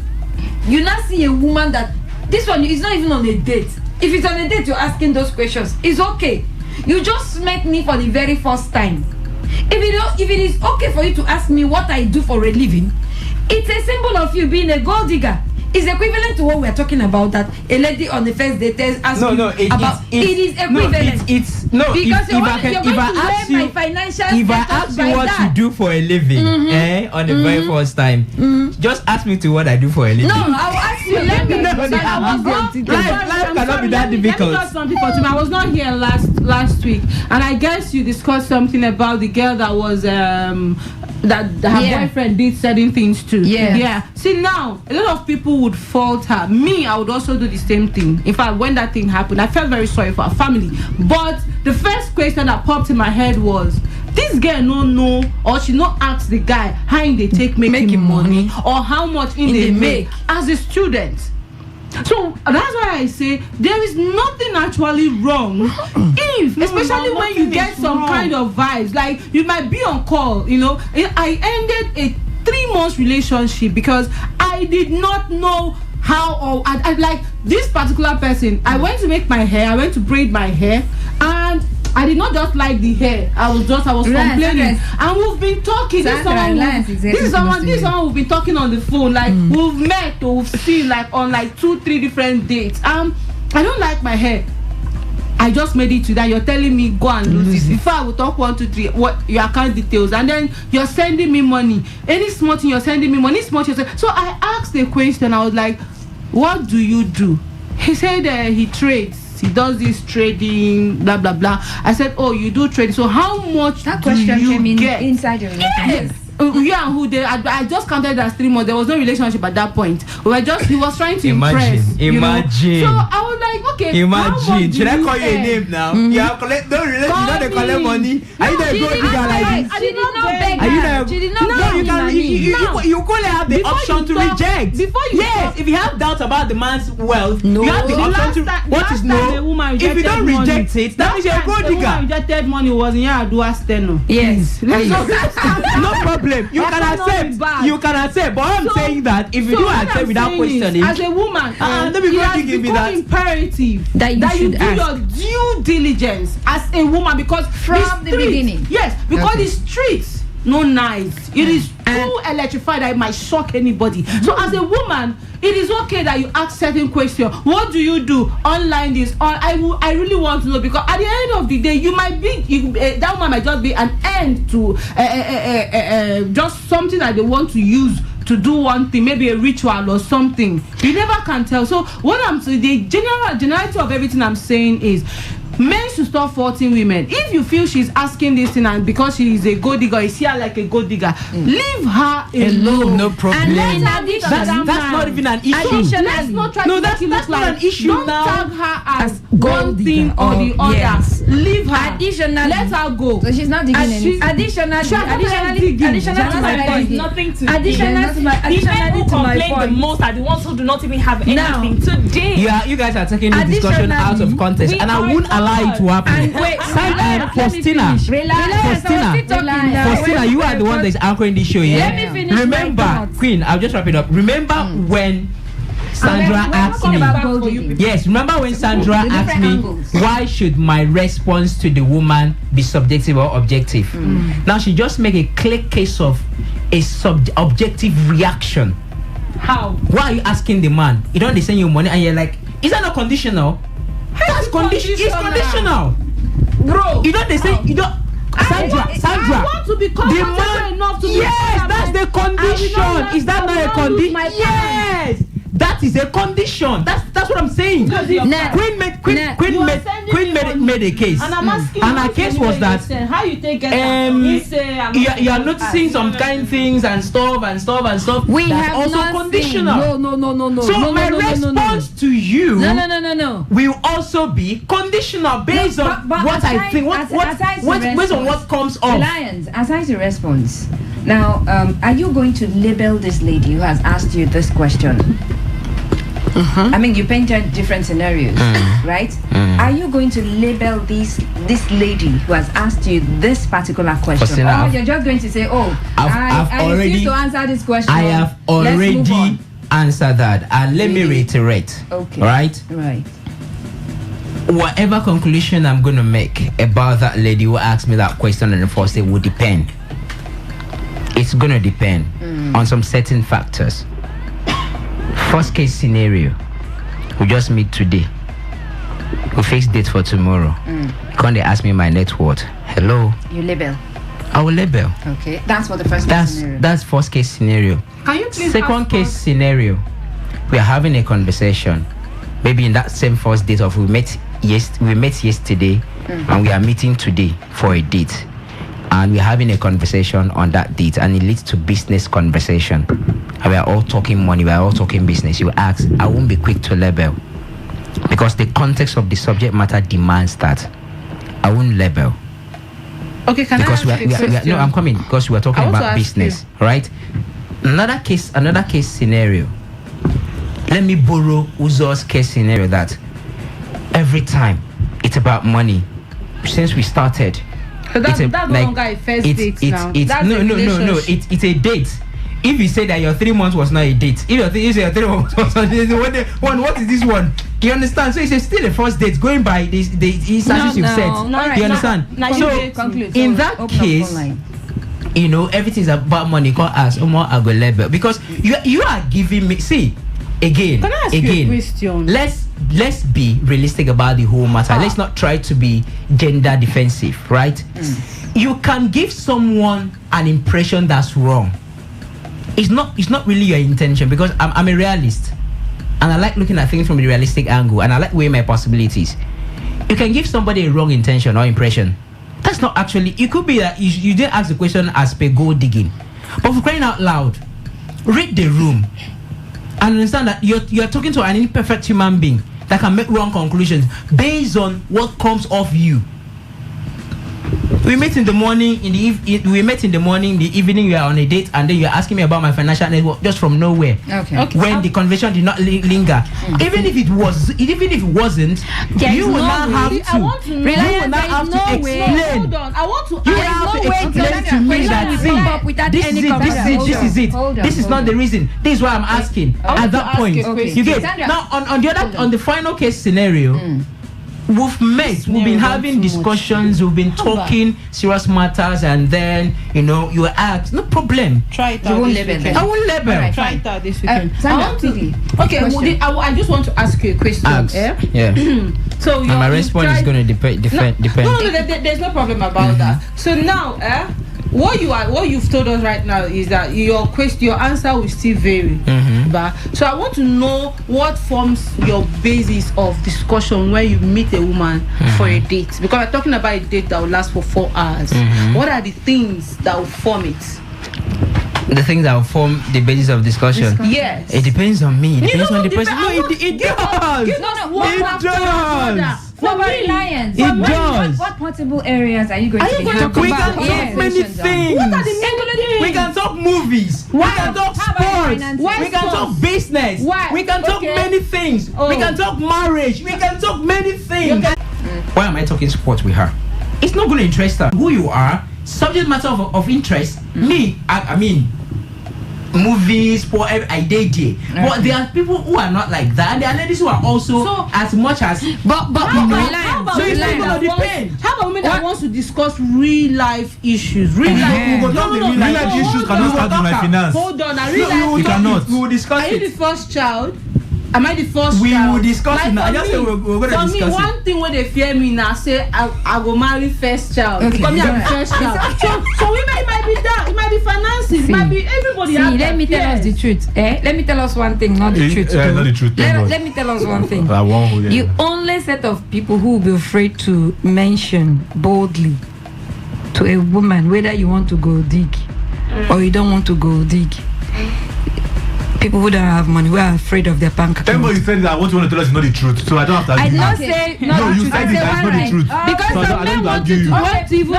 You now see a woman that this one is not even on a date. If it's on a date, you're asking those questions. It's okay. You just met me for the very first time. If it is okay for you to ask me what I do for a living, it's a symbol of you being a gold digger. It's equivalent to what we're talking about, that a lady on the first date tells us about. It is equivalent. Because you're going to weigh my financial status. If I ask you what you do for a living, on the very first time, just ask me to what I do for a living. No, I will ask you. Let me. Life cannot be that difficult. Let me something for Tim. I was not here last week, and I guess you discussed something about the girl that was that her boyfriend did certain things to. Yeah. See, now a lot of people would fault her. Me, I would also do the same thing. In fact, when that thing happened, I felt very sorry for her family. But the first question that popped in my head was, this girl no know, or she not ask the guy how they take making money or how much they make as a student. So that's why I say there is nothing actually wrong especially when you get some kind of vibes, like you might be on call. I ended a 3 months relationship because I did not know how, or I like this particular person. I went to make my hair, I went to braid my hair, and I did not just like the hair. I was complaining. And we've been talking. This is someone we've been talking on the phone. Like we've met or we've seen like on like 2-3 different dates. I don't like my hair. I just made it to that. You're telling me go and lose it. Before I will talk 1, 2, 3, what your account details, and then you're sending me money. Any small thing you're sending me money, small thing. So I asked the question. I was like, what do you do? He said he trades. He does this trading, blah blah blah. I said, oh, you do trading. So how much that question do you came get inside your relationship? Yes. I just counted as 3 months. There was no relationship at that point. He was trying to impress. Imagine. So I was like, okay. Imagine. Should I call you a name now? You have collect. Don't relate. You don't collect money. Are you not a gold digger like this? She did not beg. She did not beg. You call have the option to reject. If you have doubts about the man's wealth, you have the option to. What is no? If you don't reject it, that means you're a gold digger. The rejected money was in Yaradua Steno. Yes. No problem. You can accept. But I'm saying that if you do accept without questioning, as a woman, it has become imperative that you do your due diligence as a woman, because from the beginning. Yes, because the streets no nice. It is too electrified that it might shock anybody. So as a woman, it is okay that you ask certain questions. What do you do online? I really want to know, because at the end of the day, you might be that woman might just be an end to just something that they want to use to do one thing, maybe a ritual or something. You never can tell. So what I'm saying, the generality of everything I'm saying is, men should stop faulting women. If you feel she's asking this thing and because she is a gold digger, you see her like a gold digger, leave her alone. No problem. And then that's not even an issue. Let's not try to make it look like an issue. Don't tag her as one thing or the other. Yes. Leave her. Additionally, let her go. So she's not digging anything. Additionally to my point. Nothing to additionally to my point. The most are the ones who do not even have anything today. Yeah, you guys are taking this discussion out of context, and I won't allow it to happen. And wait, Faustina, you are the one that is anchoring this show. Let me finish. Remember, Queen, I'll just wrap it up. Remember when Sandra asked me. Yes, remember when Sandra asked me, why should my response to the woman be subjective or objective? Now she just make a clear case of a objective reaction. How? Why are you asking the man? You don't send you money and you're like, is that not conditional? That's conditional. It's conditional. Bro, you don't say you don't. Sandra. I want to be comfortable enough to be. Yes, that's the condition. Is that not a condition? Yes. That is a condition. That's what I'm saying. Queen made a case. And I'm asking and her case was that how you take it. You are noticing some kind things and stuff. We that's have also not conditional. No. So my response to you No. will also be conditional based on what I think. Based on what comes off. Lions, aside the response. Now, are you going to label this lady who has asked you this question? I mean, you painted different scenarios, right? Are you going to label this lady who has asked you this particular question? Or you're just going to say, I refuse to answer this question. I have already answered that. And let me reiterate. Okay. Right? Whatever conclusion I'm going to make about that lady who asked me that question on the first day would depend. It's going to depend on some certain factors. First case scenario, we just meet today. We fix date for tomorrow. Can't they ask me my net worth? Hello? You label. I will label. Okay, that's what the first case scenario. That's first case scenario. Can you please Second case scenario, we are having a conversation. Maybe in that same first date of we met yesterday and we are meeting today for a date. And we're having a conversation on that date, and it leads to business conversation. And we are all talking money, we are all talking business. You ask, I won't be quick to label because the context of the subject matter demands that. I won't label. Okay, can because I ask you a question? No, I'm coming because we are talking about business, right? Another case scenario. Let me borrow Uzo's case scenario that every time it's about money. Since we started. So that's no longer a first date now. No. It's a date. If you say that your 3 months was not a date, if you say your 3 months was not a date, what is this one? You understand? So it's still a first date going by the instances you've said. You understand? In that case, everything's about money. Call us I go label because you are giving me. See, again. Can I ask you a question? Let's be realistic about the whole matter. Let's not try to be gender defensive, right? You can give someone an impression that's wrong. It's not really your intention because I'm a realist and I like looking at things from a realistic angle and I like weighing my possibilities. You can give somebody a wrong intention or impression. That's not actually. It could be that you didn't ask the question as per gold digging, but for crying out loud, read the room and understand that you're talking to an imperfect human being that can make wrong conclusions based on what comes off you. We met in the morning, in the evening we are on a date, and then you're asking me about my financial network just from nowhere. Okay. When the conversation did not linger. Even if it wasn't, you will now have to explain. Hold on. I want to explain to me that this is it. This is not the reason. This is why I'm asking at that point. You get now on the final case scenario. We've been having discussions, we've been talking serious matters, and then you ask, no problem. Try it out. I won't label. Right, try it out this weekend. I just want to ask you a question. Yeah. So my response is going to depend. No, there's no problem about that. So now, what you've told us right now is that your answer will still vary. But so I want to know what forms your basis of discussion when you meet a woman for a date, because we're talking about a date that will last for 4 hours. What are the things that will form it? The things that will form the basis of discussion. Yes. It depends on me. It depends on the person. No, it does. It does. For me, Lions. It does. What possible areas are you going to talk about? We can talk many things. What are the we can talk movies. We can talk sports. We can talk business. We can talk many things. We can talk marriage. We can talk many things. Why am I talking sports with her? It's not going to interest her. Who you are, subject matter of interest. Me, I mean, movies, sport, I date it. But there are people who are not like that, and there are ladies who are also as much as. How about women that wants to discuss real life issues? Real life issues cannot start with my finance. Hold on, you cannot. We will discuss it. Are you the first child? Am I the first We child? will discuss it now. I just say we're going to discuss it. For me, one thing when they fear me now, say I go marry first child. Okay. Because me I'm first child. So women, it might be that, it might be finances, it might be everybody. Let me tell us the truth. Let me tell us one thing, not the truth. Not the truth. Let me tell us one thing. You only set of people who will be afraid to mention boldly to a woman whether you want to go dig or you don't want to go dig. People who don't have money, who are afraid of their bank account. You said that what you want to tell us is not the truth, so I don't have to argue. I did not say no. You said that's not the truth. Because so some men want to even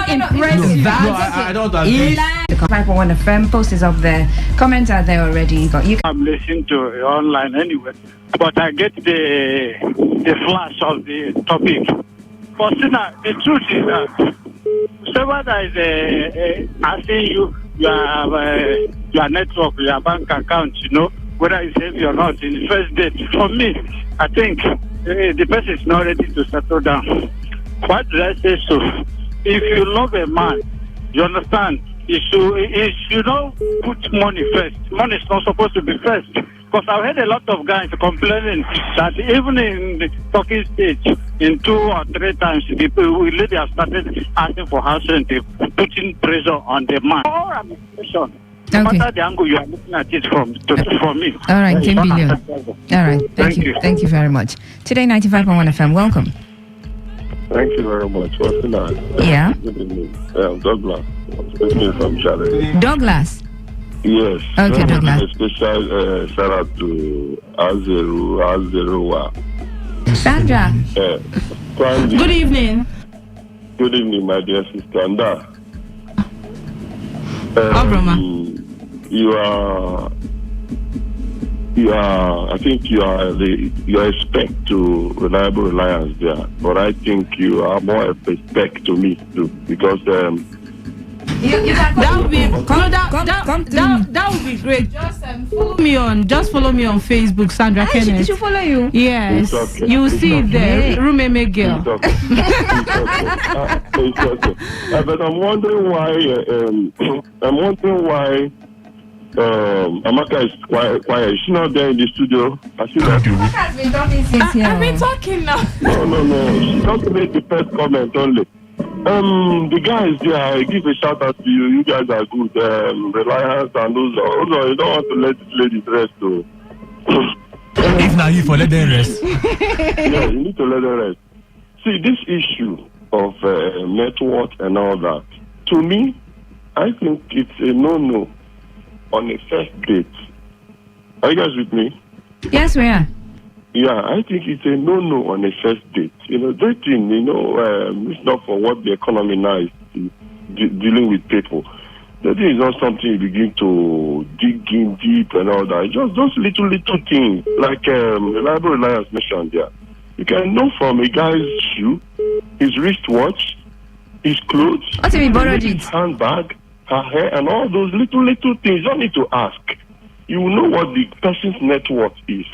impress you. I don't argue. The 95.1 FM post is up there. Comments are there already. I'm listening to it online anyway, but I get the flash of the topic. But the truth is that someone that is asking you your network, your bank account, whether it's heavy or not in the first date. For me, I think the person is not ready to settle down. Why did I say so? If you love a man, you understand, you should not put money first. Money is not supposed to be first. Because I've heard a lot of guys complaining that even in the talking stage, in 2 or 3 times, the lady have started asking for house rent, putting pressure on the man. Or I'm no matter the angle you are looking at it from me. All right, 10 billion. All right, thank you. Thank you very much. Today, 95.1 FM, welcome. Thank you very much. What's the name? Yeah. Good evening. Douglas. I'm speaking from Charlie. Douglas? Yes. Okay, Douglas. A special shout out to Azeruwa. Sandra. Good evening. Good evening, my dear sister. And I think you are a spec to Reliable Reliance there, but I think you are more a spec to me too, because that would be great. Just follow me on Facebook, Sandra Kenneth. She should follow you. Yes, you will see it there. Rumeme girl. But I'm wondering why. Amaka is quiet. Is she not there in the studio? I see that. Amaka has been talking since here. I've been talking now. No. She just made the first comment only. The guys there, I give a shout out to you. You guys are good. Reliance and those. You don't want to let this lady rest, though. If not, you for let them rest. Yeah, you need to let them rest. See, this issue of net worth and all that, to me, I think it's a no-no on a first date. Are you guys with me? Yes, we are. Yeah, I think it's a no-no on a first date. Dating, it's not for what the economy now is dealing with people. Dating is not something you begin to dig in deep and all that. Just those little things, like Reliable Reliance mentioned there. You can know from a guy's shoe, his wristwatch, his clothes, his handbag, her hair, and all those little things. You don't need to ask. You know what the person's net worth is.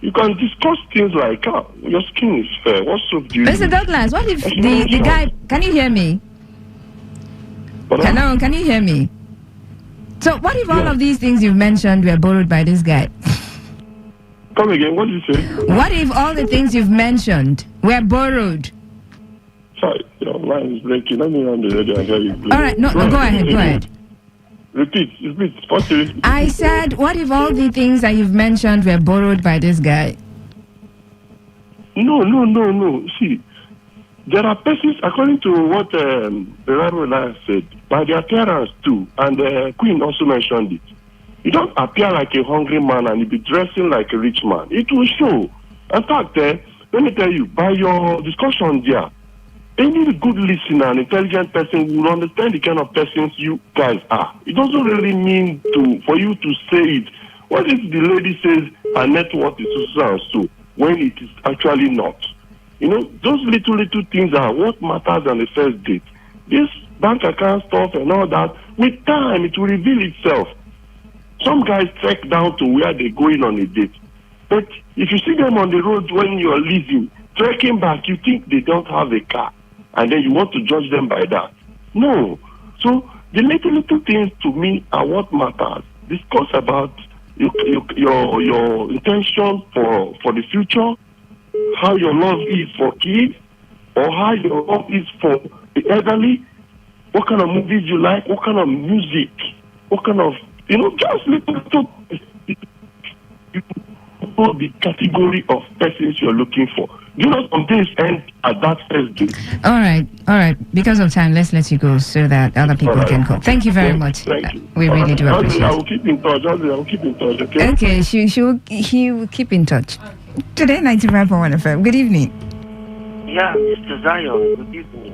You can discuss things like, your skin is fair. What soap do you use? Mr. Douglas, what if the guy... Can you hear me? Hello, can you hear me? So what if all of these things you've mentioned were borrowed by this guy? Come again, what did you say? What if all the things you've mentioned were borrowed? Sorry, your line is breaking. Let me on the radio and hear you. All right, no, go ahead. Repeat. I said, what if all the things that you've mentioned were borrowed by this guy? No. See, there are persons, according to what Reliable Reliance said, by their appearance too, and the Queen also mentioned it. You don't appear like a hungry man and you be dressing like a rich man. It will show. In fact, let me tell you, by your discussion there, any good listener, an intelligent person will understand the kind of persons you guys are. It doesn't really mean for you to say it. What if the lady says her net worth is so and so, when it is actually not? Those little things are what matters on the first date. This bank account stuff and all that, with time, it will reveal itself. Some guys trek down to where they're going on a date. But if you see them on the road when you're leaving, trekking back, you think they don't have a car. And then you want to judge them by that. No. So the little things to me are what matters. Discuss about your intention for the future, how your love is for kids, or how your love is for the elderly, what kind of movies you like, what kind of music, what kind of, just little the category of persons you're looking for. Some things end at that first date. All right. Because of time, let's let you go so that other people can call. Thank you very much. Thank you. We really do appreciate it. I will keep in touch. Okay? Okay, he will keep in touch. Today, 95.1 FM. Good evening. Yeah, Mr. Zion, good evening.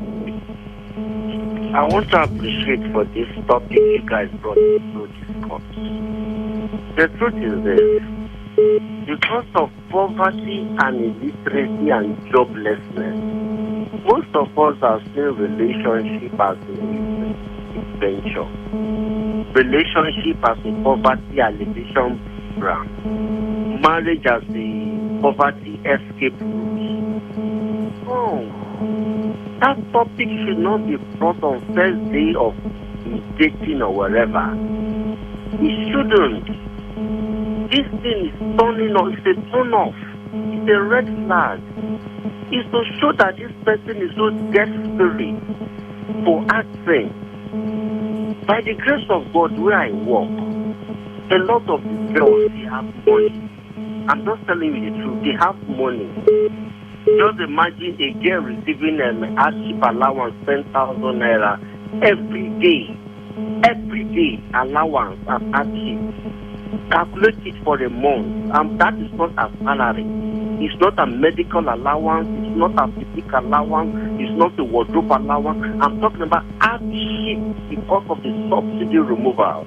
I want to appreciate for this topic you guys brought to discuss. The truth is this. Because of poverty and illiteracy and joblessness, most of us are seeing relationship as a venture. Relationship as a poverty alleviation program. Marriage as a poverty escape route. Oh, that topic should not be brought on first day of dating or wherever. It shouldn't. This thing is turning off. It's a turn off. It's a red flag. It's to show that this person is so desperate for acting. By the grace of God, where I work, a lot of the girls, they have money. I'm just telling you the truth. They have money. Just imagine a girl receiving an hardship allowance, 10,000 naira every day. Every day allowance and hardship. Calculate it for a month, and that is not a salary. It's not a medical allowance. It's not a physical allowance. It's not a wardrobe allowance. I'm talking about hardship because of the subsidy removal.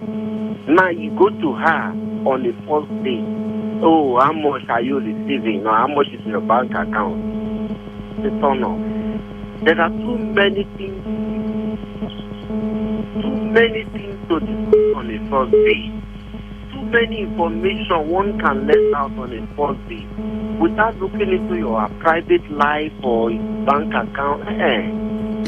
Now you go to her on the first day. Oh, how much are you receiving? Or how much is in your bank account? The turn off. There are too many things to discuss on the first day. Many information one can let out on a first day without looking into your private life or bank account.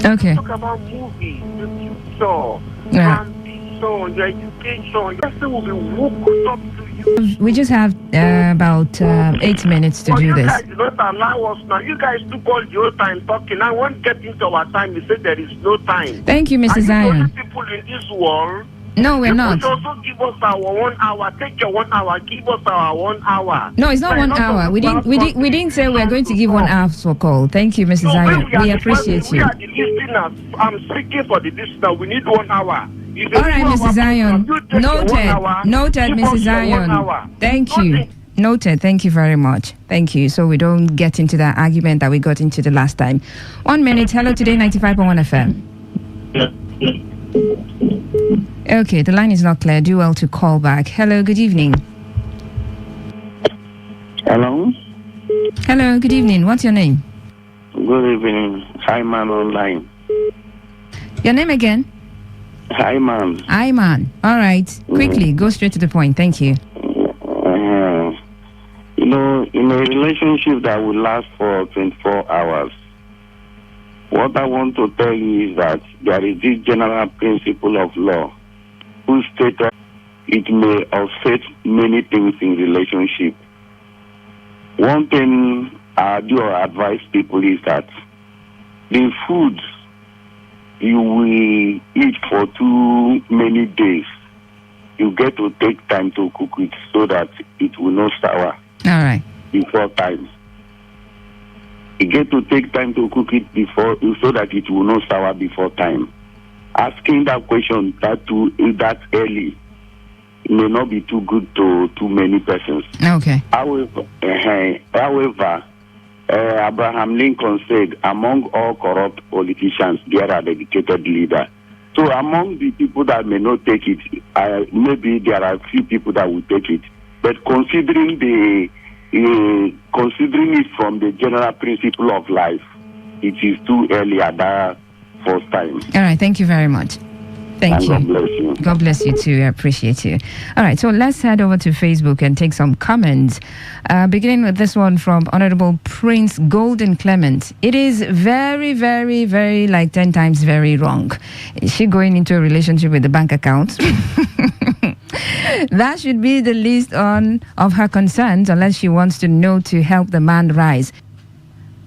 Okay. Talk about movies, the future, transition, your education. Everything will be hooked up to you. We just have about 8 minutes to do You this. guys do not allow us now. You guys took all your time talking. I won't get into our time. You said there is no time. Thank you, Mr. Zion. Are you the only people in this world? No, we're not. You also give us our 1 hour. Take your 1 hour. Give us our 1 hour. No, it's not 1 hour. We didn't say we're going to give 1 hour for call. Thank you, Mr. Zion. We appreciate you. We are the listeners. I'm speaking for the listener. We need 1 hour. All right, Mr. Zion. Noted, Mr. Zion. Thank you. Noted. Thank you very much. Thank you. So we don't get into that argument that we got into the last time. 1 minute. Hello, Today 95.1 FM. Okay, the line is not clear. Do well to call back. Hello, good evening. Hello? Hello, good evening. What's your name? Good evening. Hi, man online. Your name again? Hi, man. All right. Quickly, go straight to the point. Thank you. In a relationship that will last for 24 hours, what I want to tell you is that there is this general principle of law whose status it may affect many things in relationship. One thing I do advise people is that the food you will eat for too many days, you get to take time to cook it so that it will not sour. All right. Before time. You get to take time to cook it before so that it will not sour before time. Asking that question that early may not be too good to too many persons. Okay. However, Abraham Lincoln said, among all corrupt politicians, there are dedicated leaders. So among the people that may not take it, maybe there are a few people that will take it. But considering it from the general principle of life, it is too early at that first time. All right, thank you very much. Thank you. God bless you. God bless you too. I appreciate you. All right, so let's head over to Facebook and take some comments. Beginning with this one from Honorable Prince Golden Clement. It is very, very, very like 10 times very wrong. Is she going into a relationship with the bank account? That should be the list of her concerns, unless she wants to know to help the man rise.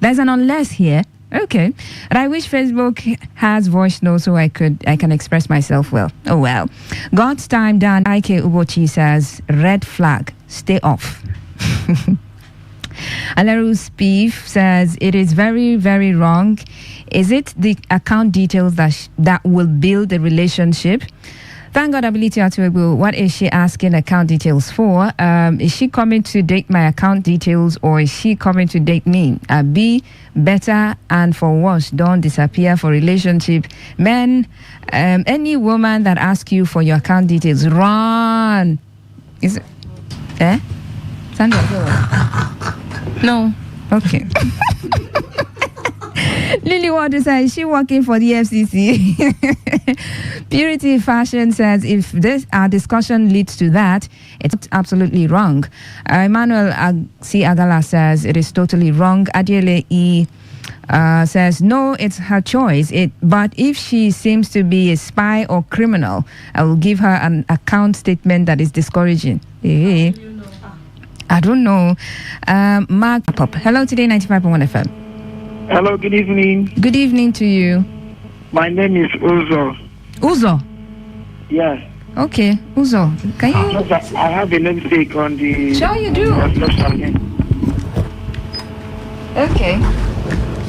There's an unless here. Okay. And I wish Facebook has voice notes so I can express myself well. Oh well. God's time done. Ike Ubochi says, red flag, stay off. Aleru Spief says, it is very, very wrong. Is it the account details that will build the relationship? Thank God, Ability Atuebu, what is she asking account details for? Is she coming to date my account details, or is she coming to date me? Be better and for worse, don't disappear for relationship. Men, any woman that asks you for your account details, run. Is it? Sandra, no. Okay. Lily Waters says, is she working for the FCC? Purity Fashion says, if this discussion leads to that, it's absolutely wrong. Emmanuel C. Agala says, it is totally wrong. Adiele E. Says, no, it's her choice. But if she seems to be a spy or criminal, I will give her an account statement that is discouraging. Hey. I don't know. Mark Pop. Hello, Today 95.1 FM. Hello, good evening. Good evening to you. My name is Uzo. Uzo? Yes. Okay, Uzo. Can you? Yes, I have a namesake on the. Sure, you do. Okay.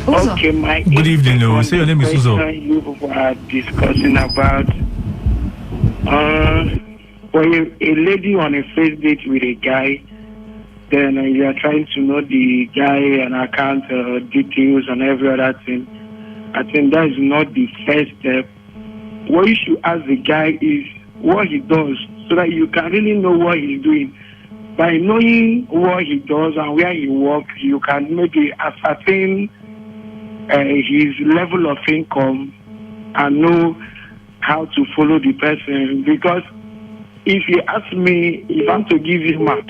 Uzo. Okay, my. Good evening, no. Say your name is Uzo. You are discussing about for a lady on a first date with a guy. Then you are trying to know the guy and account details and every other thing. I think that is not the first step. What you should ask the guy is what he does, so that you can really know what he's doing. By knowing what he does and where he works, you can maybe ascertain his level of income and know how to follow the person. Because if you ask me, if I'm to give you my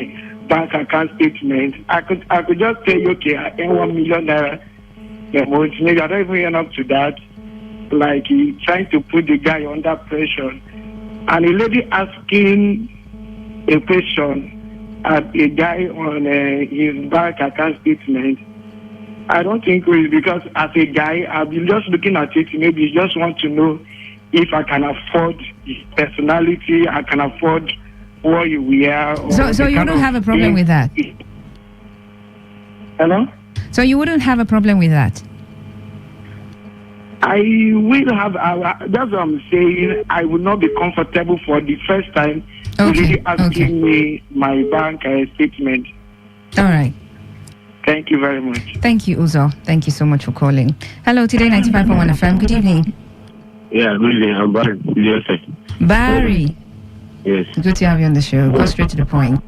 bank account statement, I could just tell you, okay, I earn 1 million naira a month. Maybe I don't even earn up to that. Like he trying to put the guy under pressure. And a lady asking a question at a guy on his bank account statement, I don't think it's because as a guy, I'll be just looking at it, maybe you just want to know if I can afford his personality, I can afford what you wear. So you don't have a problem with that? Hello? So you wouldn't have a problem with that? I will have, that's what I'm saying. I will not be comfortable for the first time really asking me my bank statement. All right. Thank you very much. Thank you, Uzo. Thank you so much for calling. Hello, Today 95.1 FM. Good evening. Yeah, good evening. I'm Barry. Barry. Yes. Good to have you on the show. Go straight to the point.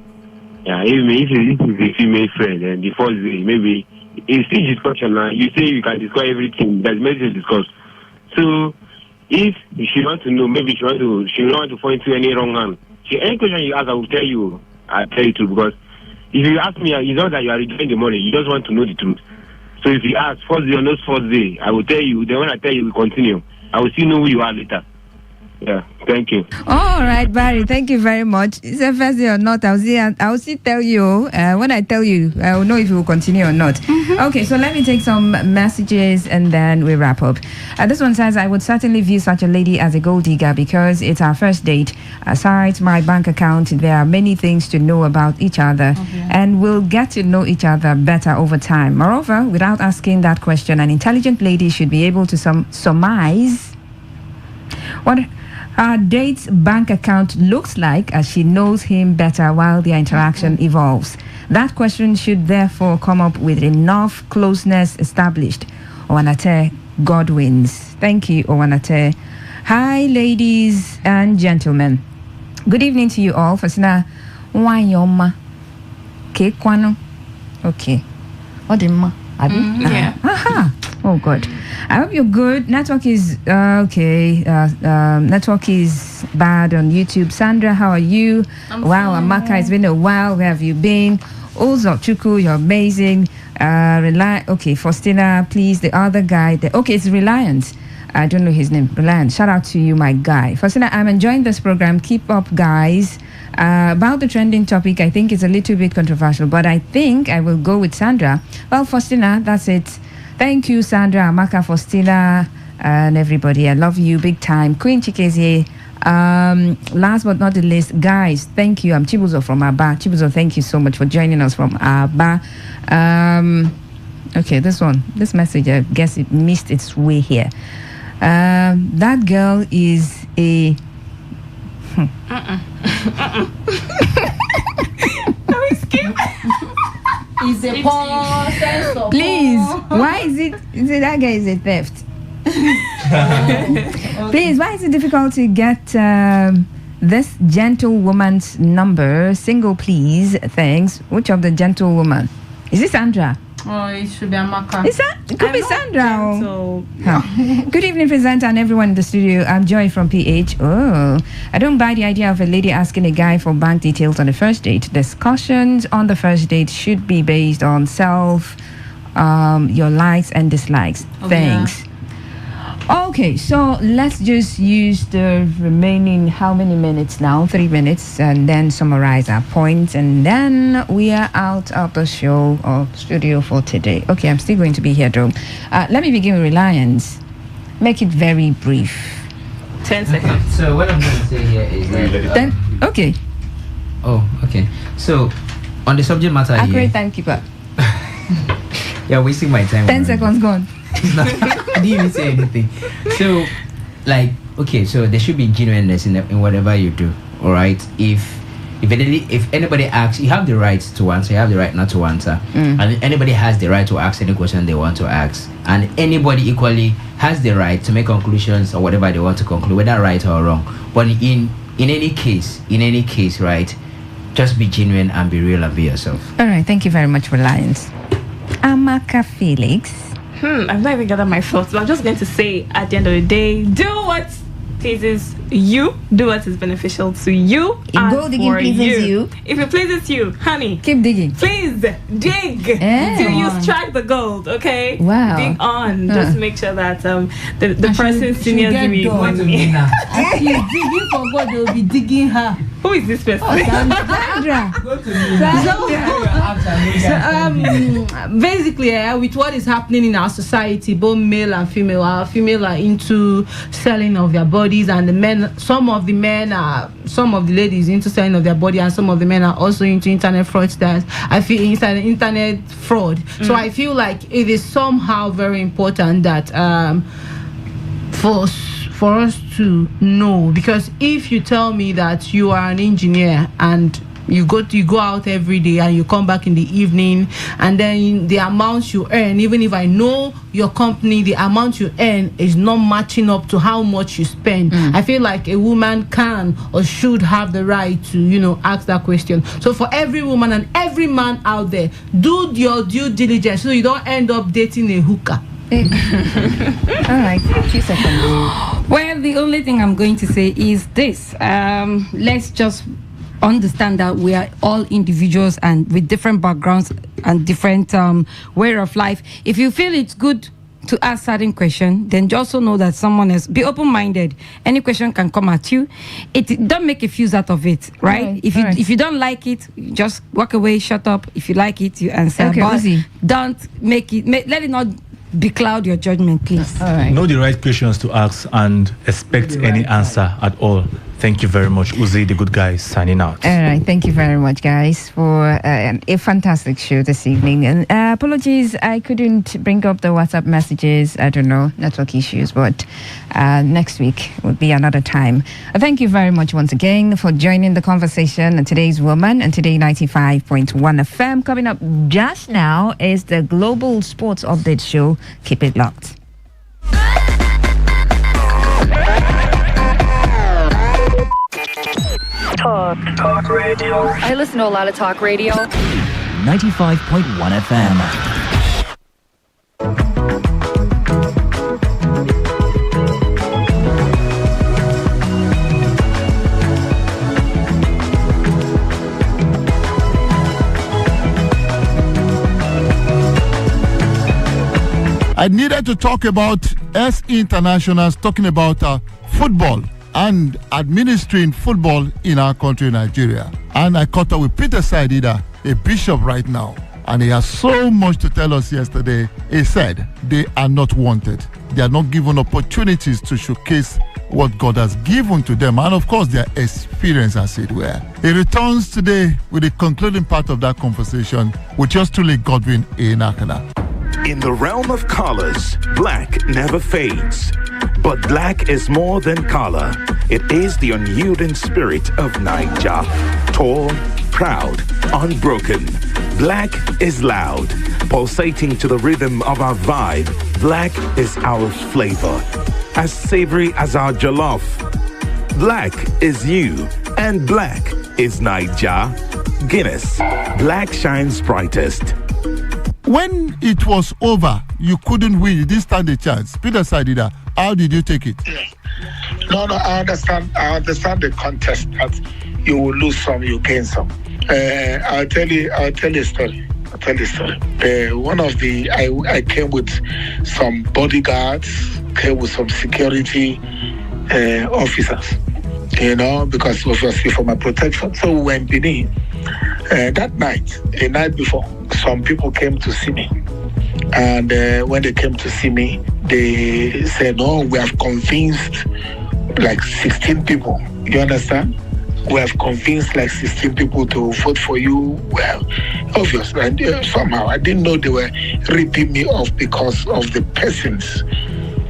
Yeah, if it's a female friend, and the first day, maybe it's still discussion now. You say you can discuss everything. There's many to discuss. So, if she wants to know, maybe she don't want to fall into any wrong hand. Any question you ask, I will tell you. I'll tell you truth, because if you ask me, it's not that you are returning the money. You just want to know the truth. So if you ask first day or not first day, I will tell you. Then when I tell you, we continue. I will still know who you are later. Yeah, thank you. All right, Barry, thank you very much. Is it first day or not? I will still tell you. When I tell you, I will know if you will continue or not. Okay, so let me take some messages and then we wrap up. This one says, I would certainly view such a lady as a gold digger because it's our first date. Aside my bank account, there are many things to know about each other and we'll get to know each other better over time. Moreover, without asking that question, an intelligent lady should be able to surmise what her date's bank account looks like as she knows him better while their interaction evolves. That question should therefore come up with enough closeness established. Owanate Godwins. Thank you, Owanate. Hi, ladies and gentlemen. Good evening to you all. Fasina Wanyoma. Kekwano. Okay. Odima. Yeah. Aha. Oh God. I hope you're good. Network is okay. Network is bad on YouTube. Sandra, how are you? Wow, Amaka, it's been a while. Where have you been? Ozo Chuku, you're amazing. Okay, Faustina, please. The other guy. Okay, it's Reliance. I don't know his name. Bland. Shout out to you, my guy. Faustina, I'm enjoying this program. Keep up, guys. About the trending topic, I think it's a little bit controversial, but I think I will go with Sandra. Well, Faustina, that's it. Thank you, Sandra, Amaka, Faustina, and everybody. I love you big time. Queen Chikezie. Last but not the least, guys, thank you. I'm Chibuzo from Aba. Chibuzo, thank you so much for joining us from Aba. Okay, this message, I guess it missed its way here. That girl is a Is a poor sense of please, why is it that guy is a theft? Please, why is it difficult to get this gentlewoman's number? Single, please. Thanks. Which of the gentlewoman? Is this Sandra? Oh, it should be Amaka. It could be Sandra. Good evening, presenter, and everyone in the studio. I'm Joy from PH. Oh, I don't buy the idea of a lady asking a guy for bank details on the first date. Discussions on the first date should be based on your likes and dislikes. Thanks. Yeah. Okay, so let's just use the remaining, how many minutes now? 3 minutes, and then summarize our points, and then we are out of the show or studio for today. Okay, I'm still going to be here though. Let me begin with Reliance. Make it very brief. 10 seconds. So what I'm going to say here is that... okay. Oh, okay. So, on the subject matter Accurate here... timekeeper. You're wasting my time. 10 seconds gone. I didn't even say anything. So, okay, so there should be genuineness in whatever you do. All right. If anybody asks, you have the right to answer. You have the right not to answer. And anybody has the right to ask any question they want to ask. And anybody equally has the right to make conclusions or whatever they want to conclude, whether right or wrong. But in any case, right, just be genuine and be real and be yourself. All right. Thank you very much, Reliance. Amaka Felix. I've not even gathered my thoughts, but I'm just going to say at the end of the day, do what pleases you, do what is beneficial to you. If gold digging pleases you, if it pleases you, honey, keep digging. Please dig till you strike the gold. Okay. Wow. Dig on. Just make sure that the person seniors me. If she's digging for God, they will be digging her. Who is this person? Sandra. Basically, with what is happening in our society, both male and female, our female are into selling of their bodies, and the men, some of the ladies into selling of their body, and some of the men are also into internet fraudsters. I feel internet fraud. So I feel like it is somehow very important that for us to know, because if you tell me that you are an engineer and you go out every day and you come back in the evening, and then the amount you earn, even if I know your company, the amount you earn is not matching up to how much you spend, I feel like a woman can or should have the right to ask that question. So for every woman and every man out there, do your due diligence so you don't end up dating a hooker. All right, 2 seconds. Well, the only thing I'm going to say is this. Let's just understand that we are all individuals and with different backgrounds and different way of life. If you feel it's good to ask certain question, then you also know that someone else. Be open-minded. Any question can come at you. Don't make a fuse out of it, right? If you don't like it, just walk away, shut up. If you like it, you answer. Okay, but Uzi. Don't let it not becloud your judgment, please. All right. Know the right questions to ask and expect any answer at all. Thank you very much. Uzi, the good guy, signing out. All right. Thank you very much, guys, for a fantastic show this evening. And apologies, I couldn't bring up the WhatsApp messages. I don't know, network issues, but next week will be another time. Thank you very much once again for joining the conversation on Today's Woman and Today 95.1 FM. Coming up just now is the Global Sports Update Show. Keep it locked. Talk radio. I listen to a lot of talk radio. 95.1 FM. I needed to talk about internationals talking about football and administering football in our country, Nigeria. And I caught up with Peter Saidida, a bishop right now. And he has so much to tell us yesterday. He said they are not wanted. They are not given opportunities to showcase what God has given to them, and of course their experience, as it were. He returns today with the concluding part of that conversation with yours truly, Godwin Enakana. In the realm of colors, black never fades. But black is more than color. It is the unyielding spirit of Niger. Tall, proud, unbroken. Black is loud, pulsating to the rhythm of our vibe. Black is our flavor, as savory as our jollof. Black is you, and black is Niger. Guinness, black shines brightest. When it was over, you couldn't win. You didn't stand a chance. Peter Saidida, how did you take it? No, I understand. I understand the contest that you will lose some, you gain some. I'll tell you a story. One of the I came with some bodyguards, came with some security officers, because obviously for my protection. So we were in Benin. That night, the night before, some people came to see me. And when they came to see me, they said, "Oh, we have convinced like 16 people." You understand? We have convinced like 16 people to vote for you. Well, obviously, and somehow I didn't know they were ripping me off because of the persons.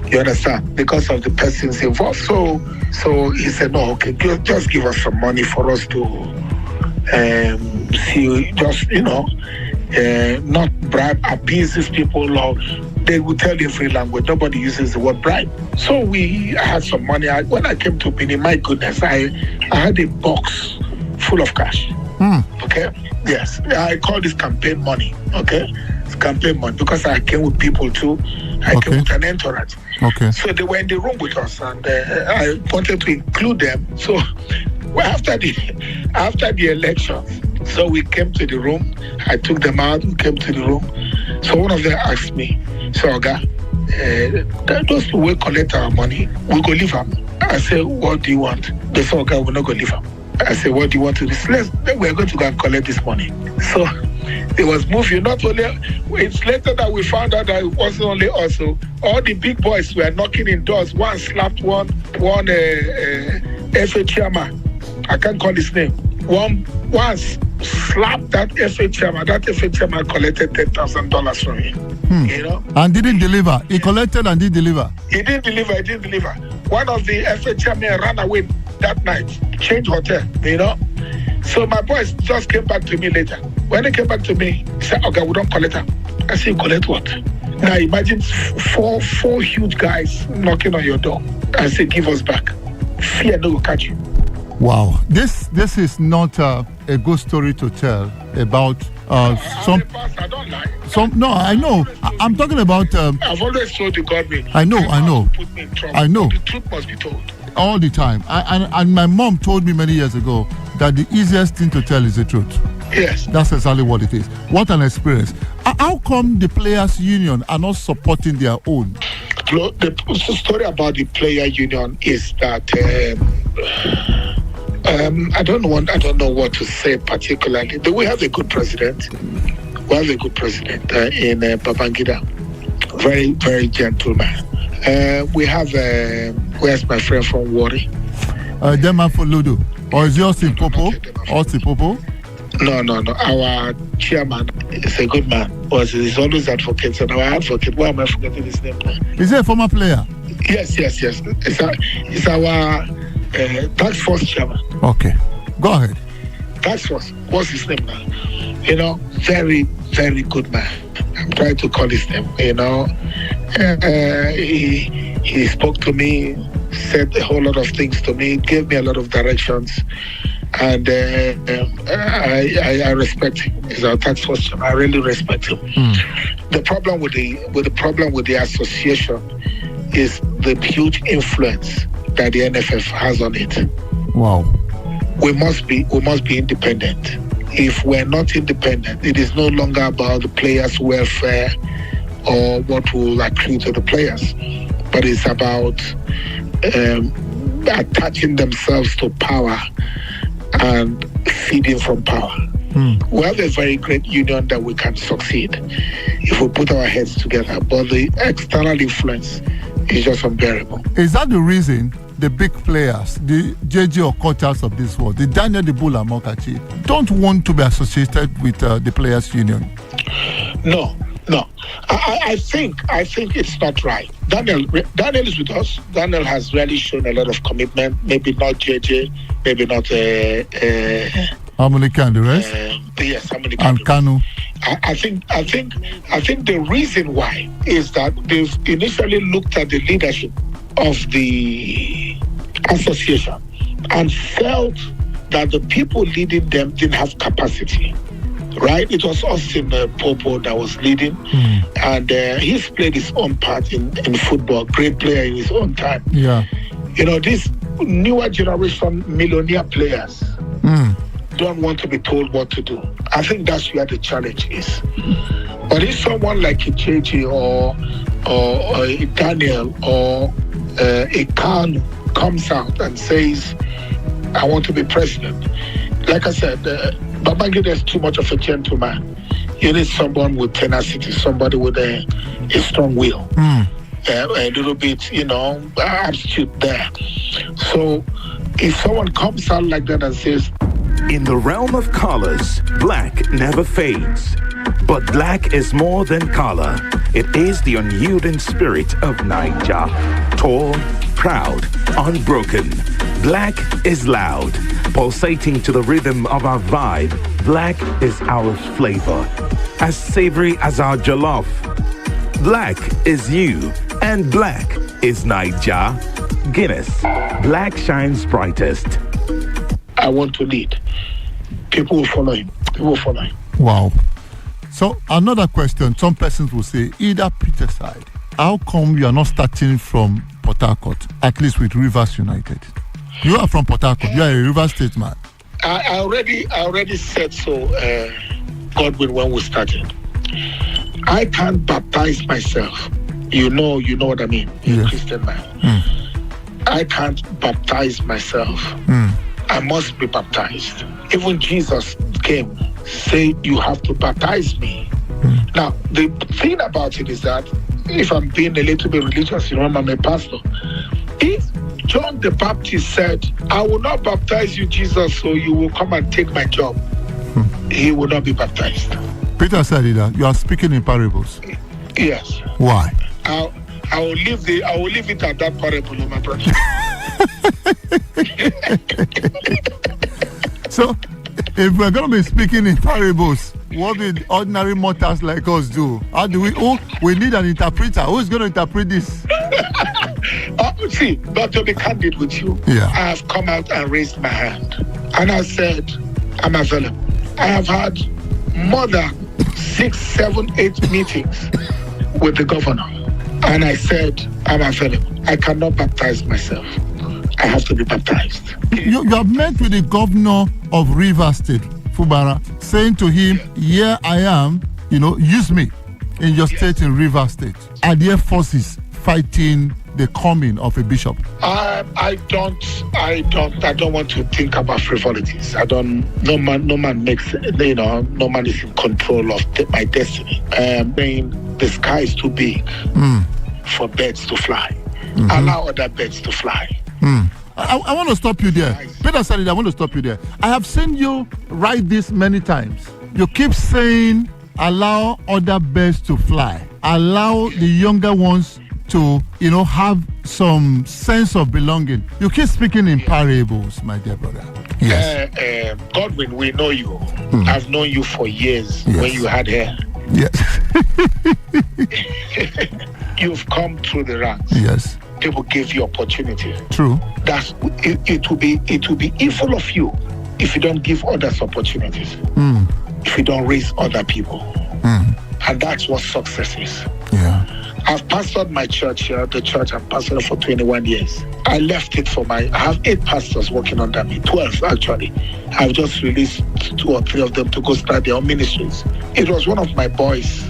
You understand? Because of the persons involved. So he said, "No, okay, just give us some money for us to see, just not bribe, appease these people, or they will tell you free language. Nobody uses the word bribe." So we had some money. When I came to Benin, my goodness, I had a box full of cash. Okay? Yes. I call this campaign money. Okay? It's campaign money because I came with people too. I came with an entourage. Okay. So they were in the room with us, and I wanted to include them. So after the election, so we came to the room. I took them out. We came to the room. So one of them asked me, "So, Oga, those people will collect our money. We go leave them." I said, "What do you want?" They said, "Oga, we're not going to leave them." I said, "What do you want to do?" We're going to go and collect this money. So it was moving. Not only, it's later that we found out that it wasn't only us. So all the big boys were knocking in doors. One slapped one FA chairman. I can't call his name. Once slapped that FA chairman. That FA chairman collected $10,000 from him. And didn't deliver. He collected and didn't deliver. He didn't deliver. One of the FA chairmen ran away that night. Changed hotel. So my boys just came back to me later. When they came back to me, he said, "Okay, we don't collect her." I said, "Collect what?" Now imagine four huge guys knocking on your door. I said, "Give us back. Fear no will catch you." Wow, this is not a good story to tell about some. I don't lie. No, I know. I'm talking about. I've always told you, Godwin. I know. Put me in trouble. I know. The truth must be told. All the time. And my mom told me many years ago that the easiest thing to tell is the truth. Yes. That's exactly what it is. What an experience. How come the Players Union are not supporting their own? The story about the Player Union is that I don't know what to say particularly. We have a good president. We have a good president in Babangida. Very, very gentle man. We have, where's my friend from Wari? Dema Foludo. Or is yours in Popo? No. Our chairman is a good man. He's always advocates, and our advocate, why am I forgetting his name now? Is he a former player? Yes. It's our tax force chairman. Okay. Go ahead. Tax force. What's his name now? Very, very good man. I'm trying to call his name, He spoke to me, said a whole lot of things to me, gave me a lot of directions, and I respect him. He's our tax force chairman. I really respect him. The problem with the association is the huge influence that the NFF has on it. Wow. We must be independent. If we're not independent, it is no longer about the players' welfare or what will accrue to the players, but it's about attaching themselves to power and feeding from power. We have a very great union that we can succeed if we put our heads together, but the external influence is just unbearable. Is that the reason the big players, the JJ or Okochas of this world, the Daniel Dibula Mokachi, don't want to be associated with the players' union? No. I think it's not right. Daniel is with us. Daniel has really shown a lot of commitment. Maybe not JJ, maybe not Amunike and the rest. Yes, Amunike and Kanu. I think the reason why is that they've initially looked at the leadership of the association and felt that the people leading them didn't have capacity. Right? It was Austin Popo that was leading, and he's played his own part in football. Great player in his own time. Yeah. You know, these newer generation millionaire players don't want to be told what to do. I think that's where the challenge is. But if someone like a JJ or a Daniel or a Khan comes out and says, I want to be president, like I said, Babangida is too much of a gentleman. You need someone with tenacity, somebody with a strong will. A little bit, aptitude there. So if someone comes out like that and says, in the realm of colors, black never fades. But black is more than color. It is the unyielding spirit of Naija. Tall, proud, unbroken. Black is loud, pulsating to the rhythm of our vibe. Black is our flavor, as savory as our jollof. Black is you, and black is Naija. Guinness, black shines brightest. I want to lead. People will follow him. Wow. So another question, some persons will say, either Peter side, how come you are not starting from Port Harcourt, at least with Rivers United? You are from Port Harcourt, you are a Rivers State man. I already said so, Godwin, when we started. I can't baptize myself. You know what I mean? You're a Christian man. I can't baptize myself. I must be baptized. Even Jesus came, said, you have to baptize me. Now, the thing about it is that, if I'm being a little bit religious, I'm a pastor. If John the Baptist said, I will not baptize you, Jesus, so you will come and take my job, he will not be baptized. Peter said that you are speaking in parables. Yes. Why? I will leave it at that parable, my brother. So, if we're going to be speaking in parables, what did ordinary mortals like us do? How do we? Oh, we need an interpreter. Who is going to interpret this? See, but to be candid with you, I have come out and raised my hand. And I said, I'm available. I have had more than 6, 7, 8 meetings with the governor. And I said, I'm available. I cannot baptize myself. I have to be baptized. You have met with the governor of Rivers State, Fubara, saying to him, here I am, use me in your state in Rivers State. Are there forces fighting the coming of a bishop? I don't want to think about frivolities. No man makes, no man is in control of my destiny. The sky is too big for birds to fly. Allow other birds to fly. I want to stop you there. Peter said it, I want to stop you there. I have seen you write this many times. You keep saying, allow other birds to fly. Allow the younger ones to, have some sense of belonging. You keep speaking in parables, my dear brother. Yes. Godwin, we know you. I've known you for years when you had hair. Yes. You've come through the ranks. Yes. People give you opportunity. True. It will be evil of you if you don't give others opportunities. If you don't raise other people. And that's what success is. Yeah. I've pastored my church here, the church I've pastored for 21 years. I left it I have 8 pastors working under me, 12 actually. I've just released 2 or 3 of them to go start their own ministries. It was one of my boys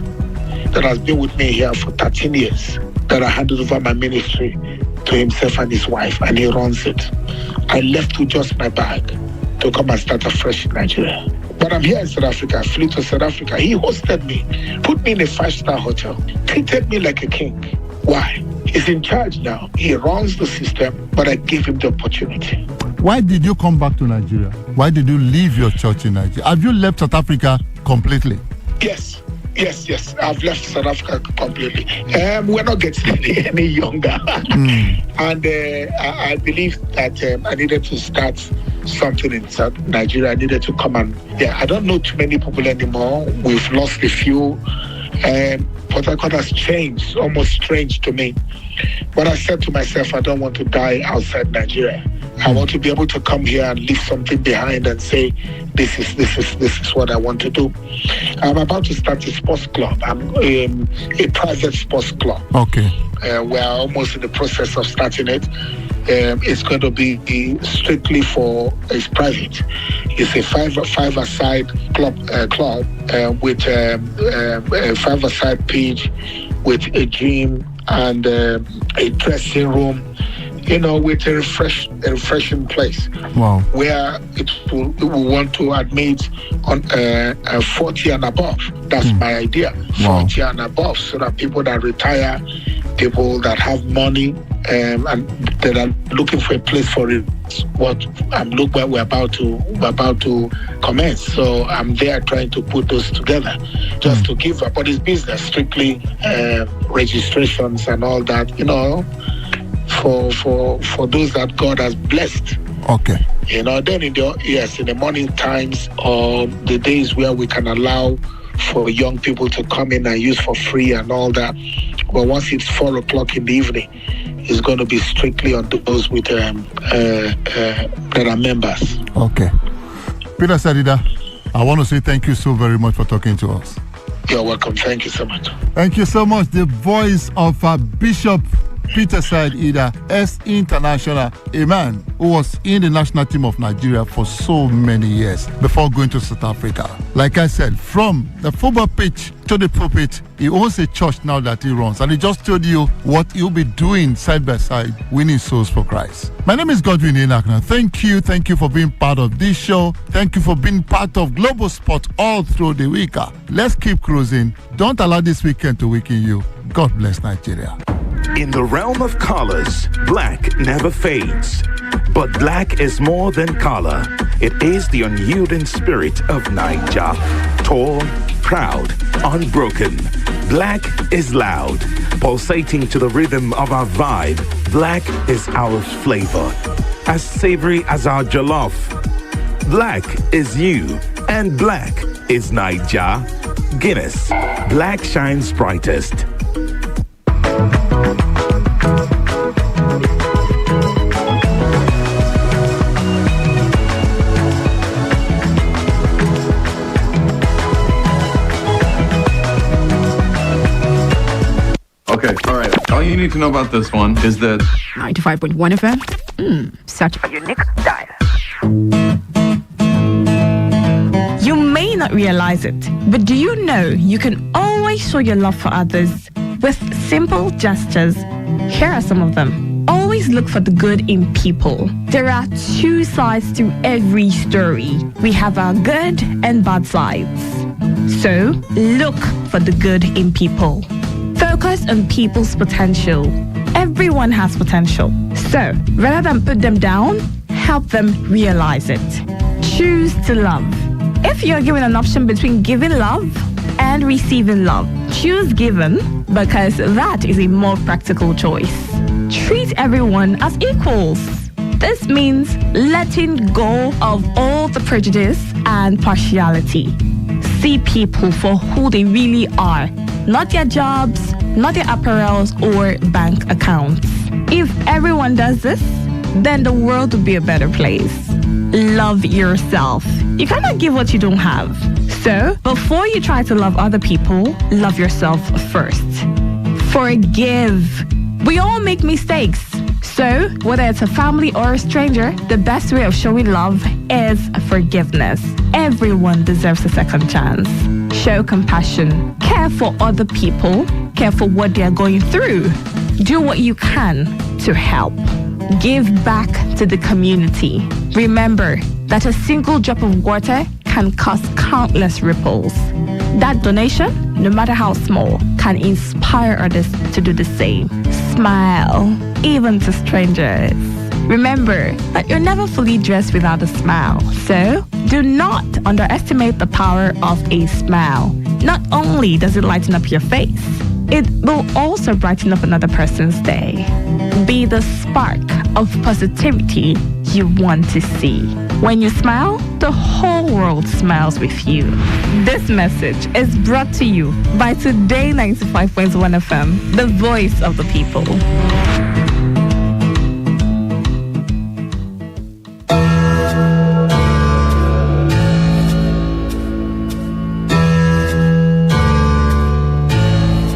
that has been with me here for 13 years, that I handed over my ministry to himself and his wife, and he runs it. I left with just my bag to come and start afresh in Nigeria. But I'm here in South Africa. I flew to South Africa. He hosted me, put me in a 5-star hotel, treated me like a king. Why? He's in charge now. He runs the system, but I gave him the opportunity. Why did you come back to Nigeria? Why did you leave your church in Nigeria? Have you left South Africa completely? Yes. I've left South Africa completely. We're not getting any younger. And I believe that I needed to start something in South Nigeria. I needed to come and, I don't know too many people anymore. We've lost a few. Port Harcourt has changed, almost strange to me. But I said to myself, I don't want to die outside Nigeria. I want to be able to come here and leave something behind and say, this is what I want to do. I'm about to start a sports club. I'm a private sports club. Okay. We're almost in the process of starting it. It's going to be strictly it's private. It's a five-a-side club with a five-a-side pitch with a gym and a dressing room, with a refreshing place. Wow. Where we want to admit on 40 and above. That's my idea. 40 and above, so that people that retire, people that have money, and that are looking for a place for it. We're about to commence. So I'm there trying to put those together, just to give up. But it's business, strictly registrations and all that. For those that God has blessed. Okay. Then in the morning times or the days where we can allow for young people to come in and use for free and all that. But once it's 4 o'clock in the evening, it's going to be strictly on those with that are members. Okay. Peter Sadida, I want to say thank you so very much for talking to us. You're welcome. Thank you so much. Thank you so much. The voice of Bishop Peter Said-Ida, ex-international, a man who was in the national team of Nigeria for so many years before going to South Africa. Like I said, from the football pitch to the pulpit, he owns a church now that he runs. And he just told you what he'll be doing side by side, winning souls for Christ. My name is Godwin Enakna. Thank you for being part of this show. Thank you for being part of Global Sport all through the week. Let's keep cruising. Don't allow this weekend to weaken you. God bless Nigeria. In the realm of colors, black never fades. But black is more than color. It is the unyielding spirit of Niger. Tall, proud, unbroken. Black is loud, pulsating to the rhythm of our vibe. Black is our flavor, as savory as our jollof. Black is you, and black is Niger. Guinness, black shines brightest. Okay, all right. All you need to know about this one is that 95.1 FM. Such a unique dial. You may not realize it, but do you know you can always show your love for others with simple gestures? Here are some of them. Always look for the good in people. There are two sides to every story. We have our good and bad sides. So, look for the good in people. Focus on people's potential. Everyone has potential. So, rather than put them down, help them realize it. Choose to love. If you're given an option between giving love and receiving love, choose giving because that is a more practical choice. Treat everyone as equals. This means letting go of all the prejudice and partiality. See people for who they really are, not their jobs, not their apparels or bank accounts. If everyone does this, then the world will be a better place. Love yourself. You cannot give what you don't have. So, before you try to love other people, love yourself first. Forgive. We all make mistakes. So, whether it's a family or a stranger, the best way of showing love is forgiveness. Everyone deserves a second chance. Show compassion. Care for other people. Care for what they are going through. Do what you can to help. Give back to the community. Remember that a single drop of water can cause countless ripples. That donation, no matter how small, can inspire others to do the same. Smile, even to strangers. Remember that you're never fully dressed without a smile. So, do not underestimate the power of a smile. Not only does it lighten up your face, it will also brighten up another person's day. Be the spark of positivity you want to see. When you smile, the whole world smiles with you. This message is brought to you by Today95.1 FM, the voice of the people.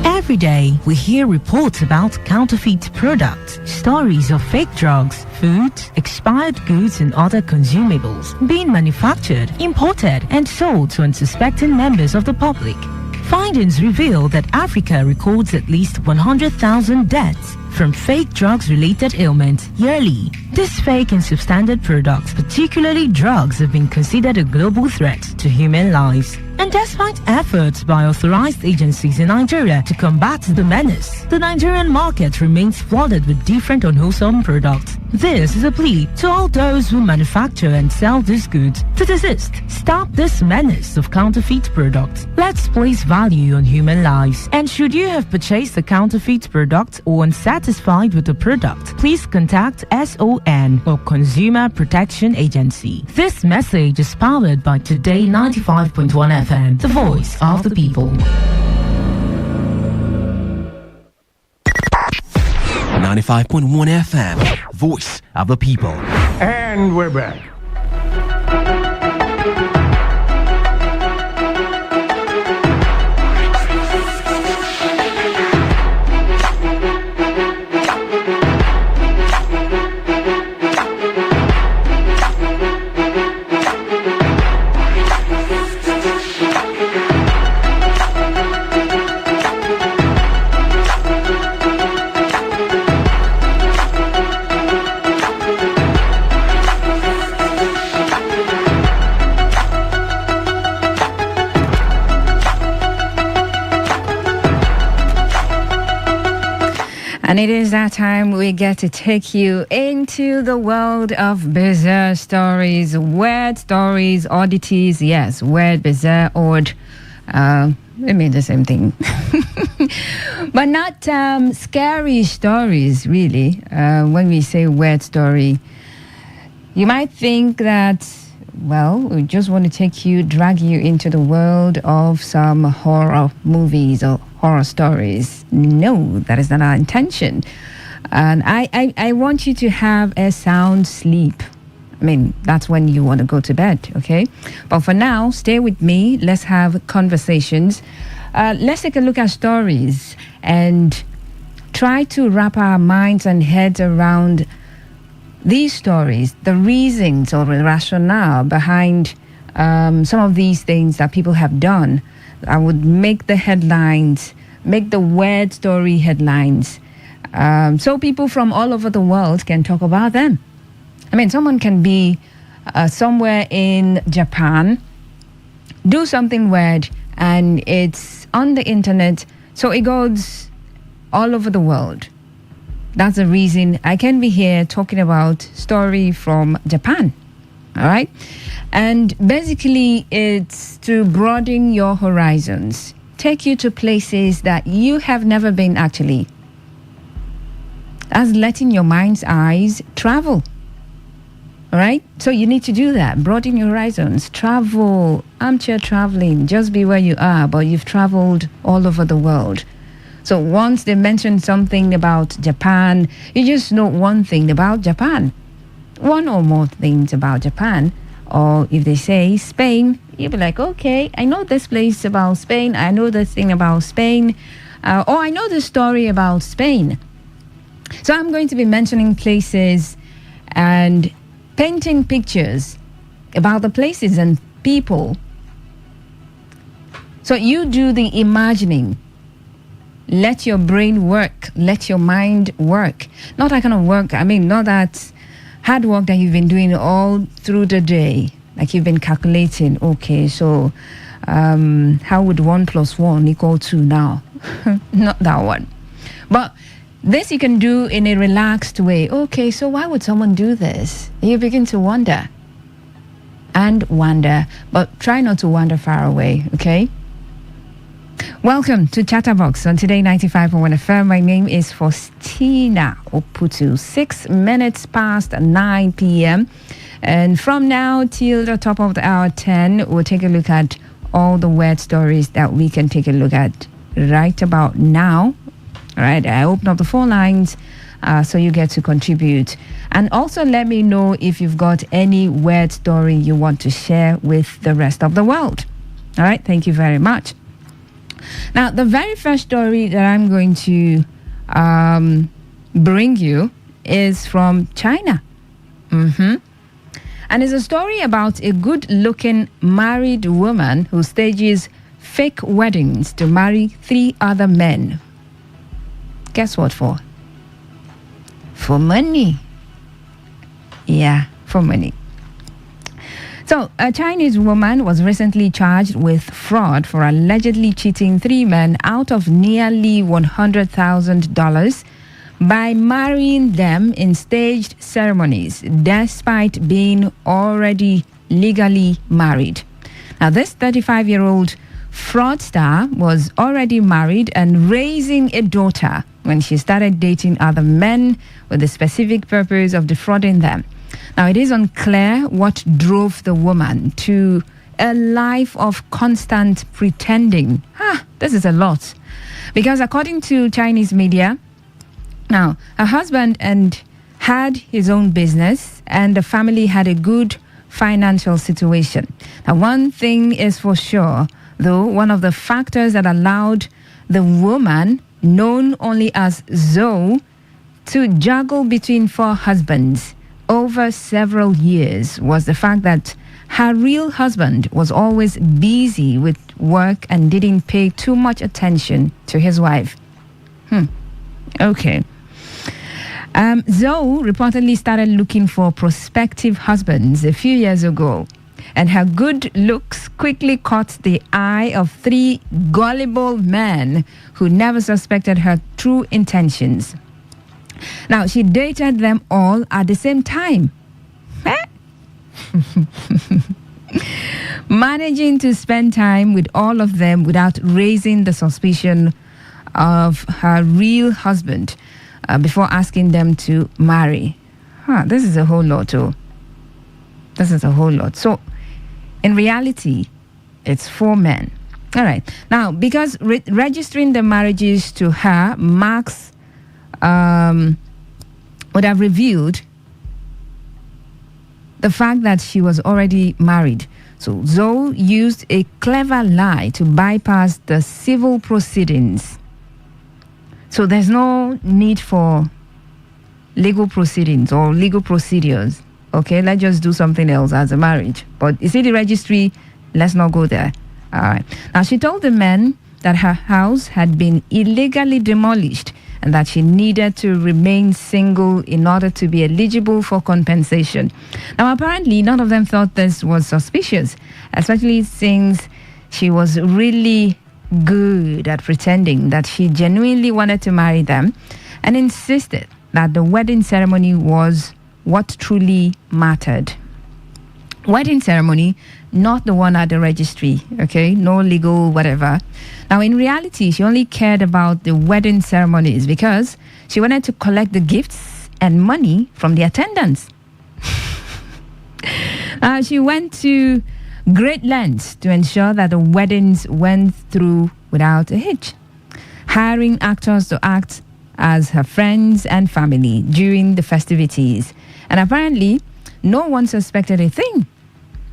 Every day, we hear reports about counterfeit products, stories of fake drugs, food, expired goods and other consumables being manufactured, imported and sold to unsuspecting members of the public. Findings reveal that Africa records at least 100,000 deaths from fake drugs-related ailments yearly. These fake and substandard products, particularly drugs, have been considered a global threat to human lives. And despite efforts by authorized agencies in Nigeria to combat the menace, the Nigerian market remains flooded with different unwholesome products. This is a plea to all those who manufacture and sell these goods to desist. Stop this menace of counterfeit products. Let's place value on human lives. And should you have purchased a counterfeit product or unsatisfied with the product, please contact SON or Consumer Protection Agency. This message is powered by Today95.1 FM, the voice of the people. 95.1 FM, voice of the people. And we're back. And it is that time we get to take you into the world of bizarre stories, weird stories, oddities. Yes, weird, bizarre, odd. It means the same thing. But not scary stories, really. When we say weird story, you might think that, well, we just want to drag you into the world of some horror movies or horror stories. No, that is not our intention. And I want you to have a sound sleep. I mean, that's when you want to go to bed, okay? But for now, stay with me. Let's have conversations. Let's take a look at stories and try to wrap our minds and heads around these stories, the reasons or the rationale behind some of these things that people have done. I would make the headlines, make the weird story headlines, so people from all over the world can talk about them. I mean, someone can be somewhere in Japan, do something weird, and it's on the internet, so it goes all over the world. That's the reason I can be here talking about story from Japan. All right? And basically, it's to broaden your horizons, take you to places that you have never been actually. That's letting your mind's eyes travel. All right? So you need to do that. Broaden your horizons. Travel. Armchair traveling. Just be where you are, but you've traveled all over the world. So once they mention something about Japan, you just know one thing about Japan. One or more things about Japan. Or if they say Spain, you'll be like, okay, I know this place about Spain. I know this thing about Spain. Or I know the story about Spain. So I'm going to be mentioning places and painting pictures about the places and people So you do the imagining. Let your brain work. Let your mind work. Not that kind of work. I mean, not that hard work that you've been doing all through the day. Like you've been calculating. Okay, so how would 1 + 1 = 2 now? Not that one. But this you can do in a relaxed way. Okay, so why would someone do this? You begin to wonder. And wonder. But try not to wander far away, okay? Welcome to Chatterbox on Today 95.1 FM. My name is Faustina Oputu. 6 minutes past 9 p.m. And from now till the top of the hour 10, we'll take a look at all the weird stories that we can take a look at right about now. All right, I open up the phone lines so you get to contribute. And also let me know if you've got any weird story you want to share with the rest of the world. All right, thank you very much. Now, the very first story that I'm going to bring you is from China. And it's a story about a good-looking married woman who stages fake weddings to marry 3 other men. Guess what for? For money. Yeah, for money. So, a Chinese woman was recently charged with fraud for allegedly cheating 3 men out of nearly $100,000 by marrying them in staged ceremonies, despite being already legally married. Now, this 35-year-old fraudster was already married and raising a daughter when she started dating other men with the specific purpose of defrauding them. Now, it is unclear what drove the woman to a life of constant pretending. This is a lot. Because according to Chinese media, now, her husband had his own business and the family had a good financial situation. Now, one thing is for sure, though, one of the factors that allowed the woman, known only as Zoe, to juggle between 4 husbands over several years was the fact that her real husband was always busy with work and didn't pay too much attention to his wife. Okay. Zoe reportedly started looking for prospective husbands a few years ago, and her good looks quickly caught the eye of 3 gullible men who never suspected her true intentions. Now, she dated them all at the same time. Managing to spend time with all of them without raising the suspicion of her real husband before asking them to marry. This is a whole lot, too. This is a whole lot. So, in reality, it's 4 men. All right. Now, because registering the marriages to her marks would have revealed the fact that she was already married. So Zoe used a clever lie to bypass the civil proceedings. So there's no need for legal proceedings or legal procedures. Okay, let's just do something else as a marriage. But you see the registry, let's not go there. All right. Now, she told the men that her house had been illegally demolished and that she needed to remain single in order to be eligible for compensation. Now, apparently, none of them thought this was suspicious, especially since she was really good at pretending that she genuinely wanted to marry them and insisted that the wedding ceremony was what truly mattered. Wedding ceremony, not the one at the registry, okay? No legal whatever. Now, in reality, she only cared about the wedding ceremonies because she wanted to collect the gifts and money from the attendants. She went to great lengths to ensure that the weddings went through without a hitch, hiring actors to act as her friends and family during the festivities. And apparently, no one suspected a thing.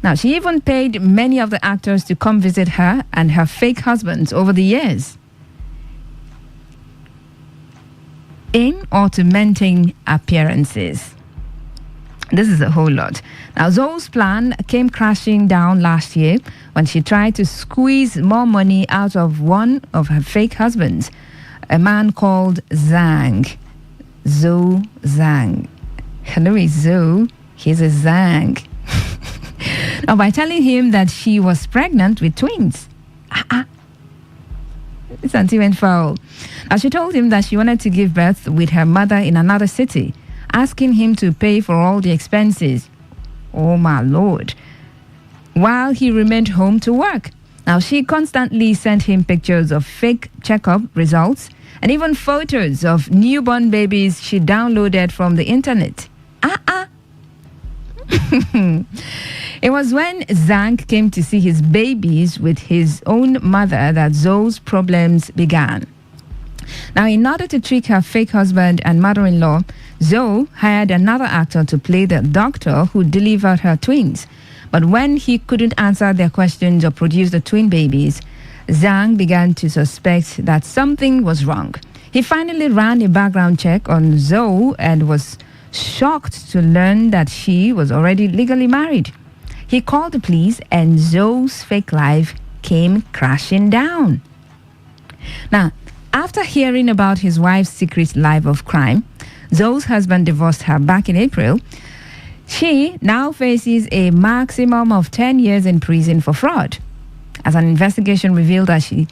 Now, she even paid many of the actors to come visit her and her fake husbands over the years in or to maintain appearances. This is a whole lot. Now, Zoe's plan came crashing down last year when she tried to squeeze more money out of one of her fake husbands, a man called Zhang. Zoe Zhang. Hello, is Zoe. He's a Zhang. Now, by telling him that she was pregnant with twins. This auntie went foul. Now, she told him that she wanted to give birth with her mother in another city, asking him to pay for all the expenses. Oh, my Lord. While he remained home to work. Now, she constantly sent him pictures of fake checkup results and even photos of newborn babies she downloaded from the internet. It was when Zhang came to see his babies with his own mother that Zoe's problems began. Now, in order to trick her fake husband and mother-in-law, Zoe hired another actor to play the doctor who delivered her twins. But when he couldn't answer their questions or produce the twin babies, Zhang began to suspect that something was wrong. He finally ran a background check on Zoe and was shocked to learn that she was already legally married. He called the police and Zoe's fake life came crashing down. Now, after hearing about his wife's secret life of crime, Zoe's husband divorced her back in April. She now faces a maximum of 10 years in prison for fraud, as an investigation revealed that she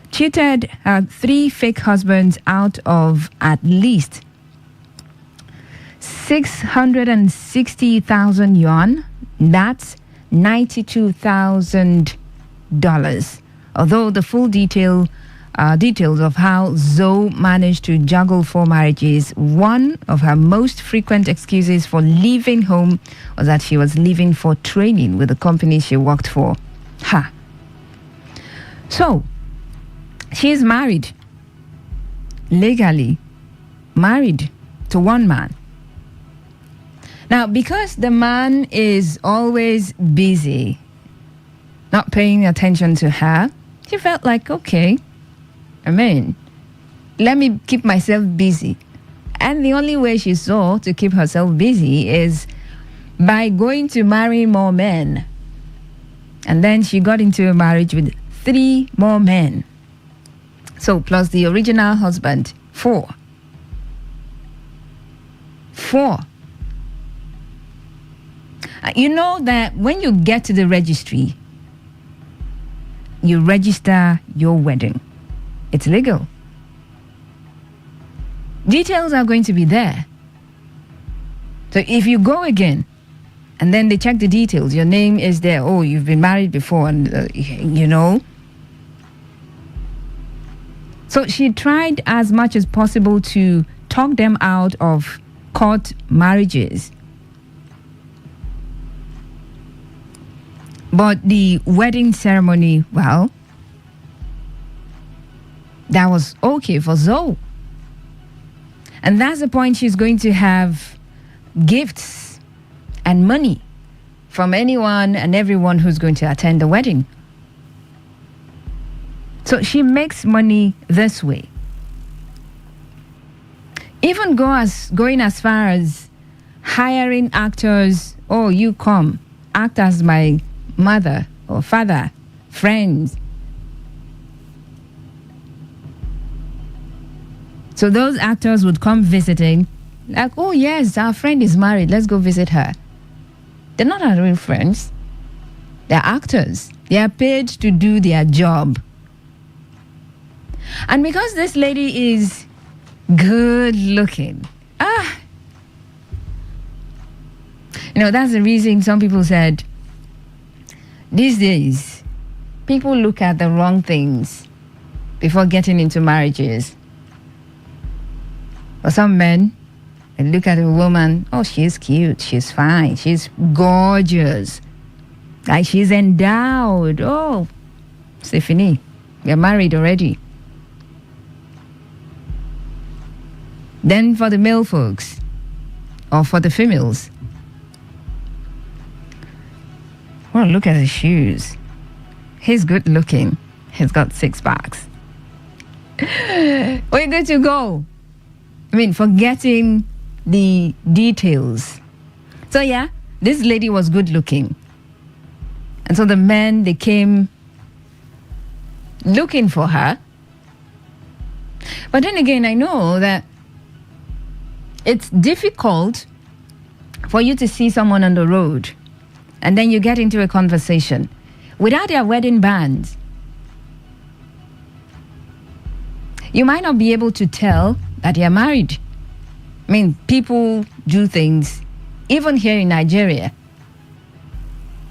cheated her 3 fake husbands out of at least 660,000 yuan. That's $92,000. Although the full details of how Zoe managed to juggle 4 marriages, one of her most frequent excuses for leaving home was that she was leaving for training with the company she worked for. So, she is married, legally married to one man. Now, because the man is always busy, not paying attention to her, she felt like, okay, let me keep myself busy. And the only way she saw to keep herself busy is by going to marry more men. And then she got into a marriage with 3 more men. So, plus the original husband, 4. 4. You know that when you get to the registry, you register your wedding. It's legal. Details are going to be there. So if you go again, and then they check the details, your name is there. Oh, you've been married before, and So she tried as much as possible to talk them out of court marriages. But the wedding ceremony, well, that was okay for Zoe. And that's the point. She's going to have gifts and money from anyone and everyone who's going to attend the wedding. So she makes money this way. Even going as far as hiring actors. Oh, you come, act as my mother or father, friends. So those actors would come visiting, like, oh yes, our friend is married, let's go visit her. They're not our real friends. They're actors. They are paid to do their job. And because this lady is good looking, that's the reason some people said, these days, people look at the wrong things before getting into marriages. For some men, they look at a woman, oh, she's cute, she's fine, she's gorgeous, like she's endowed. Oh, c'est fini. You're married already. Then for the male folks, or for the females, well, look at his shoes. He's good looking. He's got 6 packs. We're good to go. Forgetting the details. So yeah, this lady was good looking. And so the men, they came looking for her. But then again, I know that it's difficult for you to see someone on the road and then you get into a conversation without their wedding bands. You might not be able to tell that they're married. I mean, people do things, even here in Nigeria.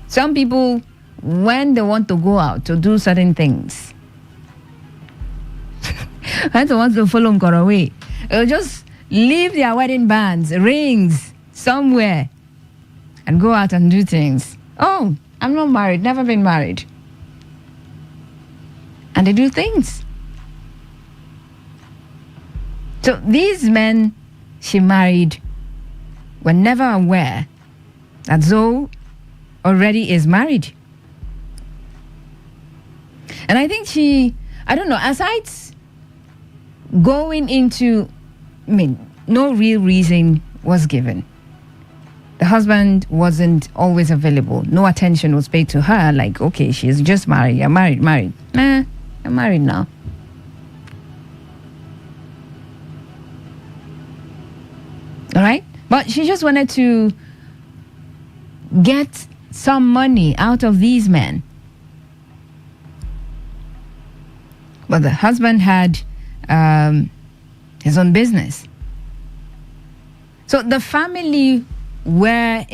Some people, when they want to go out to do certain things, when they want to follow Nkorowe, they'll just leave their wedding bands, rings, somewhere, and go out and do things. Oh, I'm not married, never been married. And they do things. So these men she married were never aware that Zoe already is married. And I think aside going into, no real reason was given. The husband wasn't always available. No attention was paid to her. Like, okay, she's just married. You're married. Nah, I'm married now. All right? But she just wanted to get some money out of these men. But the husband had his own business. So the family was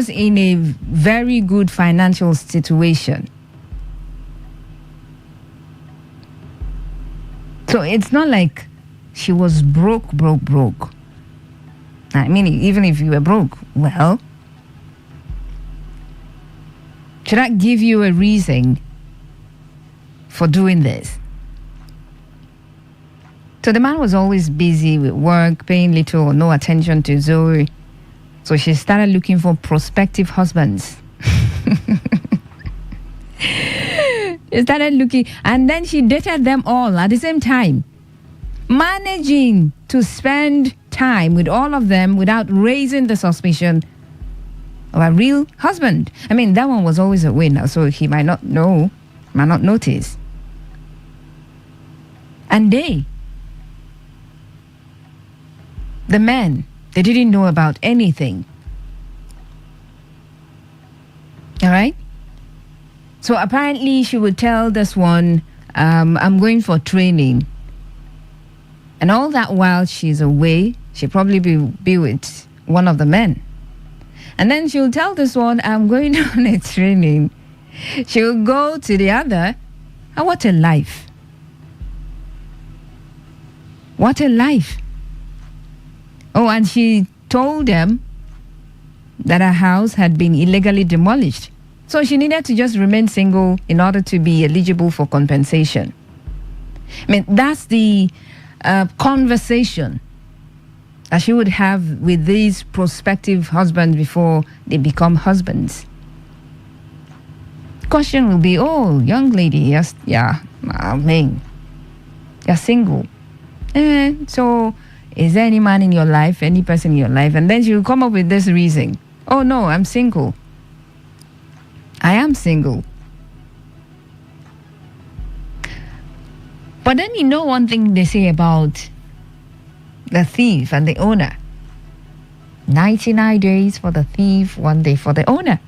in a very good financial situation. So it's not like she was broke. I mean, even if you were broke, well, should I give you a reason for doing this? So the man was always busy with work, paying little or no attention to Zoe. So she started looking for prospective husbands. She started looking, and then she dated them all at the same time, managing to spend time with all of them without raising the suspicion of a real husband. I mean, that one was always a winner, so he might not know, might not notice. And the men, they didn't know about anything. All right? So apparently she would tell this one, I'm going for training. And all that while she's away, she'll probably be with one of the men. And then she'll tell this one, I'm going on a training. She'll go to the other. And what a life. What a life. Oh, and she told them that her house had been illegally demolished. So she needed to just remain single in order to be eligible for compensation. I mean, that's the conversation that she would have with these prospective husbands before they become husbands. Question will be, oh, young lady, yes, yeah, I mean, you're single. So is there any man in your life, any person in your life? And then she will come up with this reason. Oh, no, I'm single. I am single. But then one thing they say about the thief and the owner. 99 days for the thief, 1 day for the owner.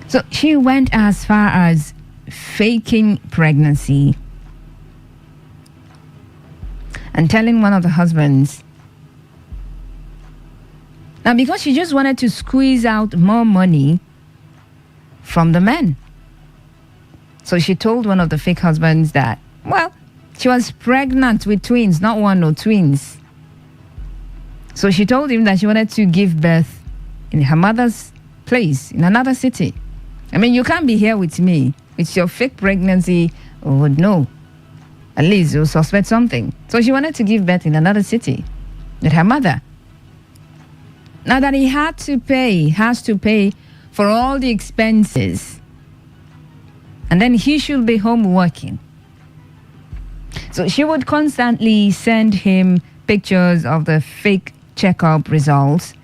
So she went as far as faking pregnancy and telling one of the husbands. Now, because she just wanted to squeeze out more money from the men. So she told one of the fake husbands that, well, she was pregnant with twins, not one or twins. So she told him that she wanted to give birth in her mother's place in another city. I mean, you can't be here with me. It's your fake pregnancy. Oh, no. At least you'll suspect something. So she wanted to give birth in another city with her mother. Now that he has to pay for all the expenses. And then he should be home working. So she would constantly send him pictures of the fake checkup results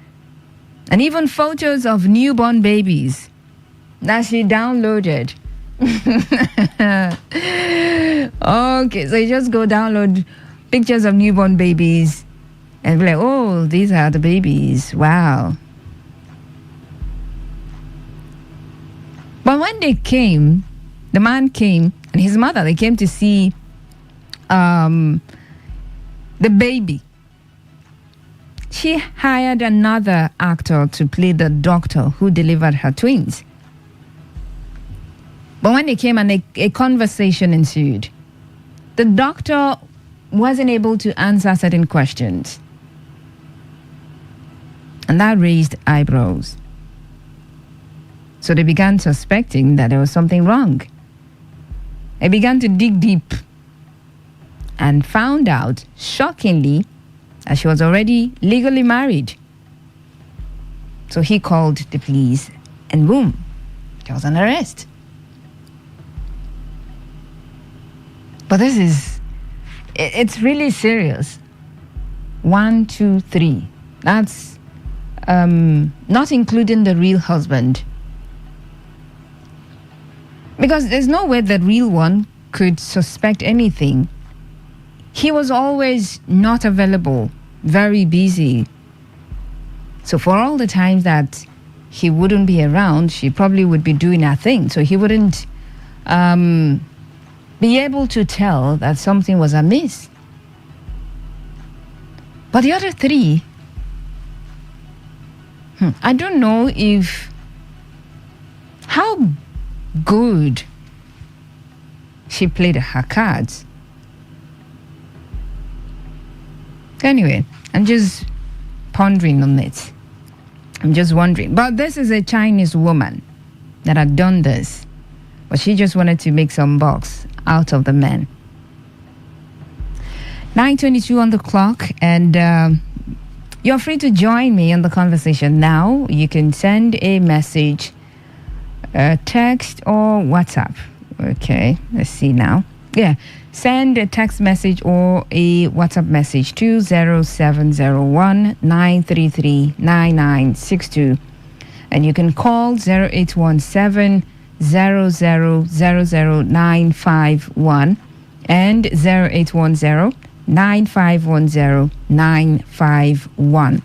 and even photos of newborn babies that she downloaded. Okay, so you just go download pictures of newborn babies and be like, oh, these are the babies. Wow. But when they came, the man came and his mother, they came to see the baby. She hired another actor to play the doctor who delivered her twins. But when they came and a conversation ensued, the doctor wasn't able to answer certain questions. And that raised eyebrows. So they began suspecting that there was something wrong. They began to dig deep and found out, shockingly, that she was already legally married. So he called the police and boom, there was an arrest. But it's really serious. 1, 2, 3. That's not including the real husband. Because there's no way the real one could suspect anything. He was always not available, very busy. So for all the times that he wouldn't be around, she probably would be doing her thing. So he wouldn't be able to tell that something was amiss. But the other 3, I don't know how good she played her cards. Anyway, I'm just pondering on it. I'm just wondering. But this is a Chinese woman that had done this. But she just wanted to make some bucks out of the men. 9:22 on the clock, and you're free to join me in the conversation now. You can send a message, text, or WhatsApp. Okay, let's see now. Yeah, send a text message or a WhatsApp message to 0701 933 9962. And you can call 0817 0000951 and 0810 9510 951.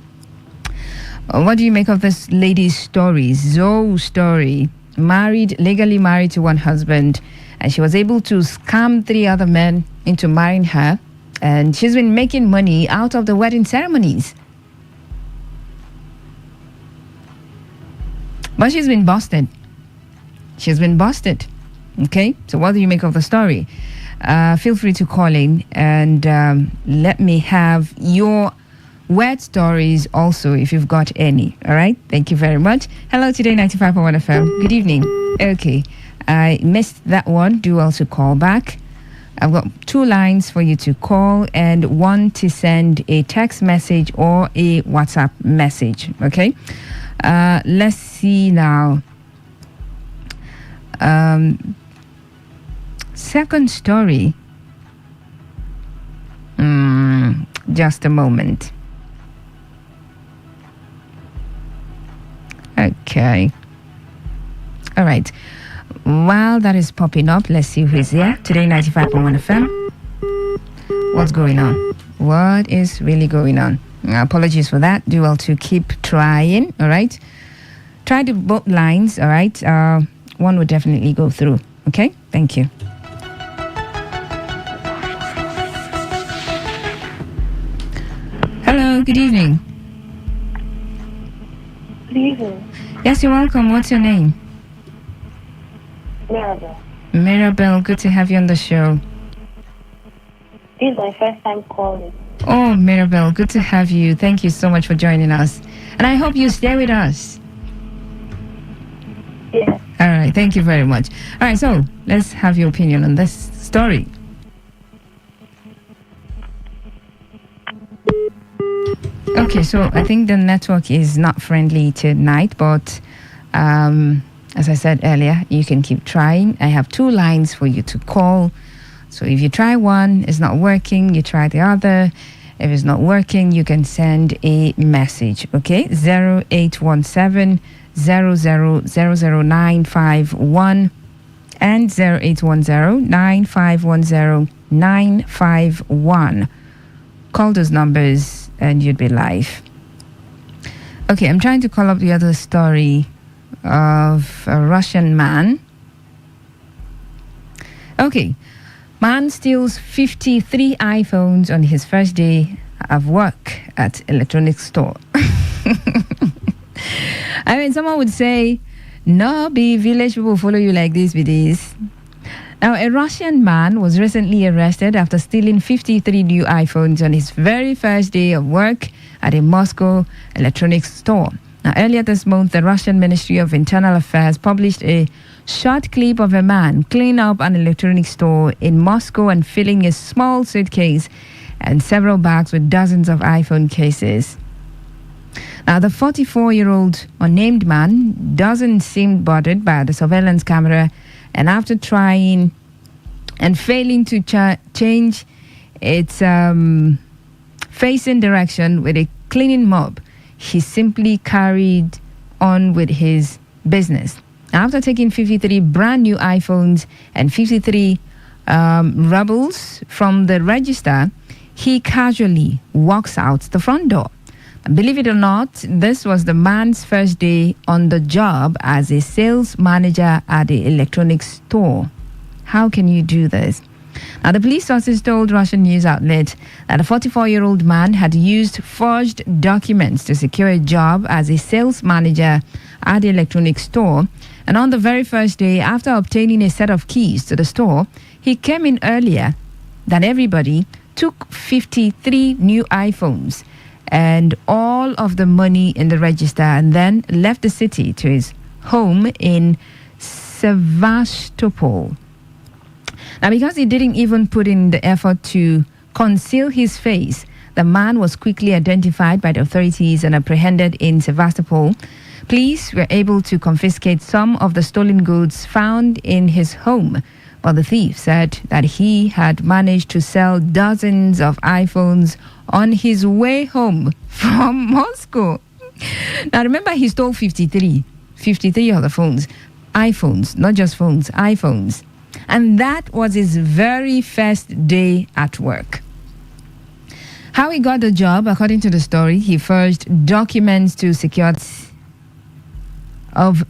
What do you make of this lady's story? Zoe's story. Legally married to one husband, and she was able to scam 3 other men into marrying her, and she's been making money out of the wedding ceremonies. But she's been busted. Okay, so what do you make of the story? Feel free to call in and let me have your word stories also, if you've got any. All right, thank you very much. Hello, Today 95.1 FM. Good evening. Okay, I missed that one. Do also call back. I've got 2 lines for you to call and 1 to send a text message or a WhatsApp message. Okay, let's see now. Second story. Just a moment. Okay. All right. While that is popping up, let's see who is here. Today 95.1 FM. What's going on? What is really going on? Apologies for that. Do well to keep trying. All right. Try the both lines. All right. One will definitely go through. Okay. Thank you. Hello. Good evening. Good evening. Yes, you're welcome. What's your name? Mirabel. Mirabel, good to have you on the show. This is my first time calling. Oh, Mirabel, good to have you. Thank you so much for joining us. And I hope you stay with us. Yes. All right, thank you very much. All right, so let's have your opinion on this story. Okay, so I think the network is not friendly tonight, but as I said earlier, you can keep trying. I have 2 lines for you to call So if you try one, it's not working, you try the other. If it's not working, you can send a message, okay? 0817 0000951 and 0810 9510951. Call those numbers and you'd be live. Okay, I'm trying to call up the other story of a Russian man. Okay, man steals 53 iPhones on his first day of work at electronics store. I mean, someone would say, no, be village people follow you like this with this. Now, a Russian man was recently arrested after stealing 53 new iPhones on his very first day of work at a Moscow electronics store. Now, earlier this month, the Russian Ministry of Internal Affairs published a short clip of a man cleaning up an electronics store in Moscow and filling a small suitcase and several bags with dozens of iPhone cases. Now, the 44-year-old unnamed man doesn't seem bothered by the surveillance camera, and after trying and failing to change its facing direction with a cleaning mop, he simply carried on with his business. After taking 53 brand new iPhones and 53 rubles from the register, he casually walks out the front door. Believe it or not, this was the man's first day on the job as a sales manager at the electronics store. How can you do this? Now, the police sources told Russian news outlet that a 44-year-old man had used forged documents to secure a job as a sales manager at the electronics store. And on the very first day, after obtaining a set of keys to the store, he came in earlier than everybody, took 53 new iPhones and all of the money in the register, and then left the city to his home in Sevastopol. Now, because he didn't even put in the effort to conceal his face, the man was quickly identified by the authorities and apprehended in Sevastopol. Police were able to confiscate some of the stolen goods found in his home, but the thief said that he had managed to sell dozens of iPhones on his way home from Moscow. Now, remember, he stole 53 of the phones, iPhones, not just phones, iPhones. And that was his very first day at work. How he got the job, according to the story, he forged documents to secure of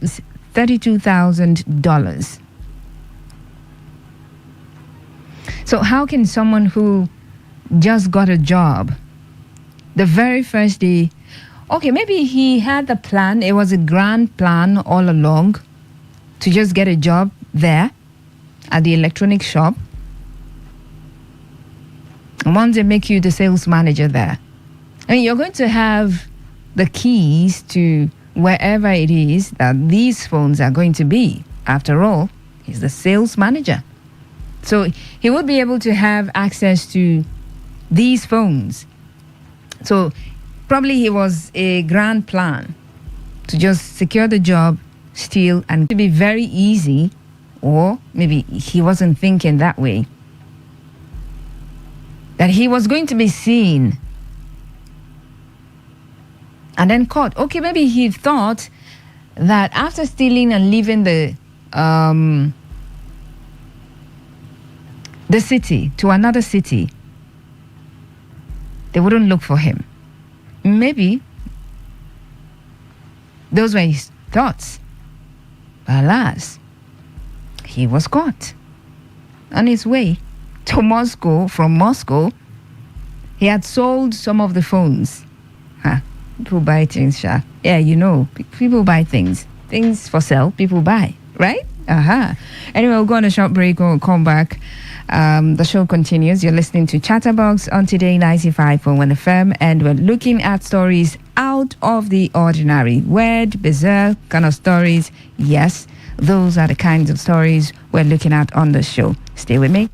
$32,000. So how can someone who just got a job the very first day, okay, maybe he had the plan, it was a grand plan all along to just get a job there at the electronic shop. And once they make you the sales manager there, I mean, you're going to have the keys to wherever it is that these phones are going to be. After all, he's the sales manager. So he would be able to have access to these phones. So probably it was a grand plan to just secure the job, steal, and to be very easy. Or maybe he wasn't thinking that way, that he was going to be seen and then caught. Okay, maybe he thought that after stealing and leaving the city to another city, they wouldn't look for him. Maybe those were his thoughts. But alas, he was caught on his way to Moscow. From Moscow, he had sold some of the phones. People buy things, Sha. Yeah, you know, people buy things. Things for sale, people buy, right? Anyway, we'll go on a short break. We'll come back. The show continues. You're listening to Chatterbox on Today 95.1 FM, and we're looking at stories out of the ordinary. Weird, bizarre kind of stories. Yes, those are the kinds of stories we're looking at on the show. Stay with me.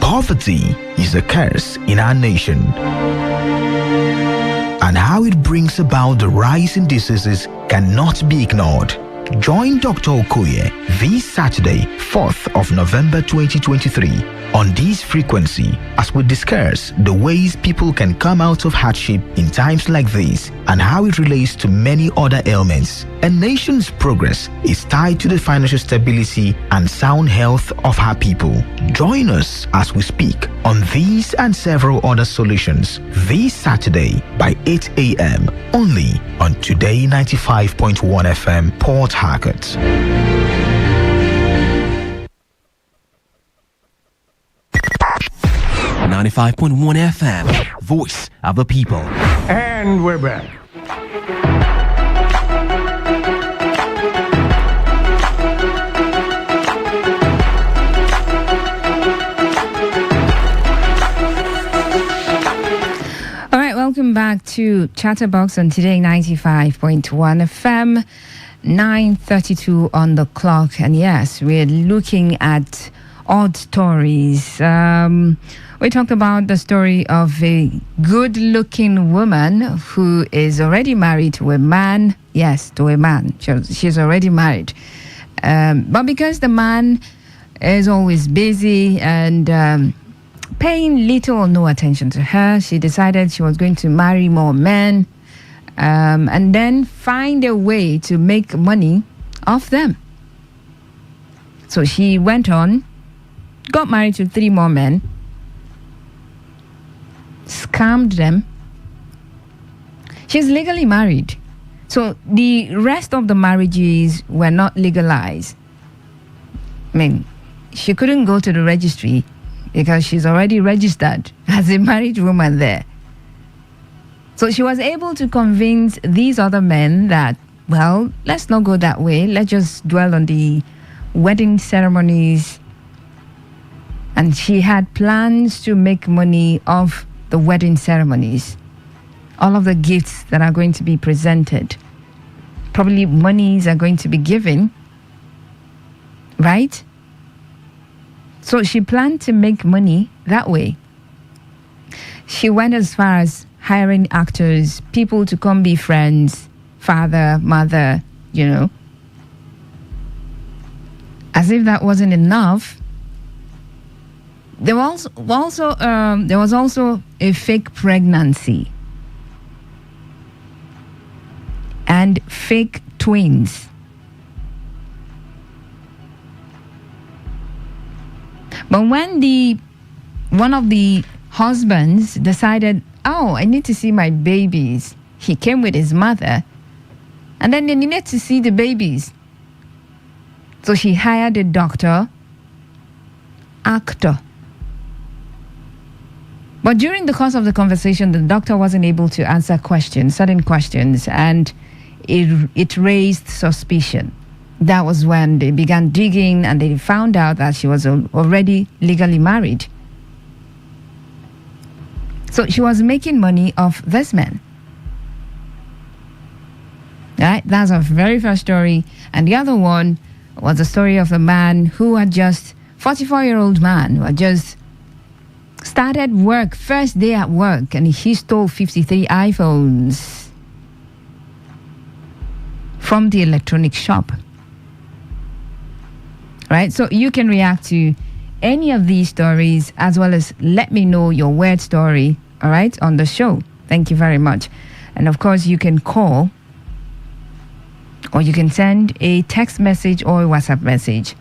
Poverty is is a curse in our nation, and how it brings about the rise in diseases cannot be ignored. Join Dr. Okoye this Saturday, 4th of November 2023 on this frequency as we discuss the ways people can come out of hardship in times like this and how it relates to many other ailments. A nation's progress is tied to the financial stability and sound health of her people. Join us as we speak on these and several other solutions this Saturday by 8 a.m. only on Today 95.1 FM, Port Harcourt. 95.1 FM, voice of the people. And we're back. All right, welcome back to Chatterbox on Today 95.1 FM, 9:32 on the clock. And yes, we're looking at odd stories. We talked about the story of a good-looking woman who is already married to a man. Yes, to a man. She's already married. But because the man is always busy and paying little or no attention to her, she decided she was going to marry more men and then find a way to make money off them. So she went on, got married to 3 more men, scammed them. She's legally married. So the rest of the marriages were not legalized. I mean, she couldn't go to the registry because she's already registered as a married woman there. So she was able to convince these other men that, well, let's not go that way. Let's just dwell on the wedding ceremonies. And she had plans to make money off the wedding ceremonies, all of the gifts that are going to be presented. Probably monies are going to be given, right? So she planned to make money that way. She went as far as hiring actors, people to come be friends, father, mother, you know. As if that wasn't enough, there was also a fake pregnancy and fake twins. But when one of the husbands decided, oh, I need to see my babies, he came with his mother, and then they needed to see the babies. So she hired a doctor, actor. But during the course of the conversation, the doctor wasn't able to answer certain questions, and it raised suspicion. That was when they began digging, and they found out that she was already legally married. So she was making money off this man. Right? That's our very first story. And the other one was the story of a man who had 44-year-old man who had just started work, first day at work, and he stole 53 iPhones from the electronic shop. Right? So you can react to any of these stories as well as let me know your weird story, all right, on the show. Thank you very much. And of course, you can call or you can send a text message or a WhatsApp message.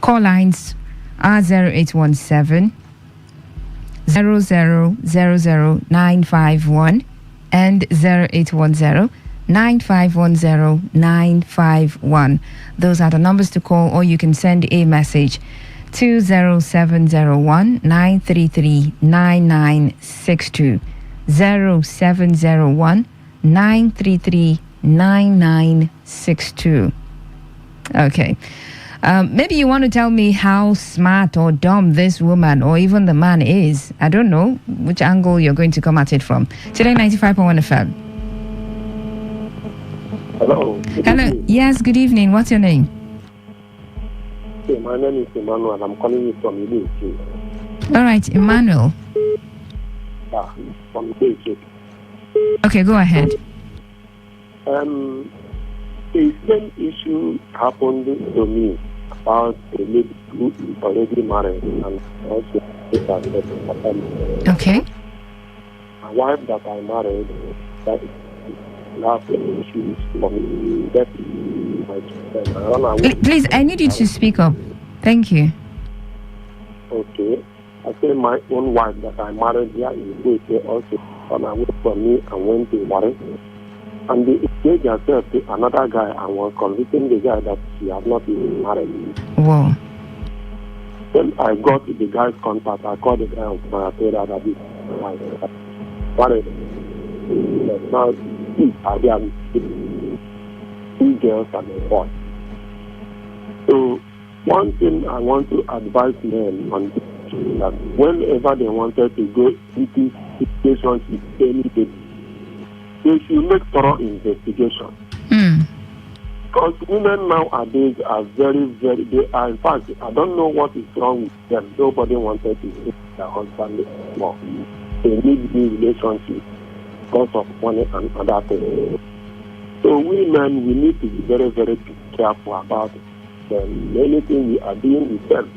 Call lines are 0817 0000951 and 0810 9510951. Those are the numbers to call, or you can send a message to 0701 933 9962. 0701 933 9962. Okay. Maybe you want to tell me how smart or dumb this woman or even the man is. I don't know which angle you're going to come at it from. Today 95.1 FM. Hello. Hello. Yes, good evening. What's your name? Okay, my name is Emmanuel. I'm calling you from Ibu. All right, Emmanuel. From the Okay, go ahead. The same issue happened to me about a lady who is already married and also okay. My wife that I married, that last issues for me. That my children. Please, I need you to speak up. Thank you. Okay. I say my own wife that I married here in Kuwait also on away from me and went to marry. And they engaged herself to another guy and was convincing the guy that she had not even married. Wow. When I got the guy's contact, I called the guy and I told her that this is my wife. Married. Now, they are 2 girls and a boy. So, one thing I want to advise them on this is that whenever they wanted to go into situations with anybody, they should make thorough investigation. Because women nowadays are they are, in fact, I don't know what is wrong with them. Nobody wanted to see their husband anymore. They need new relationships because of money and other things. So women, we need to be very, very careful about anything we are doing with them.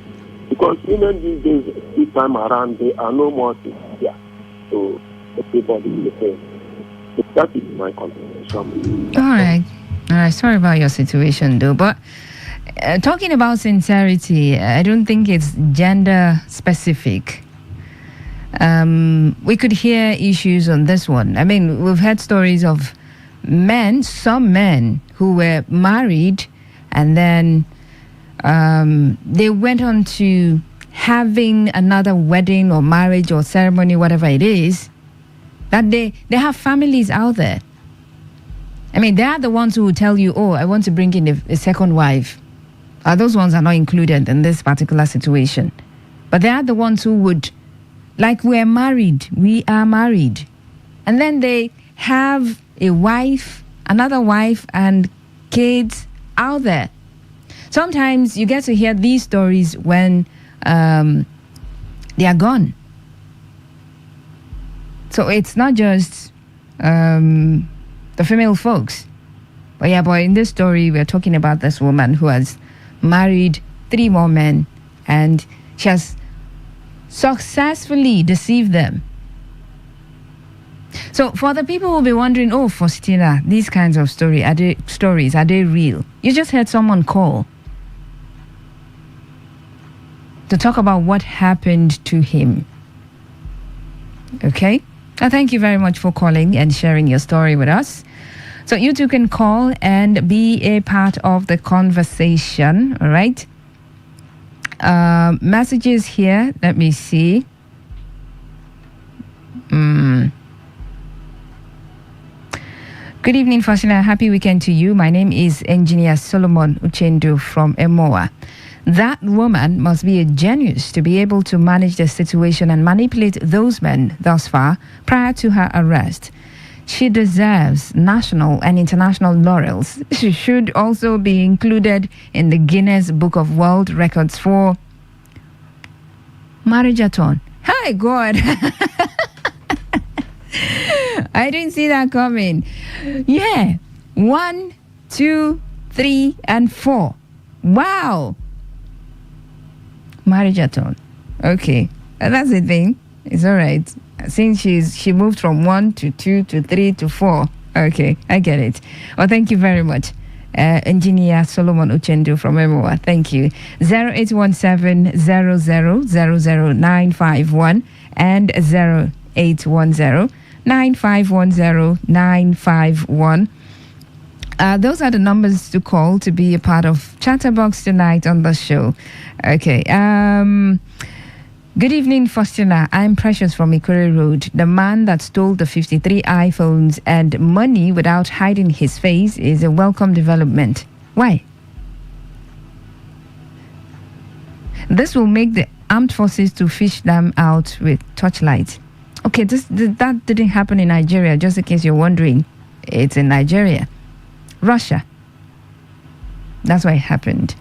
Because women these days, this time around, they are no more sincere. So everybody is the same. So that is my contribution. All right. Sorry about your situation, though. But talking about sincerity, I don't think it's gender specific. We could hear issues on this one. I mean, we've heard stories of some men who were married and then they went on to having another wedding or marriage or ceremony, whatever it is, that they have families out there. I mean, they are the ones who will tell you, oh, I want to bring in a second wife. Those ones are not included in this particular situation. But they are the ones who would, like, we are married. And then they have a wife, another wife, and kids out there. Sometimes you get to hear these stories when they are gone. So it's not just the female folks. But in this story, we're talking about this woman who has married 3 more men and she has successfully deceived them. So for the people who will be wondering, oh, Faustina, these kinds of stories, are they real? You just heard someone call to talk about what happened to him. Okay? Thank you very much for calling and sharing your story with us. So you too can call and be a part of the conversation, all right? Messages here, let me see. Good evening, Faustina. Happy weekend to you. My name is Engineer Solomon Uchendu from Emoa. That woman must be a genius to be able to manage the situation and manipulate those men thus far prior to her arrest. She deserves national and international laurels. She should also be included in the Guinness Book of World Records for marriage-a-thon. Hi, God. I didn't see that coming. Yeah. 1, 2, 3, and 4. Wow. Marriage-a-thon. Okay. That's the thing. It's all right. Since she moved from 1 to 2 to 3 to 4. Okay, I get it. Well, thank you very much. Engineer Solomon Uchendu from Emoa. Thank you. 0817 0000951 and 0810 9510 those are the numbers to call to be a part of Chatterbox tonight on the show. Okay. Good evening, Faustina. I'm Precious from Ikure Road. The man that stole the 53 iPhones and money without hiding his face is a welcome development. Why? This will make the armed forces to fish them out with torchlights. Okay, that didn't happen in Nigeria, just in case you're wondering. It's in Nigeria. Russia. That's why it happened.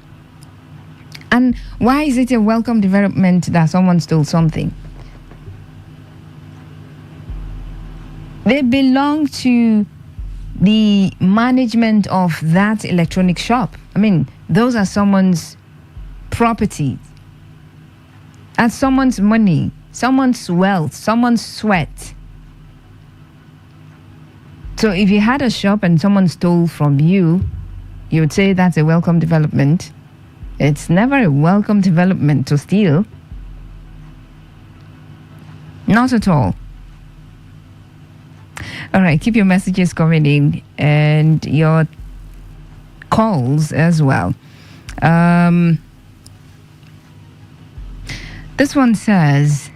And why is it a welcome development that someone stole something? They belong to the management of that electronic shop. I mean, those are someone's property. That's someone's money, someone's wealth, someone's sweat. So if you had a shop and someone stole from you, you would say that's a welcome development. It's never a welcome development to steal. Not at all. All right, keep your messages coming in and your calls as well. This one says,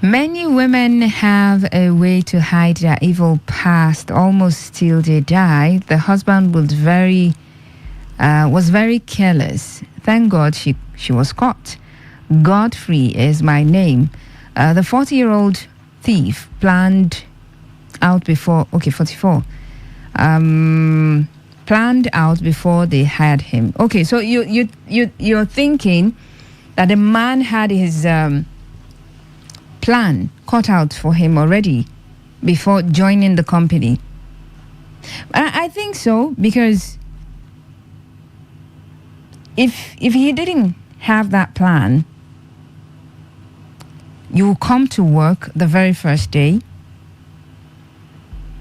many women have a way to hide their evil past almost till they die. The husband was very careless. Thank God she was caught. Godfrey is my name. The 40-year-old thief planned out before, 44. Planned out before they hired him. Okay, so you're thinking that the man had his plan cut out for him already before joining the company. I think so, because if he didn't have that plan, you will come to work the very first day.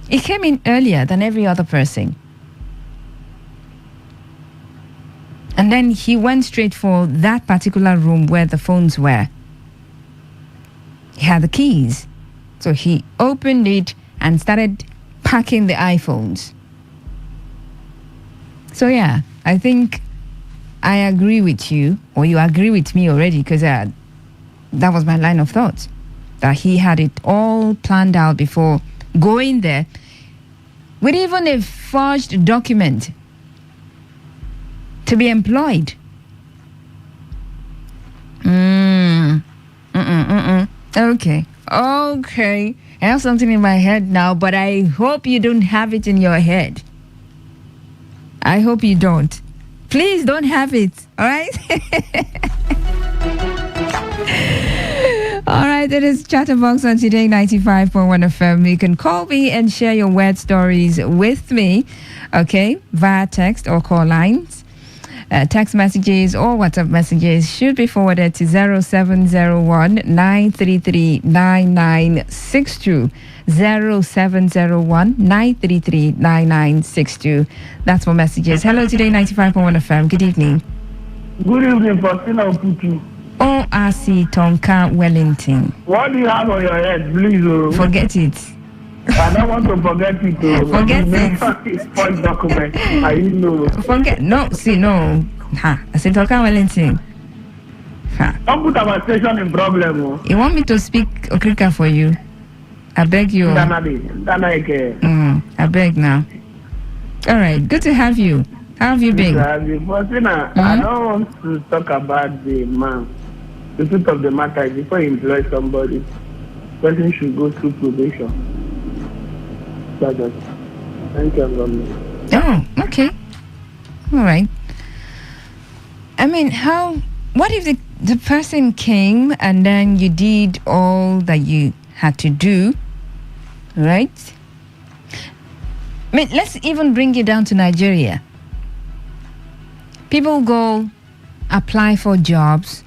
He came in earlier than every other person. And then he went straight for that particular room where the phones were. He had the keys. So he opened it and started packing the iPhones. So yeah, I think I agree with you, or you agree with me already, because that was my line of thought, that he had it all planned out before going there with even a forged document to be employed. Okay. I have something in my head now, but I hope you don't have it in your head. I hope you don't. Please don't have it, all right? All right, it is Chatterbox on Today 95.1 FM. You can call me and share your weird stories with me, okay, via text or call lines. Text messages or WhatsApp messages should be forwarded to 0701 933 9962. 0701 933 9962. That's for messages. Hello, Today 95.1 FM. Good evening. Good evening, Faustina Oputu. ORC Tonka Wellington. What do you have on your head, please? Forget it. I don't want to forget it. Forget it. Point document. I know. Forget. No. I said Tonka Wellington. Don't put our station in problem. You want me to speak Okrika for you? I beg you. I beg now. All right. Good to have you. How have you been? I don't want to talk about the man. The truth of the matter is, before you employ somebody, the person should go through probation. Thank you, government. Oh, okay. All right. I mean, what if the person came and then you did all that you had to do, right? I mean, let's even bring it down to Nigeria. People go apply for jobs,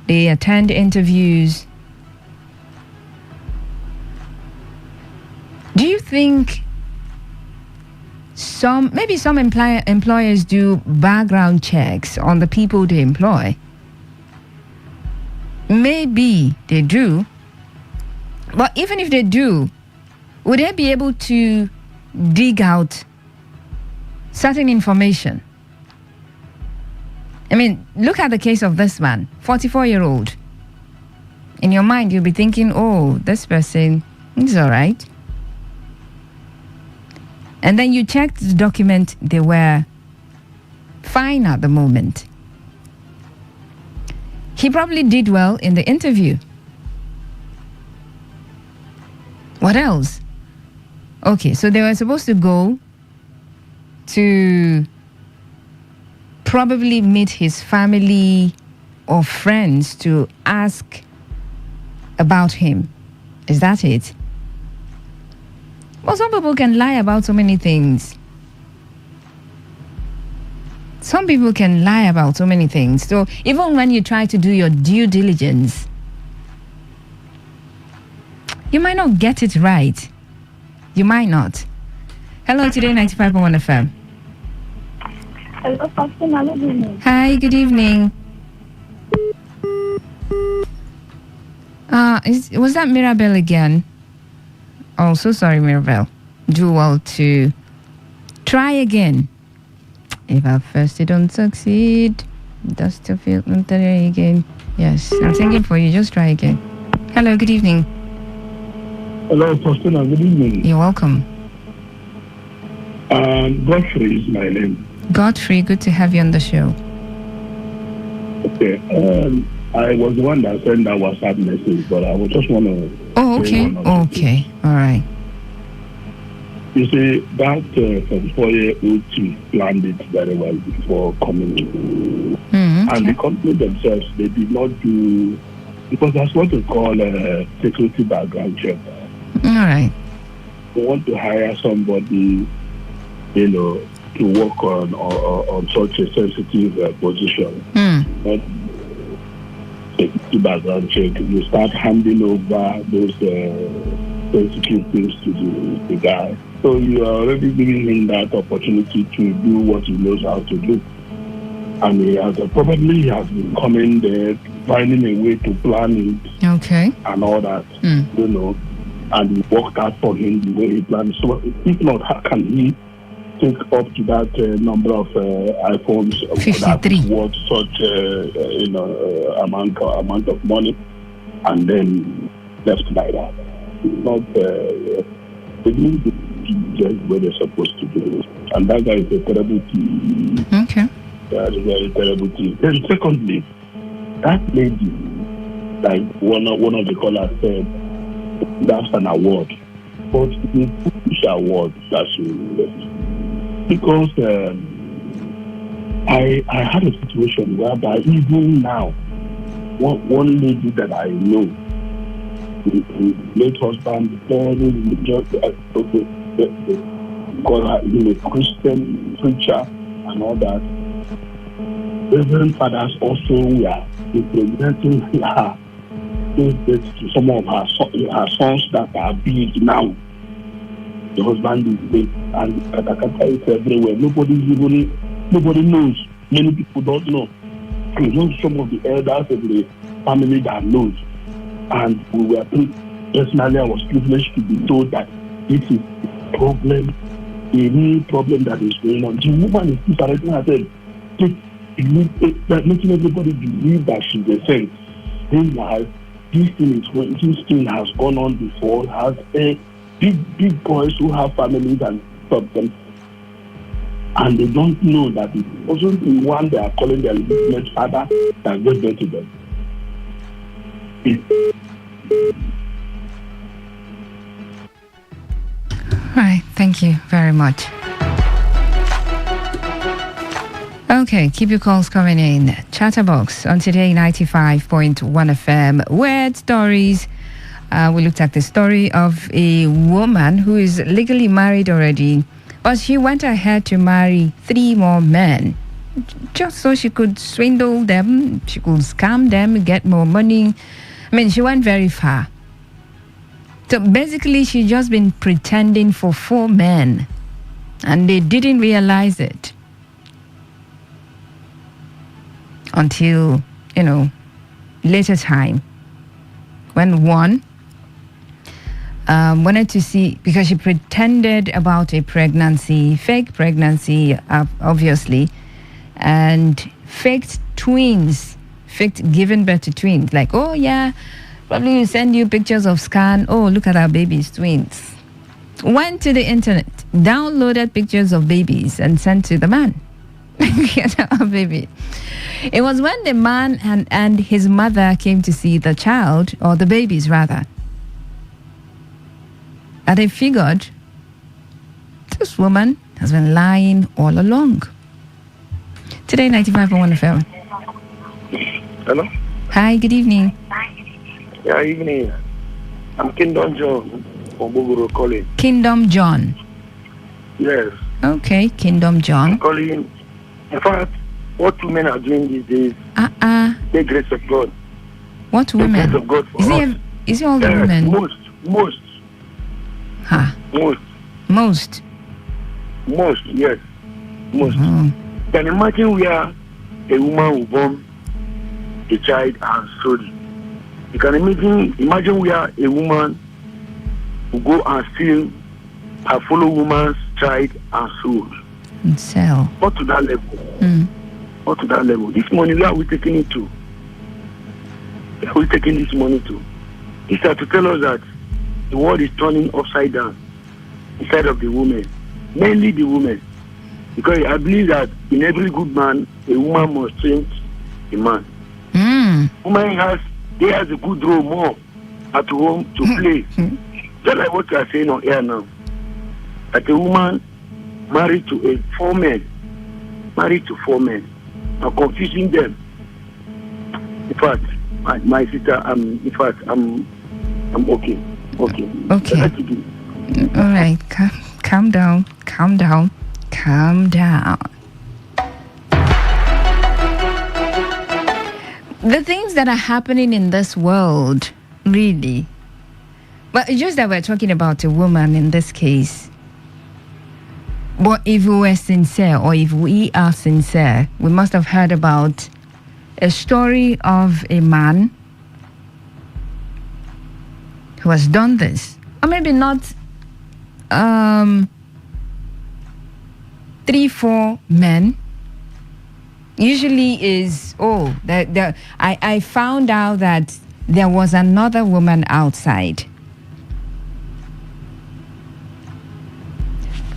they attend interviews. Do you think some employers do background checks on the people they employ? Maybe they do. But even if they do, would they be able to dig out certain information? I mean, look at the case of this man, 44-year-old. In your mind, you'll be thinking, oh, this person is all right. And then you checked the document, they were fine at the moment. He probably did well in the interview. What else? Okay, so they were supposed to go to probably meet his family or friends to ask about him. Is that it? Well, some people can lie about so many things. Some people can lie about so many things. So even when you try to do your due diligence, you might not get it right. You might not. Hello, Today 95.1 FM. Hello, Faustina. Good evening. Hi, good evening. Was that Mirabelle again? Oh, so sorry, Mirabelle. Do well to try again. If at first you don't succeed, does still feel try again. Yes, I'm thinking for you. Just try again. Hello, good evening. Hello, Faustina. Good evening. You're welcome. Godfrey is my name. Godfrey, good to have you on the show. Okay. I was the one that sent that WhatsApp message, but I was just want to. Oh, okay. Okay. All right. You see, that 44-year-old chief planned it very well before coming in. Okay. And the company themselves, they did not do, because that's what we call a security background check. All right. They want to hire somebody, to work on such a sensitive position. Not security background check. You start handing over those sensitive things to the guy. So you are already giving him that opportunity to do what he knows how to do. And he has probably been coming there, finding a way to plan it. Okay. And all that, and it worked out for him the way he planned. So if not, how can he take up to that number of iPhones 53 that worth such amount of money, and then left like that? Not they didn't do just where they're supposed to do it. And that guy is a terrible team. Okay. That's a very terrible team. Then secondly, that lady, like one of the callers said, that's an award. But it's a foolish award that she get. Because I had a situation whereby even now, one lady that I know, the late husband, call her a Christian preacher and all that. Reverend fathers also were representing her to some of her sons that are big now. The husband is big, and katakata is everywhere. Nobody knows. Many people don't know. It's not some of the elders of the family that knows. And we were personally, I was privileged to be told that this is a problem, a real problem that is going on. The woman is separating herself, making everybody believe that she's a saint. Meanwhile, this thing has gone on before, has a big boys who have families and stop them. And they don't know that it wasn't the one they are calling their legitimate father that gave birth to them. Right, thank you very much. Okay, keep your calls coming in. Chatterbox on Today 95.1 FM. Weird stories. We looked at the story of a woman who is legally married already, but she went ahead to marry 3 more men just so she could swindle them, she could scam them, get more money. I mean, she went very far. So basically, she just been pretending for 4 men, and they didn't realize it until, later time, when one wanted to see, because she pretended about a pregnancy, fake pregnancy, obviously, and faked twins, faked giving birth to twins. Like, oh yeah, probably send you pictures of scan. Oh, look at our babies, twins. Went to the internet, downloaded pictures of babies and sent to the man. Our baby. It was when the man and his mother came to see the child, or the babies rather, that they figured this woman has been lying all along. Today 95.1 FM. Hello? Hi, good evening. Yeah, evening. I'm Kingdom John from Bogoro calling. Kingdom John. Yes. Okay, Kingdom John. I'm calling. In fact, what women are doing these days, the grace of God. What women? The grace of God for us. Is it all the women? Most. Huh. Most, yes. Most. Can you imagine where a woman will born a child and sold it? You can imagine where a woman will go and steal her fellow woman's child and sold. And sell. What to that level? What to that level? This money, where are we taking it to? Where are we taking this money to? It's to tell us that the world is turning upside down inside of the women, mainly the women. Because I believe that in every good man, a woman must change a man. Woman has a good role more at home to play. Just like what you are saying on air now. That a woman married to four men are confusing them. In fact, my sister, I'm okay. Okay. All right, calm down. The things that are happening in this world, really. But it's just that we're talking about a woman in this case. But if we were sincere, or if we are sincere, we must have heard about a story of a man who has done this. Or maybe not 3-4 men. Usually is, I found out that there was another woman outside.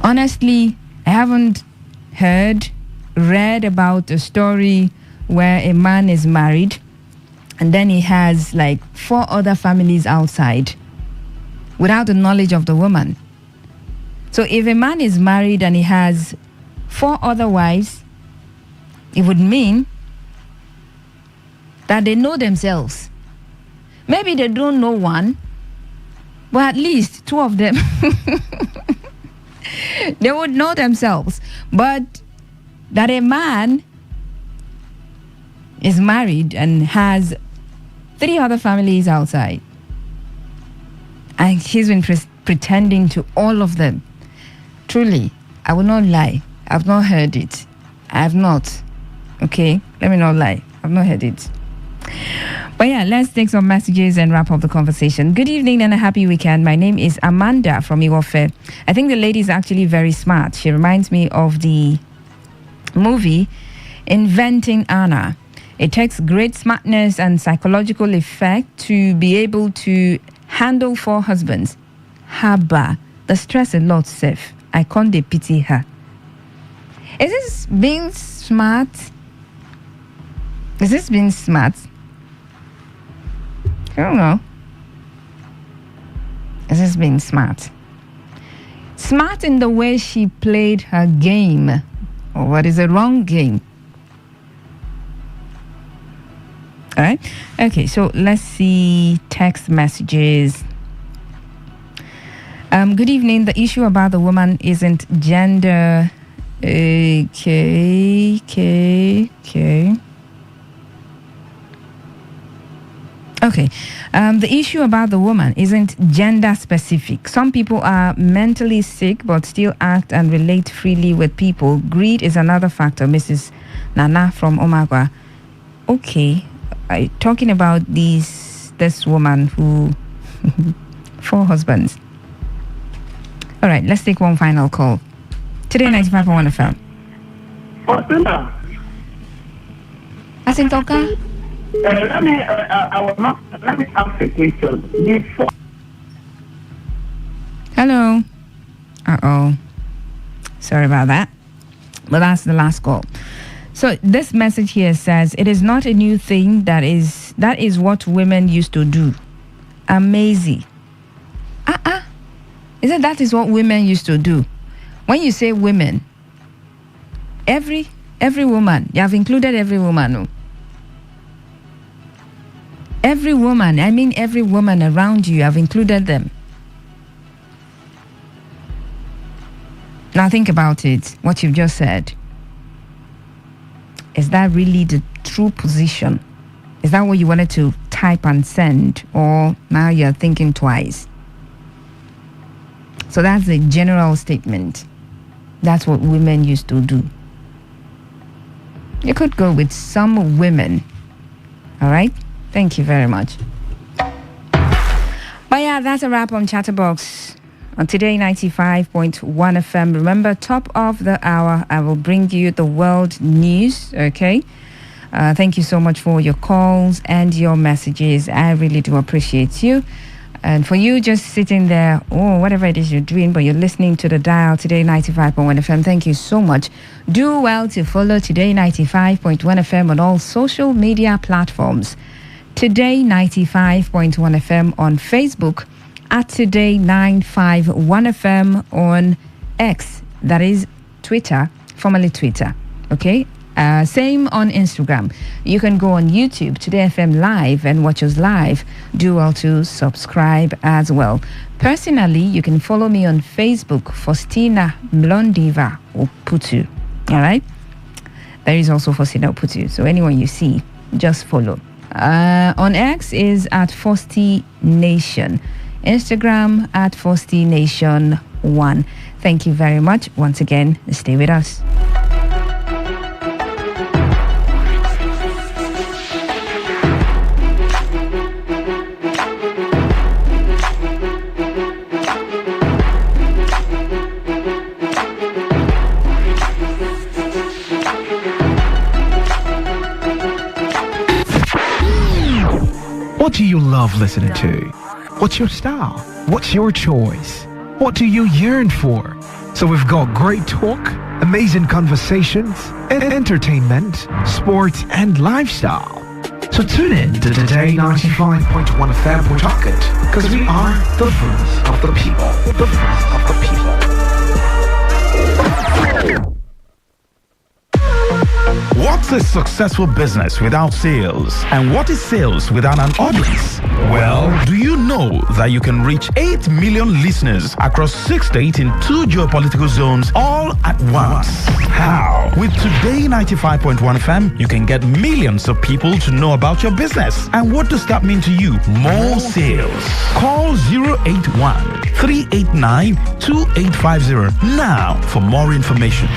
Honestly, I haven't read about a story where a man is married and then he has like 4 other families outside without the knowledge of the woman. So if a man is married and he has 4 other wives, it would mean that they know themselves. Maybe they don't know one, but at least 2 of them they would know themselves. But that a man is married and has 3 other families outside, and he's been pretending to all of them. Truly, I will not lie. I've not heard it. I have not. Okay? Let me not lie. I've not heard it. But yeah, let's take some messages and wrap up the conversation. Good evening and a happy weekend. My name is Amanda from Iwofe. I think the lady is actually very smart. She reminds me of the movie Inventing Anna. It takes great smartness and psychological effect to be able to handle 4 husbands. Haba, the stress a lot, safe. I can't pity her. Is this being smart? Is this being smart? I don't know. Is this being smart? Smart in the way she played her game. Or what is a wrong game? All right. Okay, so let's see text messages. Good evening. The issue about the woman isn't gender. Okay. Okay. The issue about the woman isn't gender specific. Some people are mentally sick but still act and relate freely with people. Greed is another factor. Mrs. Nana from Omagwa. Okay. Talking about this woman who 4 husbands. All right, let's take one final call. Today 95.1 FM. Asintoka? Let me ask a question. Before. Hello. Sorry about that. But that's the last call. So this message here says, it is not a new thing. That is what women used to do. Amazing. Isn't that is what women used to do? When you say women, every woman, you have included every woman. No? Every woman, I mean every woman around you, have included them. Now think about it, what you've just said. Is that really the true position? Is that what you wanted to type and send? Or now you're thinking twice? So that's a general statement. That's what women used to do. You could go with some women. All right? Thank you very much. But yeah, that's a wrap on Chatterbox on Today 95.1 FM. Remember, top of the hour, I will bring you the world news, okay? Thank you so much for your calls and your messages. I really do appreciate you. And for you just sitting there, or whatever it is you're doing, but you're listening to the dial Today 95.1 FM, thank you so much. Do well to follow Today 95.1 FM on all social media platforms. Today 95.1 FM on Facebook, at Today 951 FM on X, that is Twitter, formerly Twitter. Okay, same on Instagram. You can go on YouTube, Today FM Live, and watch us live. Do well to subscribe as well. Personally, you can follow me on Facebook, Faustina Mlondiva Oputu. All right, there is also Faustina Oputu. So anyone you see, just follow. On X is at Fausti Nation. Instagram at Fausti Nation 1. Thank you very much. Once again, stay with us. What do you love listening to? What's your style? What's your choice? What do you yearn for? So we've got great talk, amazing conversations, entertainment, sports, and lifestyle. So tune in to Today 95.1 FM Port Harcourt, because we are the voice of the people. The voice of the people. What's a successful business without sales? And what is sales without an audience? Well, do you know that you can reach 8 million listeners across 6 states in 2 geopolitical zones all at once? How? With Today 95.1 FM, you can get millions of people to know about your business. And what does that mean to you? More sales. Call 081 389 2850 now for more information.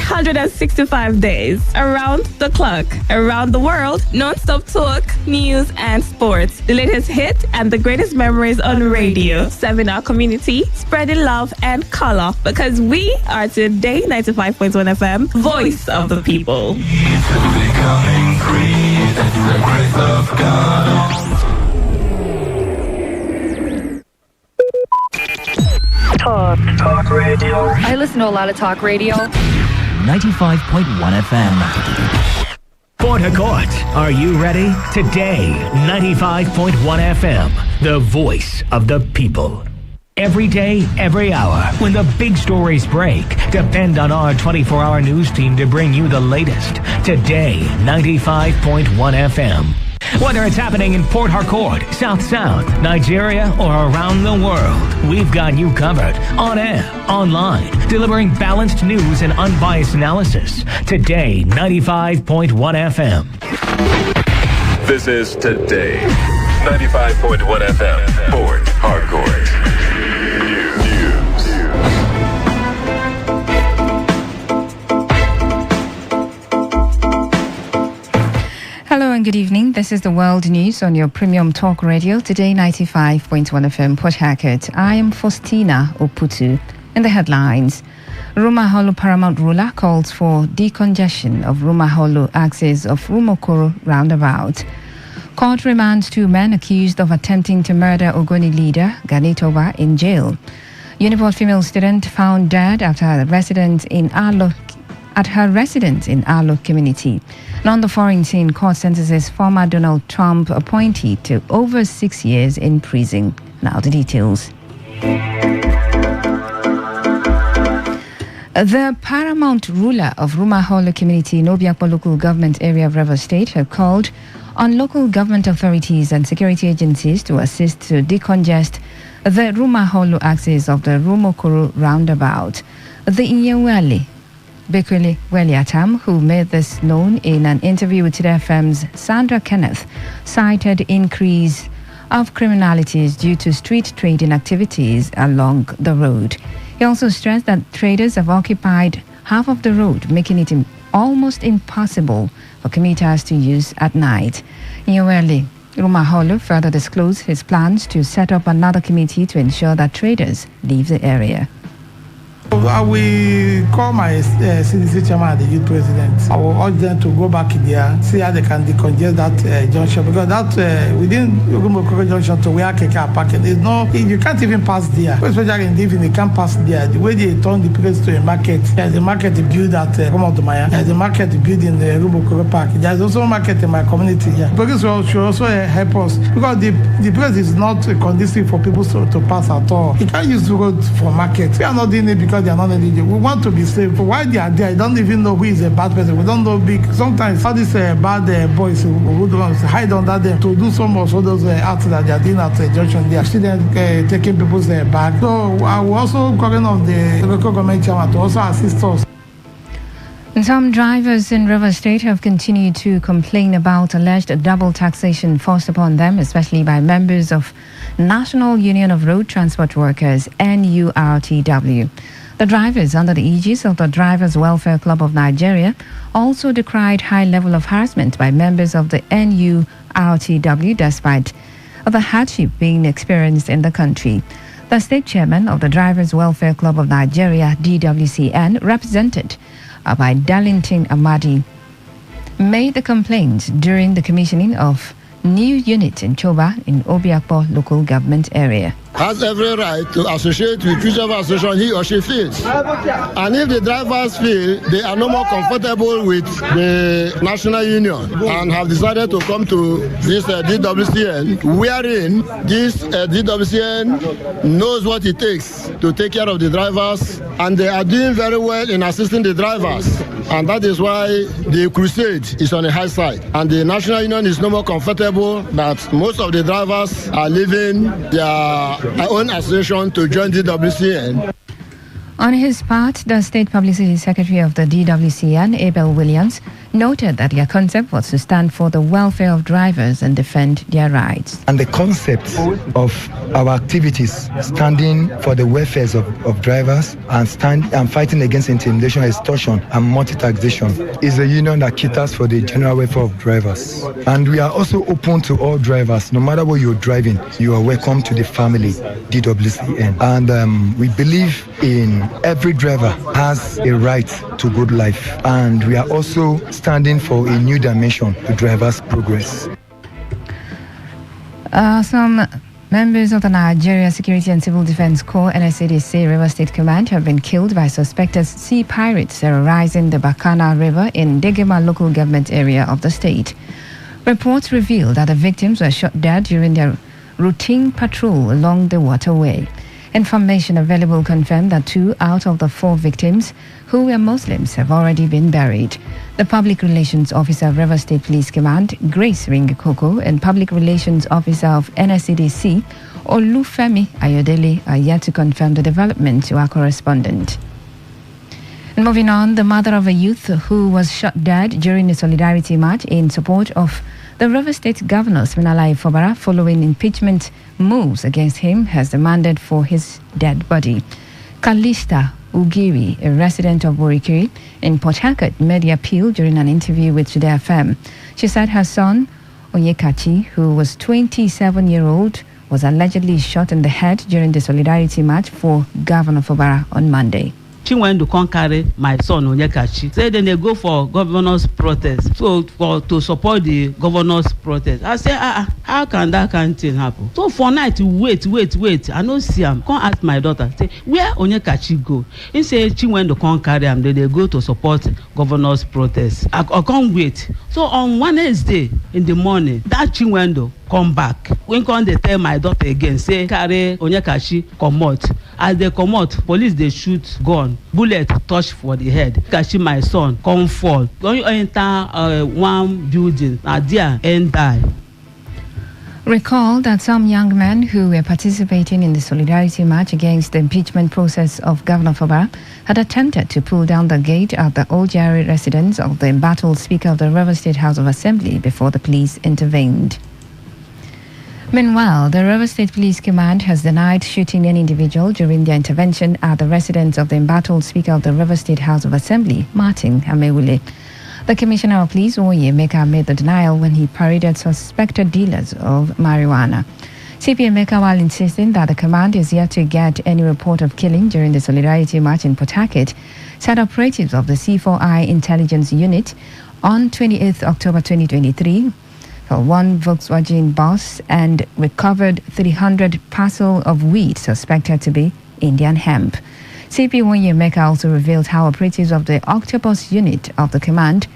$365 days around the clock, around the world, non-stop talk, news, and sports. The latest hit and the greatest memories on radio, serving our community, spreading love and color. Because we are Today 95.1 FM, voice of the people. Becoming free, that's the grace of God. Talk radio. I listen to a lot of talk radio. 95.1 FM. Port Harcourt, are you ready? Today, 95.1 FM, the voice of the people. Every day, every hour, when the big stories break, depend on our 24-hour news team to bring you the latest. Today, 95.1 FM. Whether it's happening in Port Harcourt, South Sound, Nigeria, or around the world, we've got you covered. On air, online, delivering balanced news and unbiased analysis. Today, 95.1 FM. This is Today, 95.1 FM, Port Harcourt. Hello and good evening. This is the World News on your premium talk radio, Today 95.1 FM, Port Harcourt. I am Faustina Oputu. In the headlines, Rumaholo Paramount ruler calls for decongestion of Rumaholo axis of Rumokoro roundabout. Court remands 2 men accused of attempting to murder Ogoni leader Ganitoba in jail. Uniport female student found dead after residents in at her residence in Arlo community. And on the foreign scene, court sentences former Donald Trump appointee to over 6 years in prison. Now the details. The paramount ruler of Rumaholo community in Obiakpo local government area of Rivers State have called on local government authorities and security agencies to assist to decongest the Rumaholo axis of the Rumokoro roundabout. The Inyewali Bekwele Weliatam, who made this known in an interview with Today FM's Sandra Kenneth, cited increase of criminalities due to street trading activities along the road. He also stressed that traders have occupied half of the road, making it almost impossible for commuters to use at night. Inyewali Rumaholo further disclosed his plans to set up another committee to ensure that traders leave the area. I will call my CDC chairman and the youth president. I will urge them to go back in there, see how they can decongest that junction, because that within Ogumokoro junction to where Keke are parking, there's no, you can't even pass there. Especially in Divin, you can't pass there. The way they turn the place to a market, there's a market built at Komotomaya, there's a market built in the Ogumokoro Park. There's also a market in my community here. Because should also help us, because the place is not conducive for people to pass at all. You can't use the road for market. We are not doing it because they are not eligible. We want to be safe. Why they are there, I don't even know who is a bad person. We don't know big. Sometimes all these bad boys who don't hide under them to do some of those acts that they are doing at the junction. They are still taking people's bag. So I will also calling on the local government chairman to also assist us. Some drivers in Rivers State have continued to complain about alleged double taxation forced upon them, especially by members of National Union of Road Transport Workers, NURTW. The drivers, under the aegis of the Drivers Welfare Club of Nigeria, also decried high level of harassment by members of the NURTW despite the hardship being experienced in the country. The state chairman of the Drivers Welfare Club of Nigeria, DWCN, represented by Darlington Amadi, made the complaints during the commissioning of new unit in Choba in Obiakpo local government area. Has every right to associate with whichever association he or she feels. And if the drivers feel they are no more comfortable with the National Union and have decided to come to this DWCN, wherein this DWCN knows what it takes to take care of the drivers, and they are doing very well in assisting the drivers. And that is why the crusade is on the high side. And the National Union is no more comfortable that most of the drivers are leaving their own association to join DWCN. On his part, the State Publicity Secretary of the DWCN, Abel Williams, noted that their concept was to stand for the welfare of drivers and defend their rights. And the concept of our activities standing for the welfare of drivers and fighting against intimidation, extortion, and multi-taxation is a union that caters for the general welfare of drivers. And we are also open to all drivers. No matter what you're driving, you are welcome to the family, DWCN. And we believe in every driver has a right to good life. And we are also standing for a new dimension to drivers' progress. Some members of the Nigeria Security and Civil Defense Corps NSCDC River State Command have been killed by suspected sea pirates terrorizing the Bakana River in Degema local government area of the state. Reports reveal that the victims were shot dead during their routine patrol along the waterway. Information available confirmed that 2 out of the 4 victims, who were Muslims, have already been buried. The Public Relations Officer of River State Police Command, Grace Ringikoko, and Public Relations Officer of NSCDC, Olufemi Ayodele, are yet to confirm the development to our correspondent. And moving on, the mother of a youth who was shot dead during the Solidarity March in support of the River State Governor, Siminalayi Fubara, following impeachment moves against him, has demanded for his dead body. Kalista Ugiri, a resident of Borikiri in Port Harcourt, made the appeal during an interview with Today FM. She said her son, Onyekachi, who was 27-year-old, was allegedly shot in the head during the Solidarity March for Governor Fubara on Monday. Chinwendu can't carry my son Onyekachi. Say then they go for governor's protest. So to support the governor's protest. I say, how can that kind of thing happen? So for night, wait. I don't see him. Come ask my daughter. Say, where Onyekachi go? He say Chinwendu can't carry him. Then they go to support governor's protest. I can't wait. So on Wednesday in the morning, that Chinwendu come back. When come they tell my daughter again, say carry Onyekachi comot. As they comot, police they shoot gun, bullet touch for the head. Onyekachi my son come fall. When you enter one building, there and die. Recall that some young men who were participating in the solidarity march against the impeachment process of Governor Fubara had attempted to pull down the gate at the Old GRA residence of the embattled Speaker of the River State House of Assembly before the police intervened. Meanwhile, the River State Police Command has denied shooting any individual during their intervention at the residence of the embattled Speaker of the River State House of Assembly, Martin Amewule. The Commissioner of Police, Oye Emeka, made the denial when he paraded suspected dealers of marijuana. CP Emeka, while insisting that the command is yet to get any report of killing during the Solidarity March in Port Harcourt, said operatives of the C4I Intelligence Unit on 28th October 2023 for one Volkswagen bus and recovered 300 parcel of weed suspected to be Indian hemp. CP Oye Emeka also revealed how operatives of the Octopus unit of the command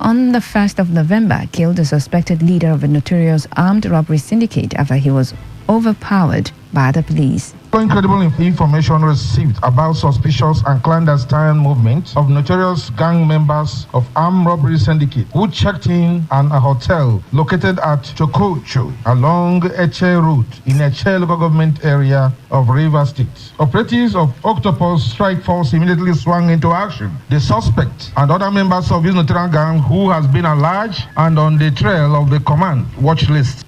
on the 1st of November killed the suspected leader of a notorious armed robbery syndicate after he was overpowered by the police. Incredible information received about suspicious and clandestine movements of notorious gang members of armed robbery syndicate who checked in a hotel located at Chokocho along Eche Road in Eche local government area of Rivers State. Operatives of Octopus Strike Force immediately swung into action. The suspect and other members of this notorious gang who has been alleged and on the trail of the command watch list.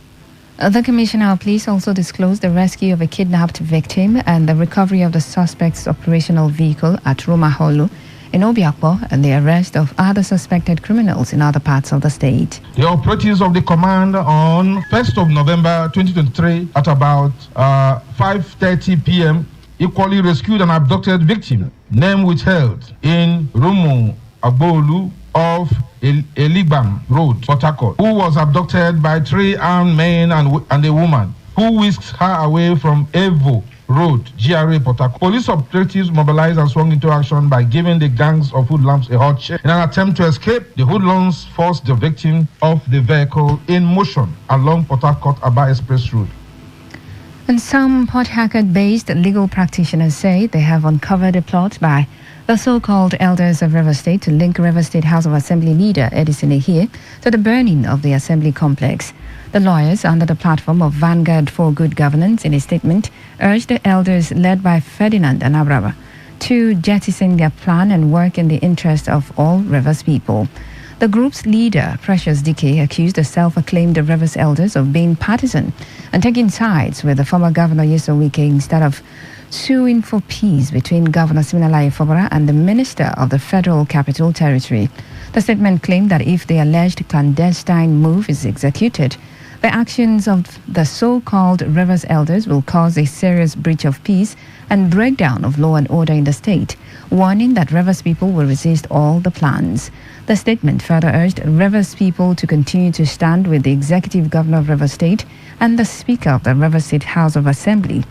The Commissioner of Police also disclosed the rescue of a kidnapped victim and the recovery of the suspect's operational vehicle at Rumaholu in Obiakpo and the arrest of other suspected criminals in other parts of the state. The operatives of the command on 1st of November 2023 at about 5:30 p.m. equally rescued an abducted victim, name withheld, in Rumu Agbolu of Eligbam Road, Port Harcourt, who was abducted by 3 armed men and a woman who whisked her away from Evo Road, GRA, Port Harcourt. Police operatives mobilized and swung into action by giving the gangs of hoodlums a hot shake. In an attempt to escape, the hoodlums forced the victim off the vehicle in motion along Port Harcourt-Aba Express Road. And some Port Harcourt-based legal practitioners say they have uncovered a plot by the so-called elders of River State to link River State House of Assembly leader Edison Ehie to the burning of the Assembly complex. The lawyers, under the platform of Vanguard for Good Governance, in a statement, urged the elders led by Ferdinand Anabraba to jettison their plan and work in the interest of all Rivers people. The group's leader, Precious Dike, accused the self-acclaimed Rivers elders of being partisan and taking sides with the former Governor Nyesom Wike instead of suing for peace between Governor Siminalayi Fubara and the Minister of the Federal Capital Territory. The statement claimed that if the alleged clandestine move is executed, the actions of the so-called Rivers elders will cause a serious breach of peace and breakdown of law and order in the state, warning that Rivers people will resist all the plans. The statement further urged Rivers people to continue to stand with the Executive Governor of Rivers State and the Speaker of the Rivers State House of Assembly,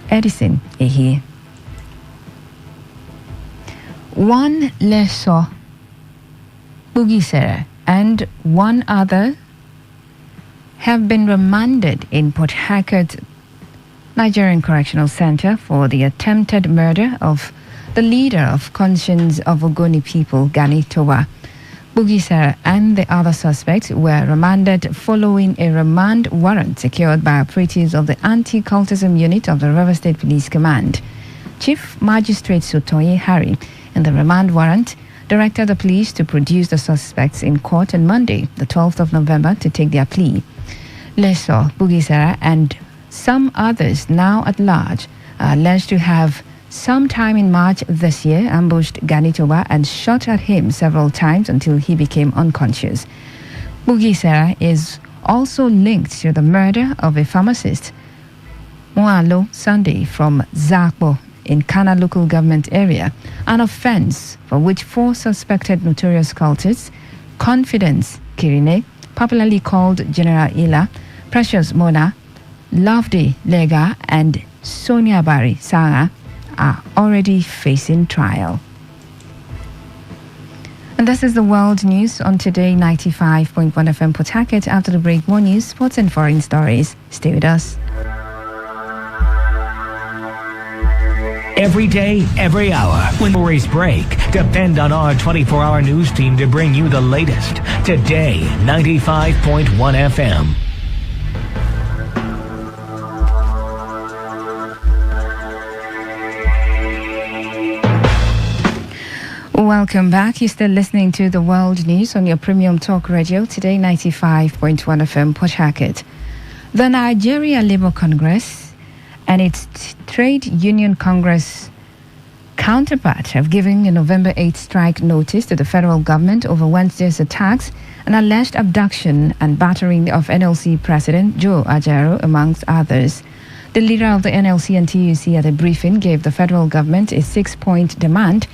Edison Ehie. One Leso Bugisere and one other have been remanded in Port Harcourt Nigerian Correctional Center for the attempted murder of the leader of Conscience of Ogoni people, Gani Towa. Bugisere and the other suspects were remanded following a remand warrant secured by operatives of the Anti-Cultism Unit of the River State Police Command. Chief Magistrate Sotoye Harry, in the remand warrant, directed the police to produce the suspects in court on Monday, the 12th of November, to take their plea. Leso, Bugisere, and some others now at large are alleged to have sometime in March this year ambushed Gani Towa and shot at him several times until he became unconscious. Bugisere is also linked to the murder of a pharmacist, Mwalo Sunday, from Zakbo in Kana local government area, an offense for which 4 suspected notorious cultists, Confidence Kirine, popularly called General Ila, Precious Mona, Lovely Lega, and Sonia Bari Sanga, are already facing trial. And this is the world news on Today 95.1 FM Port Harcourt. After the break, more news, sports and foreign stories. Stay with us. Every day, every hour, when stories break, depend on our 24-hour news team to bring you the latest. Today 95.1 FM. Welcome back. You're still listening to the world news on your premium talk radio, Today 95.1 FM Port Harcourt. The Nigeria Labour Congress and its Trade Union Congress counterpart have given a November 8th strike notice to the federal government over Wednesday's attacks and alleged abduction and battering of NLC President Joe Ajaero, amongst others. The leader of the NLC and TUC at a briefing gave the federal government a 6-point demand,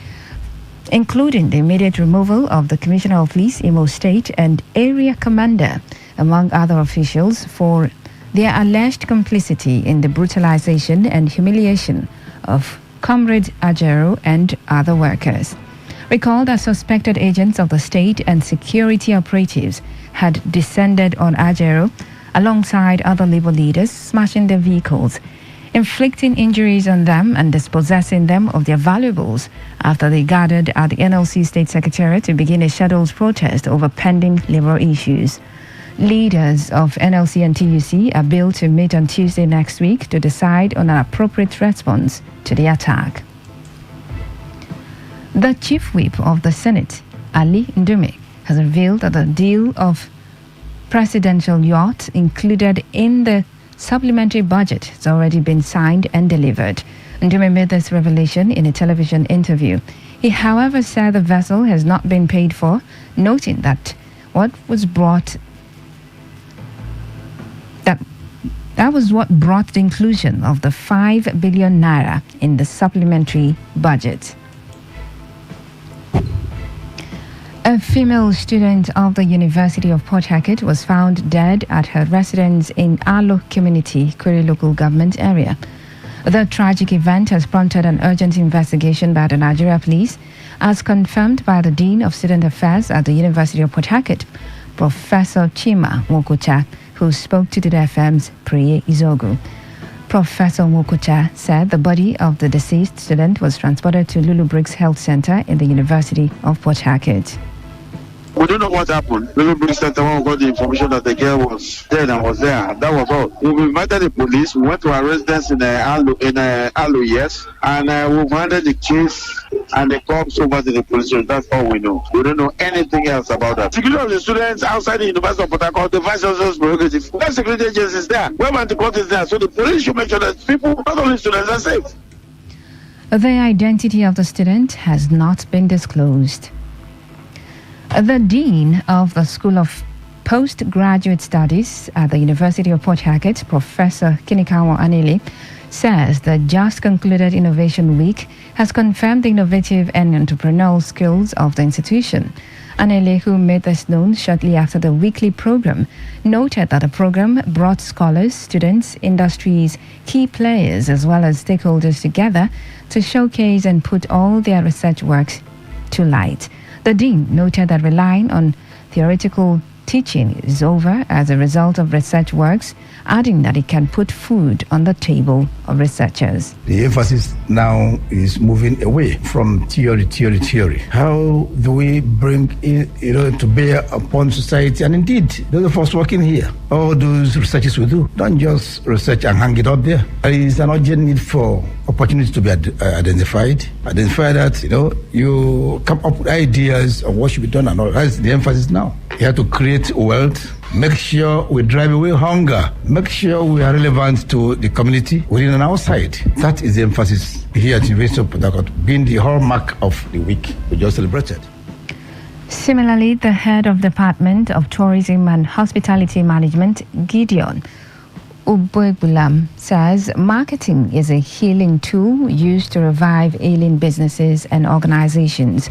including the immediate removal of the Commissioner of Police, Imo State, and Area Commander, among other officials, for their alleged complicity in the brutalization and humiliation of Comrade Ajaero and other workers. Recall that suspected agents of the state and security operatives had descended on Ajaero alongside other labor leaders, smashing their vehicles, inflicting injuries on them and dispossessing them of their valuables after they gathered at the NLC State Secretariat to begin a scheduled protest over pending labor issues. Leaders of NLC and TUC are billed to meet on Tuesday next week to decide on an appropriate response to the attack. The Chief Whip of the Senate, Ali Ndume, has revealed that the deal of presidential yacht included in the supplementary budget has already been signed and delivered. Ndume made this revelation in a television interview. He, however, said the vessel has not been paid for, noting that what brought the inclusion of the 5 billion naira in the supplementary budget. A female student of the University of Port Harcourt was found dead at her residence in Alo Community, Kwere local government area. The tragic event has prompted an urgent investigation by the Nigeria Police, as confirmed by the Dean of Student Affairs at the University of Port Harcourt, Professor Chima Nwokocha, who spoke to Today FM's Priye Izogu. Professor Nwokocha said the body of the deceased student was transported to Lulu Briggs Health Center in the University of Port Harcourt. We don't know what happened. Lulu Briggs Center, when we got the information that the girl was dead and was there. That was all. We invited the police. We went to our residence in Alu, yes. And we handed the case and the cops over to the police station. That's all we know. We don't know anything else about that. Security of the students outside the University of Port Harcourt, the vice chancellor's prerogative. That security agency is there. Where the court is there. So the police should make sure that people, not only students, are safe. The identity of the student has not been disclosed. The Dean of the School of Postgraduate Studies at the University of Port Harcourt, Professor Kinikawa Anili, says the just concluded Innovation Week has confirmed the innovative and entrepreneurial skills of the institution. Anele, who made this known shortly after the weekly program, noted that the program brought scholars, students, industries, key players, as well as stakeholders together to showcase and put all their research works to light. The Dean noted that relying on theoretical teaching is over as a result of research works, adding that it can put food on the table of researchers. The emphasis now is moving away from theory. How do we bring in, to bear upon society? And indeed, those of us working here, all those researches we do, don't just research and hang it out there. There is an urgent need for opportunities to be identified. Identify that, you come up with ideas of what should be done, and all. That's the emphasis now. You have to create wealth, make sure we drive away hunger, make sure we are relevant to the community within and outside. That is the emphasis here at the University of Port Harcourt, being the hallmark of the week we just celebrated. Similarly, the head of Department of Tourism and Hospitality Management, Gideon Uboebulam says marketing is a healing tool used to revive ailing businesses and organizations.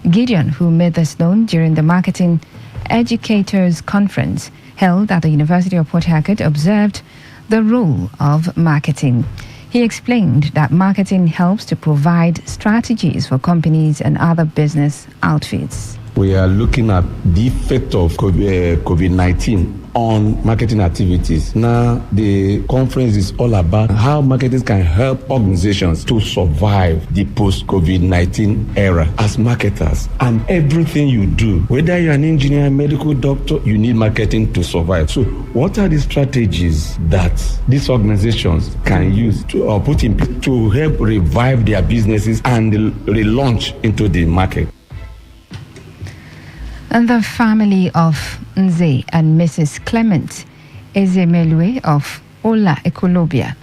Gideon, who made this known during the Marketing Educators Conference held at the University of Port Harcourt, observed the role of marketing. He explained that marketing helps to provide strategies for companies and other business outfits. We are looking at the effect of COVID-19 on marketing activities. Now, the conference is all about how marketing can help organizations to survive the post-COVID-19 era as marketers. And everything you do, whether you're an engineer, medical doctor, you need marketing to survive. So what are the strategies that these organizations can use to put in place to help revive their businesses and relaunch into the market? And the family of Nze and Mrs. Clement Ezemelue of Ola Ekolobia,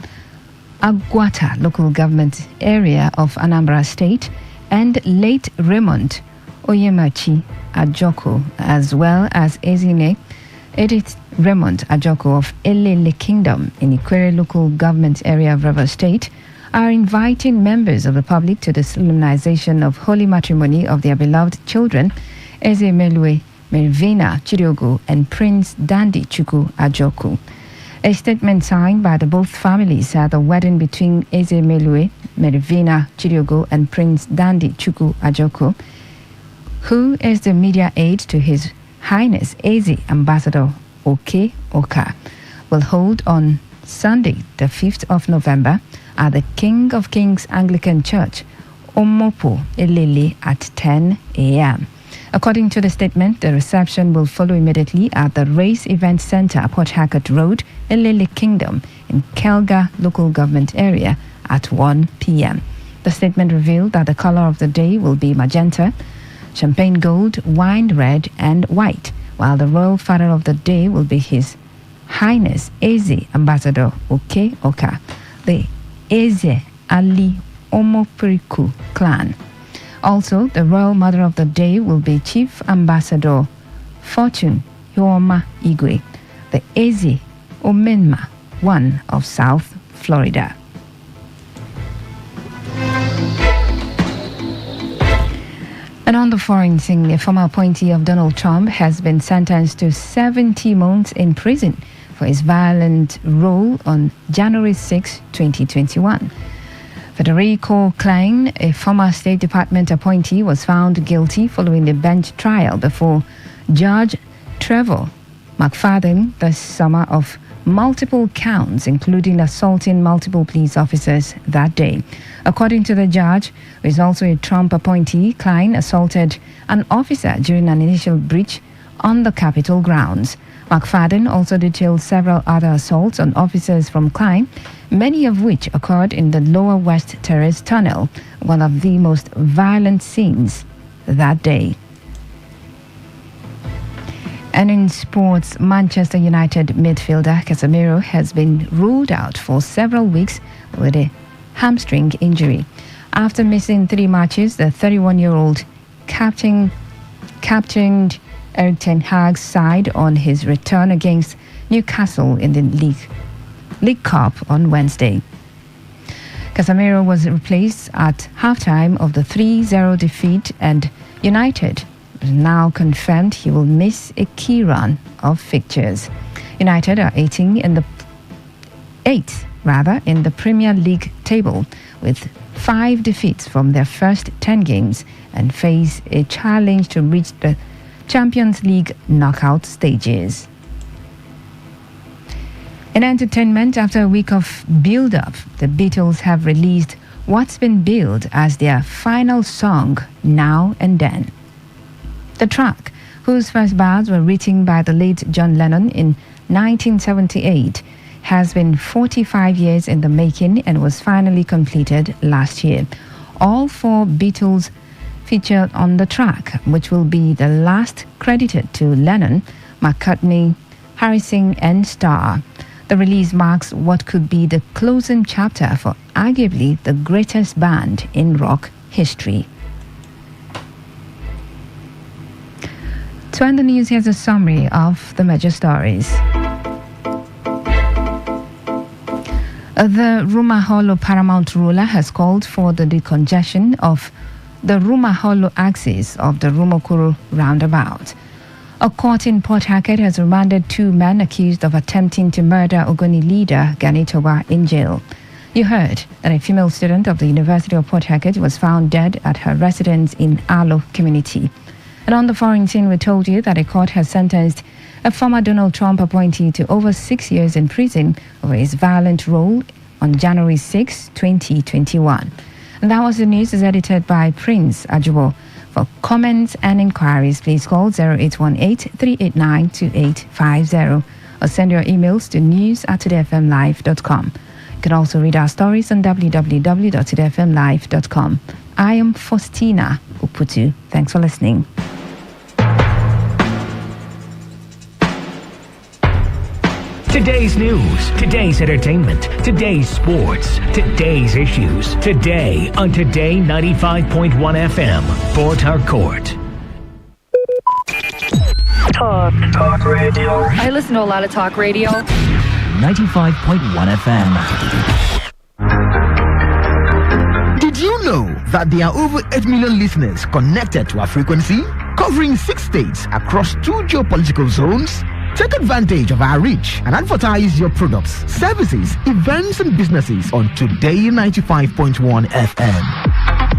Agwata local government area of Anambra State, and late Raymond Oyemachi Ajoko, as well as Ezine Edith Raymond Ajoko of Elele Kingdom in Ikwere local government area of Rivers State, are inviting members of the public to the solemnization of holy matrimony of their beloved children, Ezemelue Mervina Chiriogo and Prince Dandi Chuku Ajoku. A statement signed by the both families said the wedding between Ezemelue Mervina Chiriogo and Prince Dandi Chuku Ajoku, who is the media aide to His Highness Eze Ambassador Oke Oka, will hold on Sunday, the 5th of November, at the King of Kings Anglican Church, Omopo Elele at 10 a.m. According to the statement, the reception will follow immediately at the Race Event Center, Port Harcourt Road, Elele Kingdom, in Kelga local government area at 1 p.m. The statement revealed that the color of the day will be magenta, champagne gold, wine red, and white, while the royal father of the day will be His Highness Eze Ambassador Oke Oka, the Eze Ali Omopiriku clan. Also, the royal mother of the day will be Chief Ambassador Fortune Yoma Igwe, the Eze Omenma I of South Florida. And on the foreign scene, a former appointee of Donald Trump has been sentenced to 70 months in prison for his violent role on January 6, 2021. Federico Klein, a former State Department appointee, was found guilty following the bench trial before Judge Trevor McFadden this summer of multiple counts, including assaulting multiple police officers that day. According to the judge, who is also a Trump appointee, Klein assaulted an officer during an initial breach on the Capitol grounds. McFadden also detailed several other assaults on officers from Klein, many of which occurred in the Lower West Terrace Tunnel, one of the most violent scenes that day. And in sports, Manchester United midfielder Casemiro has been ruled out for several weeks with a hamstring injury. After missing 3 matches, the 31-year-old captained Erik ten Hag's side on his return against Newcastle in the League Cup on Wednesday. Casemiro was replaced at halftime of the 3-0 defeat, and United now confirmed he will miss a key run of fixtures. United are 8th in the Premier League table with 5 defeats from their first 10 games and face a challenge to reach the Champions League knockout stages. In entertainment, after a week of build-up, the Beatles have released what's been billed as their final song, Now and Then. The track, whose first bars were written by the late John Lennon in 1978, has been 45 years in the making and was finally completed last year. All 4 Beatles featured on the track, which will be the last credited to Lennon, McCartney, Harrison and Starr. The release marks what could be the closing chapter for arguably the greatest band in rock history. To end the news, here's a summary of the major stories. The Rumaholo Paramount ruler has called for the decongestion of the Rumaholo axis of the Rumokuru roundabout. A court in Port Harcourt has remanded 2 men accused of attempting to murder Ogoni leader Ganitoba in jail. You heard that a female student of the University of Port Harcourt was found dead at her residence in Alo community. And on the foreign scene, we told you that a court has sentenced a former Donald Trump appointee to over 6 years in prison over his violent role on January 6, 2021. And that was the news. Is edited by Prince Ajubo. For comments and inquiries, please call 0818-389-2850 or send your emails to news@todayfmlive.com. You can also read our stories on www.todayfmlive.com. I am Faustina Uputu. Thanks for listening. Today's news, today's entertainment, today's sports, today's issues. Today on Today 95.1 FM, Port Harcourt. Talk radio. I listen to a lot of talk radio. 95.1 FM. Did you know that there are over 8 million listeners connected to our frequency, covering 6 states across 2 geopolitical zones? Take advantage of our reach and advertise your products, services, events, and businesses on Today 95.1 FM.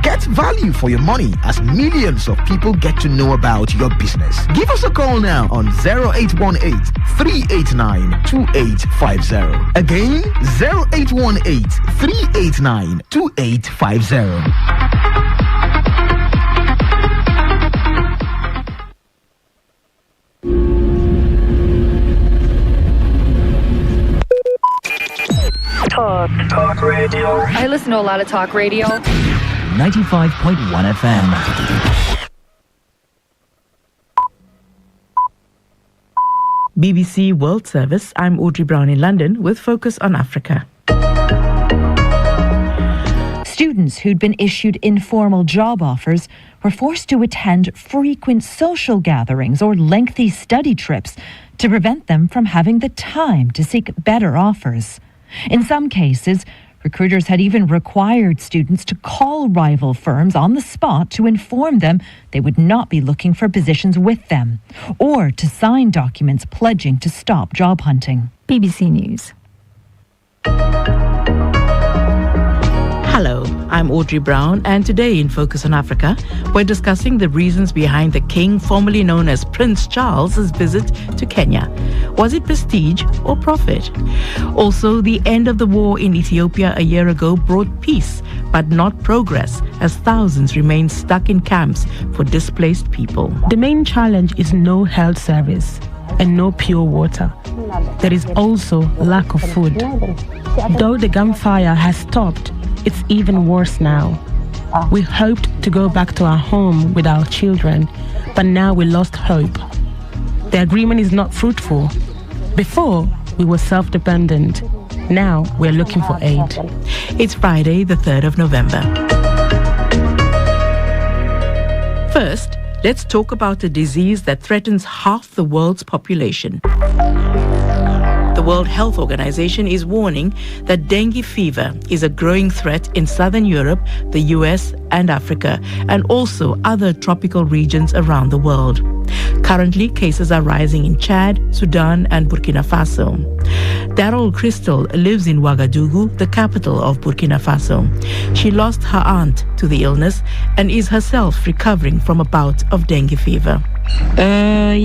Get value for your money as millions of people get to know about your business. Give us a call now on 0818-389-2850. Again, 0818-389-2850. Talk radio. I listen to a lot of talk radio. 95.1 FM. BBC World Service. I'm Audrey Brown in London with Focus on Africa. Students who'd been issued informal job offers were forced to attend frequent social gatherings or lengthy study trips to prevent them from having the time to seek better offers. In some cases, recruiters had even required students to call rival firms on the spot to inform them they would not be looking for positions with them, or to sign documents pledging to stop job hunting. BBC News. Hello, I'm Audrey Brown, and today in Focus on Africa, we're discussing the reasons behind the king, formerly known as Prince Charles's visit to Kenya. Was it prestige or profit? Also, the end of the war in Ethiopia a year ago brought peace, but not progress, as thousands remain stuck in camps for displaced people. The main challenge is no health service and no pure water. There is also lack of food. Though the gunfire has stopped, it's even worse now. We hoped to go back to our home with our children, but now we lost hope. The agreement is not fruitful. Before, we were self-dependent. Now, we're looking for aid. It's Friday, the 3rd of November. First, let's talk about a disease that threatens half the world's population. The World Health Organization is warning that dengue fever is a growing threat in southern Europe, the US, and Africa, and also other tropical regions around the world. Currently, cases are rising in Chad, Sudan, and Burkina Faso. Daryl Crystal lives in Ouagadougou, the capital of Burkina Faso. She lost her aunt to the illness and is herself recovering from a bout of dengue fever. A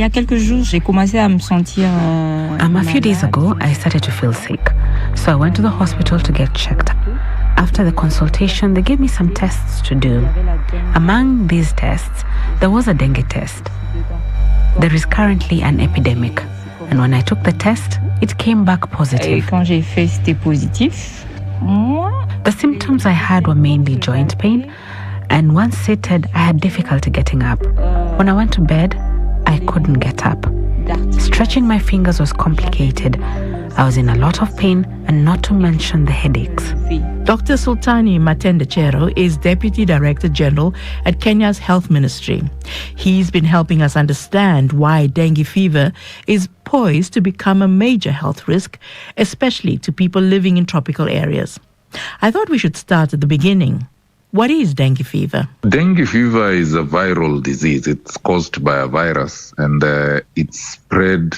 few days ago, I started to feel sick, so I went to the hospital to get checked. After the consultation, they gave me some tests to do. Among these tests, there was a dengue test. There is currently an epidemic, and when I took the test, it came back positive. The symptoms I had were mainly joint pain, and once seated, I had difficulty getting up. When I went to bed, I couldn't get up. Stretching my fingers was complicated, I was in a lot of pain, and not to mention the headaches. Dr. Sultani Matendechero is Deputy Director General at Kenya's Health Ministry. He's been helping us understand why dengue fever is poised to become a major health risk, especially to people living in tropical areas. I thought we should start at the beginning. What is dengue fever? Dengue fever is a viral disease. It's caused by a virus, and it's spread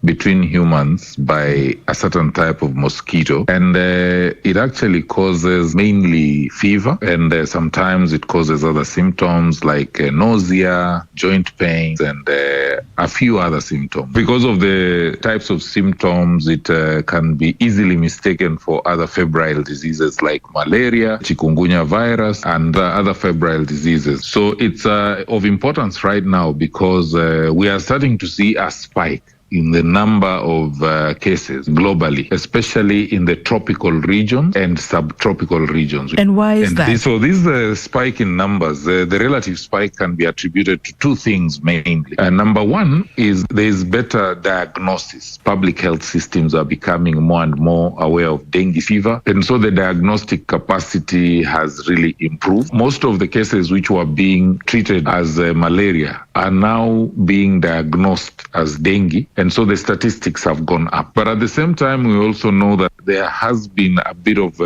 between humans by a certain type of mosquito, and it actually causes mainly fever, and sometimes it causes other symptoms like nausea, joint pains, and a few other symptoms. Because of the types of symptoms, it can be easily mistaken for other febrile diseases like malaria, chikungunya virus, and other febrile diseases. So it's of importance right now because we are starting to see a spike in the number of cases globally, especially in the tropical regions and subtropical regions. And why is that? This spike in numbers, the relative spike can be attributed to two things mainly. Number one is there is better diagnosis. Public health systems are becoming more and more aware of dengue fever, and so the diagnostic capacity has really improved. Most of the cases which were being treated as malaria are now being diagnosed as dengue, and so the statistics have gone up. But at the same time, we also know that there has been a bit of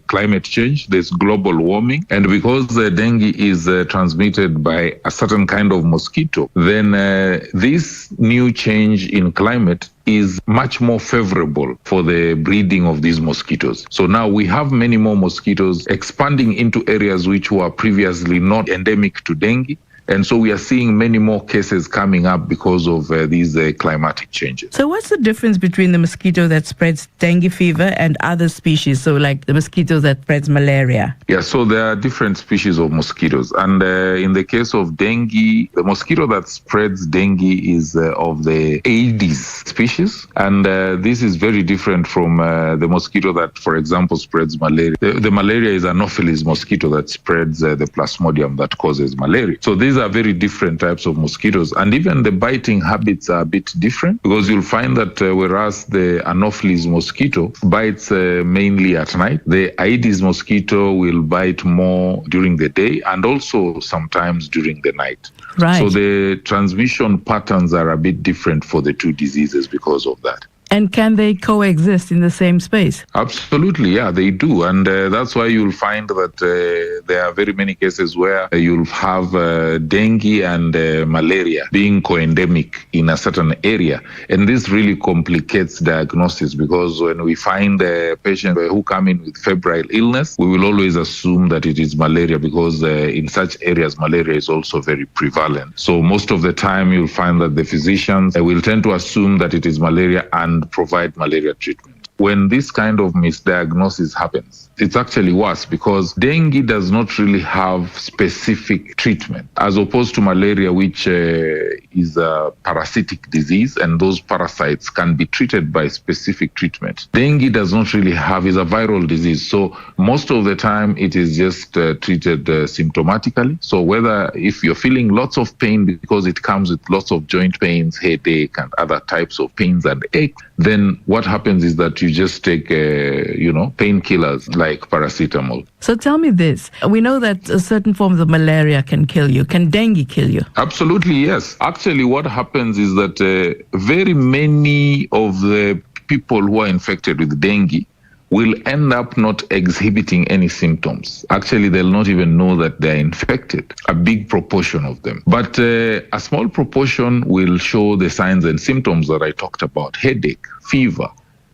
climate change. There's global warming, and because dengue is transmitted by a certain kind of mosquito, then this new change in climate is much more favorable for the breeding of these mosquitoes. So now we have many more mosquitoes expanding into areas which were previously not endemic to dengue. And so we are seeing many more cases coming up because of these climatic changes. So what's the difference between the mosquito that spreads dengue fever and other species? So like the mosquito that spreads malaria? Yeah, so there are different species of mosquitoes. And in the case of dengue, the mosquito that spreads dengue is of the Aedes species. And this is very different from the mosquito that, for example, spreads malaria. The malaria is Anopheles mosquito that spreads the plasmodium that causes malaria. So these are very different types of mosquitoes, and even the biting habits are a bit different, because you'll find that whereas the Anopheles mosquito bites mainly at night, the Aedes mosquito will bite more during the day and also sometimes during the night. Right. So the transmission patterns are a bit different for the two diseases because of that. And can they coexist in the same space? Absolutely, yeah, they do. And that's why you'll find that there are very many cases where you'll have dengue and malaria being co-endemic in a certain area. And this really complicates diagnosis, because when we find patients who come in with febrile illness, we will always assume that it is malaria, because in such areas, malaria is also very prevalent. So most of the time, you'll find that the physicians will tend to assume that it is malaria and provide malaria treatment. When this kind of misdiagnosis happens, it's actually worse, because dengue does not really have specific treatment, as opposed to malaria, which is a parasitic disease, and those parasites can be treated by specific treatment. Dengue does not really have, is a viral disease, so most of the time it is just treated symptomatically. So whether if you're feeling lots of pain because it comes with lots of joint pains, headache, and other types of pains and aches, then what happens is that you just take, painkillers like paracetamol. So tell me this. We know that certain forms of malaria can kill you. Can dengue kill you? Absolutely, yes. Actually, what happens is that very many of the people who are infected with dengue will end up not exhibiting any symptoms. Actually, they'll not even know that they're infected, a big proportion of them. But a small proportion will show the signs and symptoms that I talked about: headache, fever,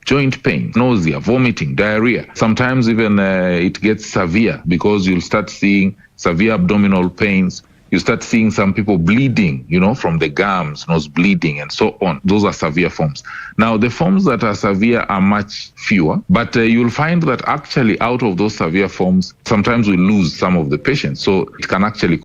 joint pain, nausea, vomiting, diarrhea. Sometimes even it gets severe, because you'll start seeing severe abdominal pains. You start seeing some people bleeding, from the gums, nose bleeding, and so on. Those are severe forms. Now, the forms that are severe are much fewer, but you'll find that actually out of those severe forms, sometimes we lose some of the patients. So it can actually